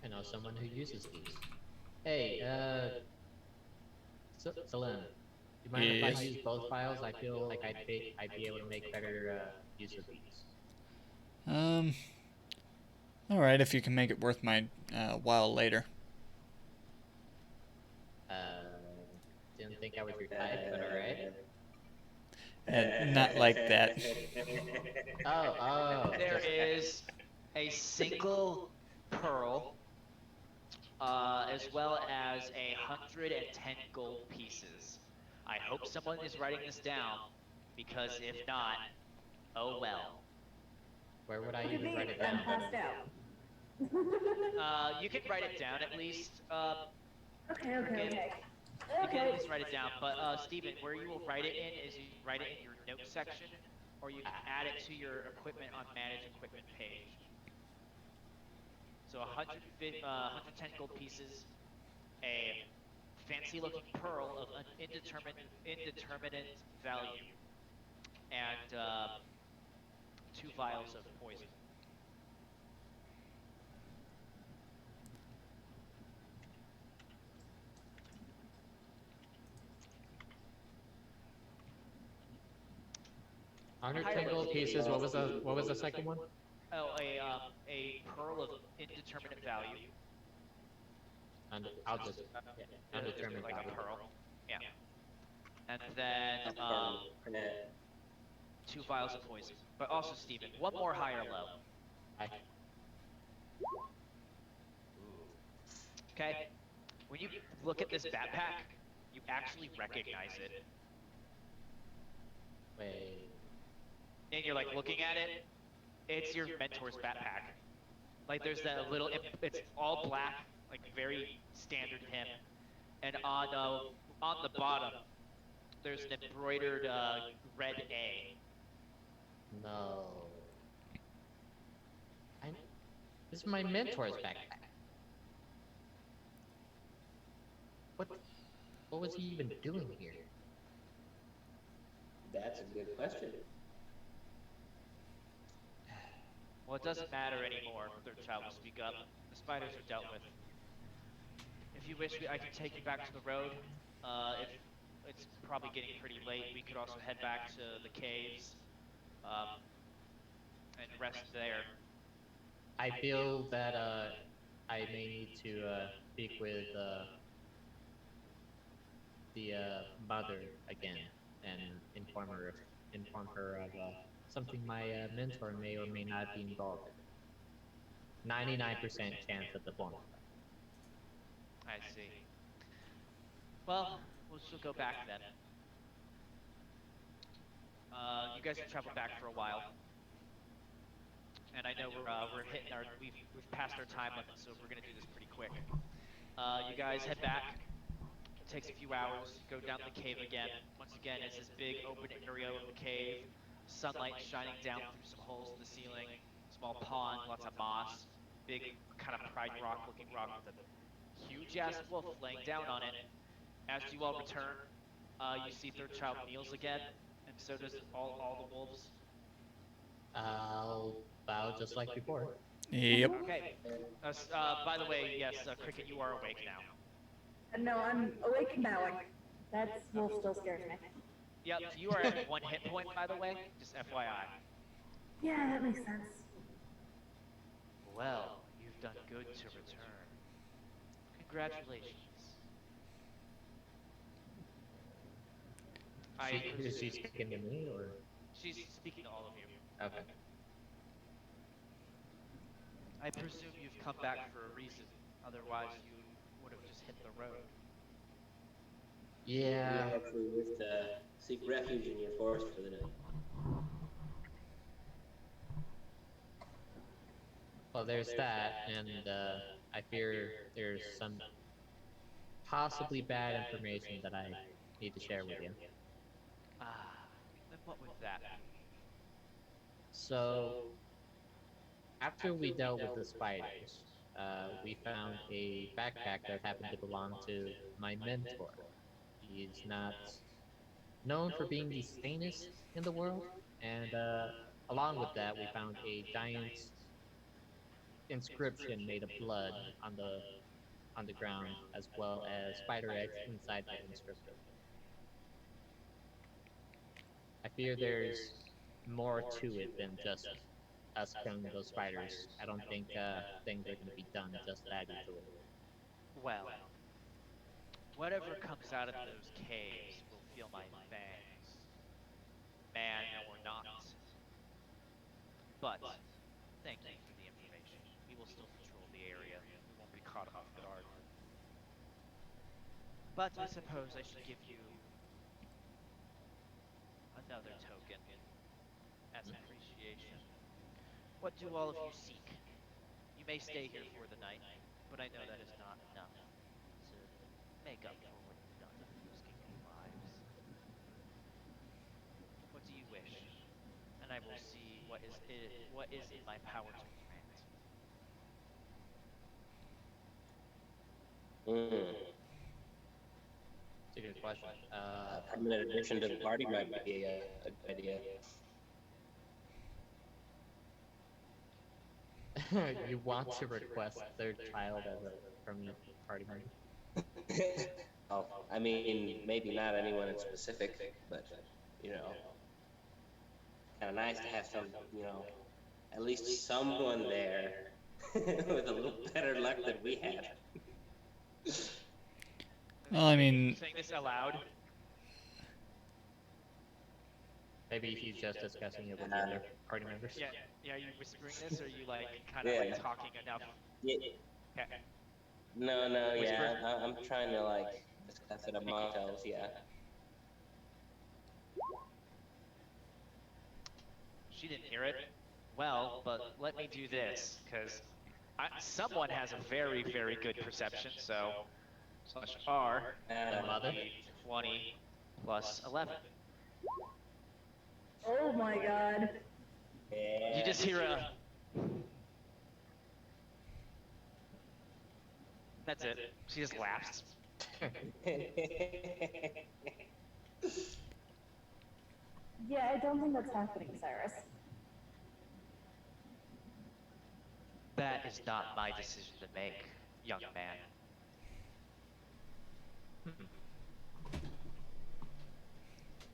Speaker 5: I know someone who uses these. Hey, Sil'lin, do you mind if I
Speaker 3: Yes.
Speaker 5: use both files? I feel like I'd be able to make better use of these.
Speaker 3: Alright, if you can make it worth my while later.
Speaker 5: Didn't think I was your type, but alright.
Speaker 3: Not like that.
Speaker 5: Oh.
Speaker 2: There is a single pearl, as well as 110 gold pieces. I hope someone is writing this down, because if not, oh well.
Speaker 5: Where would I
Speaker 1: Look at
Speaker 5: even
Speaker 1: me,
Speaker 5: write it
Speaker 1: I'm
Speaker 5: down?
Speaker 1: passed out.
Speaker 2: You can write it down at least.
Speaker 1: Okay.
Speaker 2: You can at least write it down, but Steven, where you will write it in is you write it in your notes section, or you can add it to your equipment on Manage Equipment page. So 110 gold pieces, a fancy-looking pearl of an indeterminate value, and 2 vials of poison.
Speaker 5: Under 10 gold pieces. What was the second one?
Speaker 2: Oh, a pearl of indeterminate value.
Speaker 5: I'll just undetermined
Speaker 2: like
Speaker 5: value.
Speaker 2: a pearl. Yeah. And then 2 vials of poison. But also, Steven, one more high or low. Okay. When you look at this backpack, you actually recognize it.
Speaker 5: Wait.
Speaker 2: And you're like looking at it. It's your mentor's backpack. Like there's that little. It's all black, like very standard him. And on the bottom, there's an embroidered red A.
Speaker 5: No. This is my mentor's backpack. What was he even doing here?
Speaker 4: That's a good question.
Speaker 2: Well, it doesn't matter anymore. Third child will speak up. The spiders are dealt with. If you wish, I can take you back to the road. If it's probably getting pretty late, we could also head back to the caves and rest there.
Speaker 5: I feel that I may need to speak with the mother again and inform her of something my mentor may or may not be involved in. 99% chance of the bonus.
Speaker 2: I see. Well, we'll still go back then. You guys have traveled back for a while, and I know we're hitting we've passed our time limit, so we're gonna do this pretty quick. You guys head back. It takes a few hours. Go down the cave again. Once again, it's this big open area of the cave. Sunlight shining down through some holes in the ceiling. Small pond, lots of moss. Big kind of pride rock looking rock with a huge ass wolf laying down on it. As you all return, you see third child kneels again, and so does all the wolves.
Speaker 5: I'll bow just like before.
Speaker 3: Yep.
Speaker 2: Okay. By the way, yes, Crickette, you are awake now.
Speaker 1: No, I'm awake and bowing. That wolf still scares me.
Speaker 2: Yep, you are at 1 hit point, by the way, just FYI.
Speaker 1: Yeah, that makes sense.
Speaker 2: Well, you've done good to return. Congratulations.
Speaker 5: Is she speaking to me or?
Speaker 2: She's speaking to all of you.
Speaker 5: Okay.
Speaker 2: I presume you've come back for a reason, otherwise you would have just hit the road.
Speaker 5: Yeah.
Speaker 4: We actually wish to seek refuge in your forest for the night.
Speaker 5: Well, there's that, and I fear there's some possibly bad information that I need to share with you.
Speaker 2: Ah, and what would that be?
Speaker 5: So, after we dealt with the spiders, we found a backpack that happened to belong to my mentor. He's not known for being the sanest in the world, and along with that, we found a giant inscription made of blood on the ground, as well as spider eggs inside that inscription. I fear there's more to it than just us killing those spiders. I don't think things are going to be done just that easily.
Speaker 2: Well, whatever comes out of those caves will feel my fangs, man or not. But thank you for the information. We will still patrol the area. We won't be caught off guard. But I suppose I should give you another token as appreciation. What do all of you seek? You may stay here for the night, but I know that is not enough to make up for what you've done, risking your lives. What do you wish? And I will see what is in my power to grant.
Speaker 5: It's a good question.
Speaker 4: A permanent addition to the party might be a good idea.
Speaker 5: You want to request third child as a permanent party member?
Speaker 4: Oh, I mean, maybe not anyone in specific, but, you know, kind of nice to have some, you know, at least someone there with a little better luck than we had.
Speaker 3: Well, I mean,
Speaker 2: Saying this aloud.
Speaker 5: Maybe he's just discussing it with the other party members.
Speaker 2: Yeah. Are you whispering this, or are you like kind of
Speaker 4: Yeah.
Speaker 2: like talking enough?
Speaker 4: Yeah.
Speaker 2: Okay.
Speaker 4: No,
Speaker 2: Whisper.
Speaker 4: yeah, I'm trying to like discuss it among ourselves, yeah.
Speaker 2: She didn't hear it. Well, but let me do this, because someone has a very, very good perception, so /R,
Speaker 5: The mother?
Speaker 2: 20 plus 11.
Speaker 1: Oh my god.
Speaker 4: Yeah.
Speaker 2: You just hear a... That's it. She just laughs.
Speaker 1: Yeah, I don't think that's happening, Cyrus.
Speaker 2: That is not my decision to make, young man.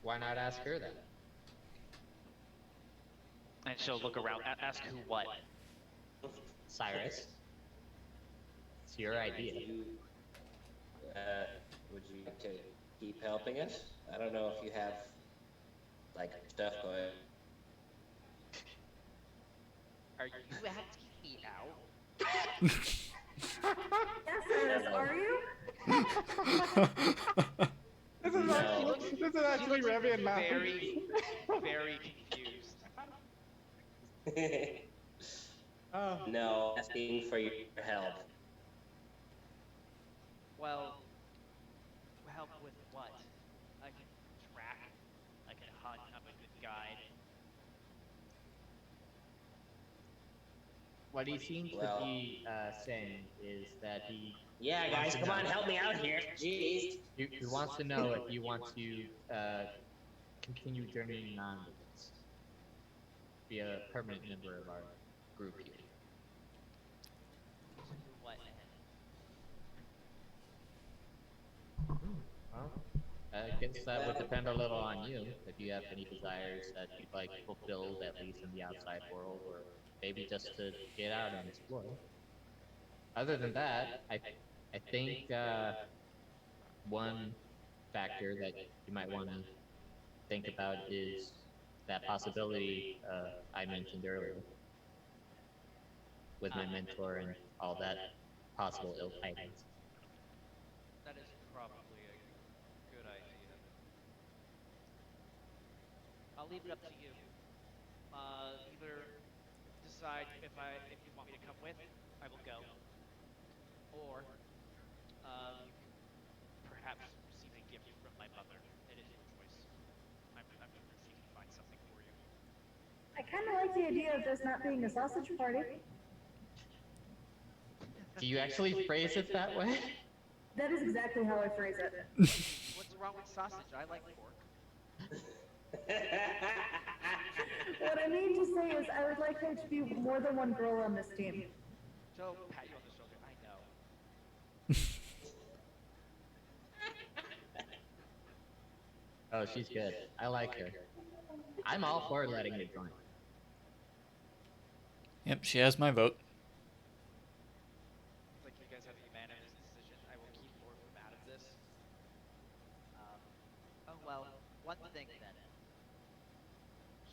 Speaker 5: Why not ask her then?
Speaker 2: And she'll look around, ask who what.
Speaker 5: Cyrus. It's your idea.
Speaker 4: Would you like to keep helping us? I don't know if you have, like, stuff going.
Speaker 2: Are you asking me out?
Speaker 1: Yes, Cyrus, are you?
Speaker 6: This is actually Revion laughing.
Speaker 2: Very, very confused.
Speaker 6: Oh.
Speaker 4: No, asking for your help.
Speaker 2: Well, help with what? I can track, I can hunt, I'm a good guide.
Speaker 5: What he seems to be saying is that he
Speaker 4: Yeah, guys, come on, help me out here. Jeez.
Speaker 5: he wants to know if you want to continue journeying on with us. Be a permanent member of our group here.
Speaker 2: What?
Speaker 5: Well, I guess that would depend a little on you. If you have any desires that you'd like fulfilled, at least in the outside world, or maybe just to get out and explore. Other than that, I think one factor that you might want to think about is that possibility I mentioned earlier with my mentor and all that possible ill tidings.
Speaker 2: That is probably a good I'll leave it up to you. Either decide if you want me to come with, I will go, or you can perhaps receive a gift from my mother. It is your choice. I'm sure she can find something for you.
Speaker 1: I kind of like the idea of this not being a sausage party.
Speaker 5: Do you actually phrase it that way?
Speaker 1: That is exactly how I phrase it.
Speaker 2: What's wrong with sausage? I like pork.
Speaker 1: What I mean to say is I would like there to be more than one girl on this team.
Speaker 2: She'll pat you on the shoulder. I know.
Speaker 5: Oh, she's good. I like her. I'm all for letting her join.
Speaker 3: Yep, she has my vote.
Speaker 2: It's like you guys have a unanimous decision. I will keep Lorfume out of this. Oh well, one thing then.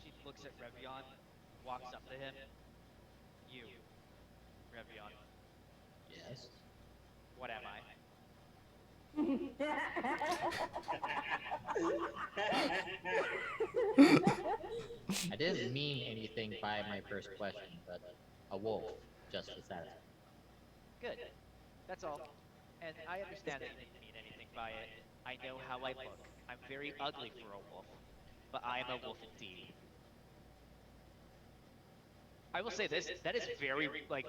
Speaker 2: She looks at Revion, walks up to him. You, Revion.
Speaker 5: Yes.
Speaker 2: What am I?
Speaker 5: I didn't mean anything by my first question, but a wolf, just to satisfy.
Speaker 2: Good. That's all. And I understand that you didn't mean anything by it. I know how I look. I'm very ugly for a wolf, but I am a wolf indeed. I will say this, that is very, like,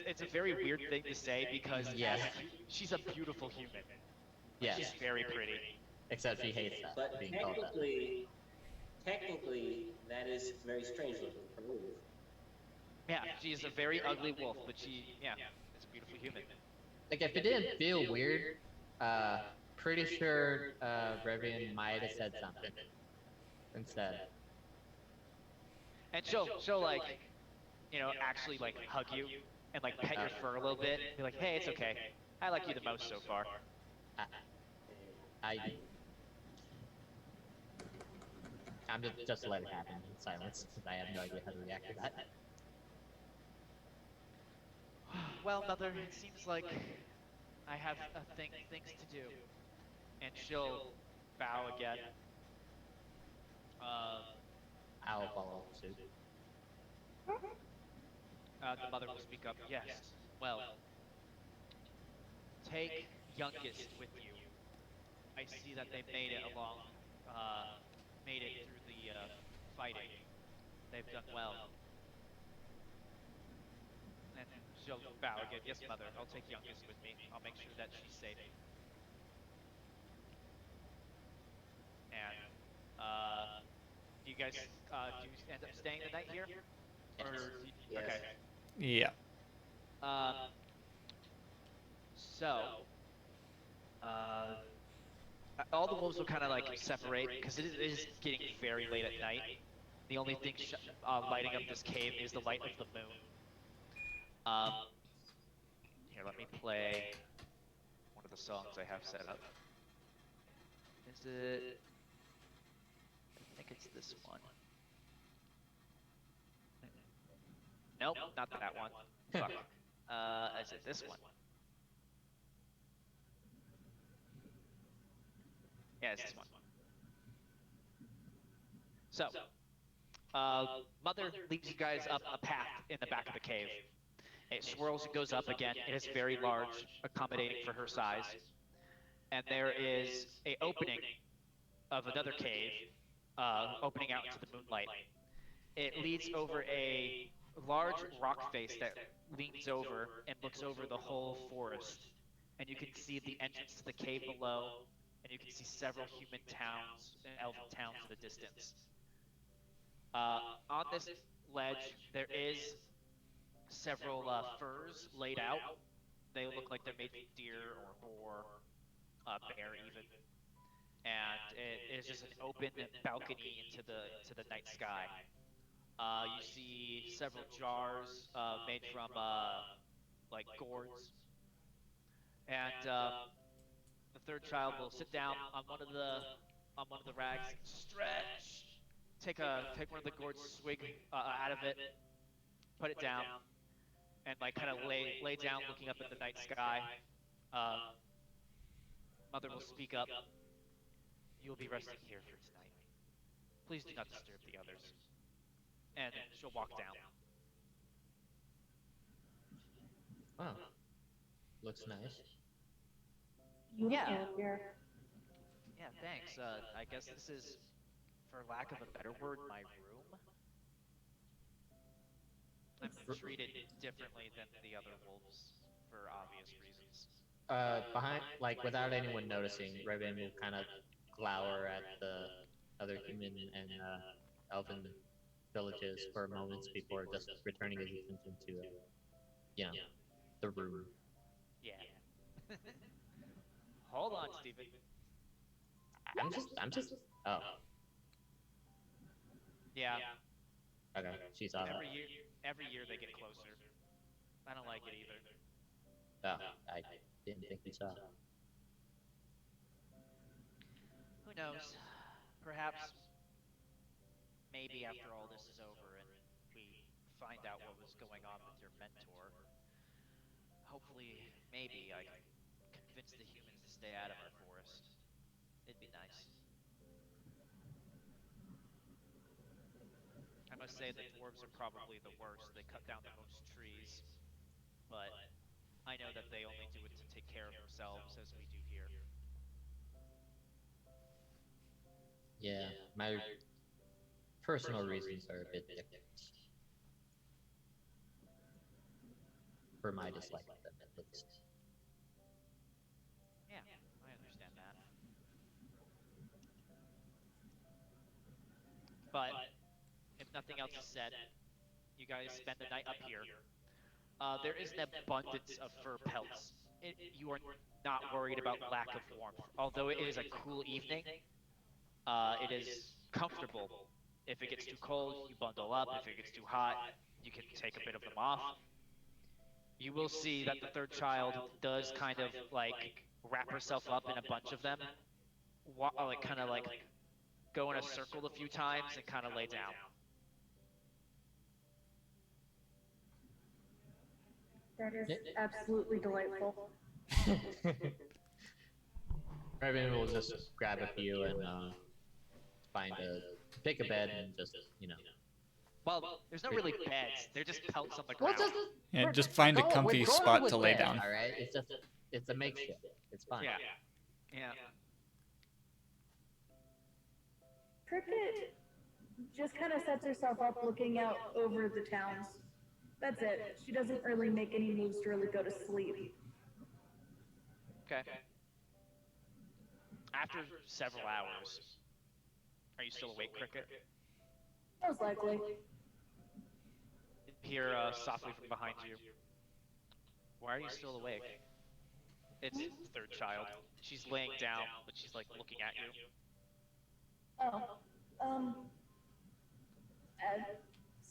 Speaker 2: it's a very weird thing to say because
Speaker 5: Yes.
Speaker 2: She's a beautiful human.
Speaker 5: Yes.
Speaker 2: She's very pretty.
Speaker 5: Except she hates that,
Speaker 4: But
Speaker 5: being called that.
Speaker 4: technically, that is very strange looking for a wolf.
Speaker 2: Yeah, she is a very ugly wolf, but she, yeah, is a beautiful human.
Speaker 5: Like, if it didn't feel weird, pretty sure, Revion might have said something instead.
Speaker 2: And she'll like, you know, actually like hug you and like pet your fur a little bit. Be like, hey, it's okay. I like you the most so far.
Speaker 5: I'm just let it happen in silence, because I have no idea how to react to that.
Speaker 2: Well, Mother, it seems like I have things to do. And she'll bow again.
Speaker 5: I'll follow suit.
Speaker 2: The mother will speak up. Yes. Well, take youngest with you. I see that they made it along, made it through the fighting. They've done well. And she'll bow again. Yes, mother. I'll take youngest with me. I'll make sure that she's safe. And do you guys do you end up staying the night here? Or
Speaker 4: Yes.
Speaker 2: okay.
Speaker 3: Yeah.
Speaker 2: All the wolves will kind of like separate because it is getting very late at night. The only thing lighting up this cave is the light of the moon. Here, let me play one of the songs I have set up. Is it? I think it's this one. Nope, not that one. Fuck. Is it this one? Yeah, it's this one. So, Mother leads you guys up a path in the back of the cave. It swirls and goes up again. It is very large, accommodating for her size. And there is a opening of another cave, opening out into the moonlight. It leads over a large rock face that leans over and looks over the whole forest. And you can see the entrance to the cave below, and you can see several human towns and elven towns in the distance. On this ledge, there is several furs laid out. They look like they're made from deer or boar, bear even. And it is just an open balcony into the night sky. You see several jars made from like gourds, and the third child will sit down on one of the rags, stretch, take one of the gourds, swig out of it, put it down, and like kind of lay down, looking up at the night sky. Mother will speak up. You will be resting here for tonight. Please do not disturb the others. And she'll walk down.
Speaker 5: Oh, looks nice.
Speaker 1: Beautiful here.
Speaker 2: Yeah, thanks. I guess this is, for lack of a better word, my room. I'm treated differently than the other wolves for obvious reasons.
Speaker 5: Behind, like, without anyone noticing, Revion will kind of glower at the other human and elven villages for moments before just returning his attention to, you know, the room.
Speaker 2: Yeah. Hold on, Steven.
Speaker 5: I'm just. Oh,
Speaker 2: Yeah.
Speaker 5: okay. She saw that.
Speaker 2: Every year they get closer. I don't like it either.
Speaker 5: Oh, I didn't think you saw.
Speaker 2: Who knows? Perhaps, maybe after all this is over and we find out what was going on with your mentor, hopefully, maybe I can convince the humans to stay out of our forest. It'd be nice. I must say the dwarves are probably the worst. They cut down the most trees, but I know that they only do it to take care of themselves, as we do here.
Speaker 5: Yeah, my personal reasons are a bit different. For my dislike of them, at least.
Speaker 2: Yeah, I understand that. But if nothing else is said, you guys spend the night up here. There is an abundance of fur pelts. You are not worried about lack of warmth. Although it is a cool evening, it is comfortable. If it gets too cold, you bundle up. If it gets too hot, you can take a bit of them off. You will see that the third child does kind of like wrap herself up in a bunch of them, like kind of like go in a circle a few times and kind of lay down.
Speaker 1: That is absolutely delightful.
Speaker 5: Revion will just grab a few and pick a bed and just, you know.
Speaker 2: Well, there's not really beds. They're just pelts on the ground.
Speaker 3: Yeah, just find a comfy spot to lay down.
Speaker 5: All right, it's a makeshift. It's fine.
Speaker 2: Yeah. Yeah.
Speaker 1: Crickette just kind of sets herself up looking out over the towns. That's it. She doesn't really make any moves to really go to sleep.
Speaker 2: Okay. After several hours, are you still awake, Crickette?
Speaker 1: Most likely.
Speaker 2: Hear softly from behind you. Why are you still awake? It's the third child. She's laying down, but she's like looking at you.
Speaker 1: Oh,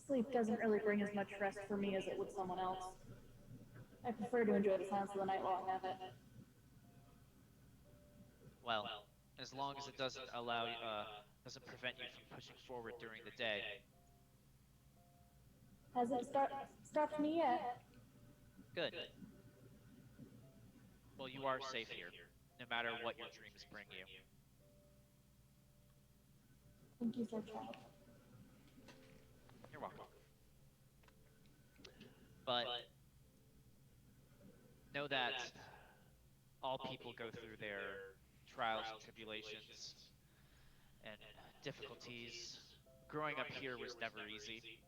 Speaker 1: sleep doesn't really bring as much rest for me as it would someone else. I prefer to enjoy the silence of the night while I have it.
Speaker 2: Well, as long as it doesn't allow, doesn't prevent you from pushing forward during the day.
Speaker 1: Hasn't stopped me yet.
Speaker 2: Good. Well, you are safe here, no matter what your dreams bring you.
Speaker 1: Thank you, sir, child.
Speaker 2: You're welcome. But know that all people go through their trials and tribulations and difficulties. Growing up here was never easy.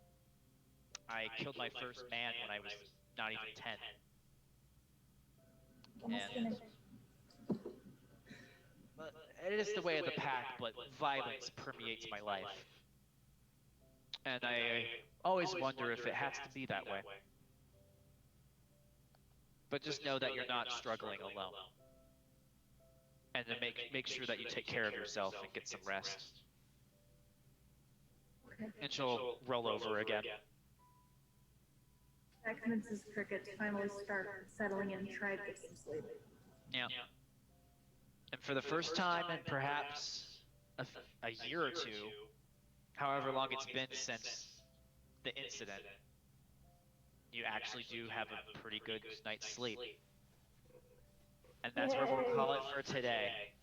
Speaker 2: I killed my first man when I was not even 10. And, but it is the way of the pack, but violence permeates my life. And I always wonder if it has to be that way. But just know that you're not struggling alone. And to make sure that you take care of yourself and get some rest. And she'll roll over again.
Speaker 1: That convinces Crickette to finally start settling in and try to get some sleep.
Speaker 2: Yeah. And for the first time in perhaps a year or two, however long it's been since the incident, you actually do have a pretty good night's sleep. And that's where we'll call it for today.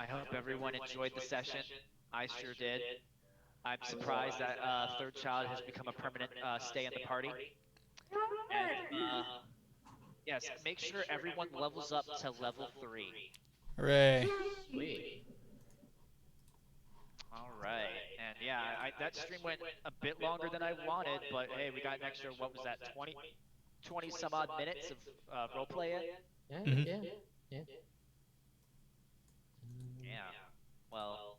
Speaker 2: I hope everyone enjoyed the session. I sure did. I'm surprised that third child has become a permanent stay in the party. And yes, make sure everyone levels up to level 3.
Speaker 3: Hooray.
Speaker 5: Sweet.
Speaker 2: All right, and yeah, that stream went a bit longer than I wanted, but hey, we got an extra, what was that, 20 some odd minutes of roleplay in?
Speaker 5: Yeah,
Speaker 3: Mhm.
Speaker 5: yeah.
Speaker 2: Yeah. Well,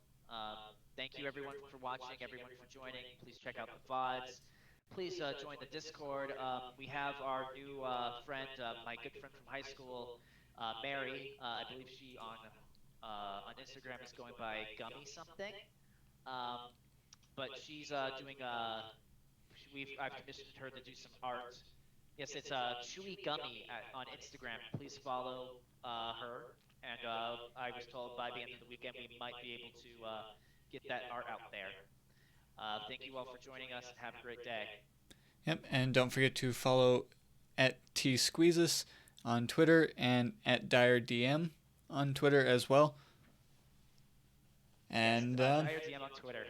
Speaker 2: thank you everyone for watching, everyone for joining. Please check out the VODs. Please join the Discord. We have our new friend, my good friend from high school, Mary. I believe she on Instagram is going by Gummy something. Um, but she's doing I've commissioned her to do some art. Yes, it's Chewy Gummy on Instagram. Please follow her. And I was told by the end of the weekend we might be able to get that art out there. Thank you all for joining us and have a great day.
Speaker 3: Yep, and don't forget to follow at tsqueezes on Twitter and at DireDM on Twitter as well. And
Speaker 2: Dire DM on Twitter.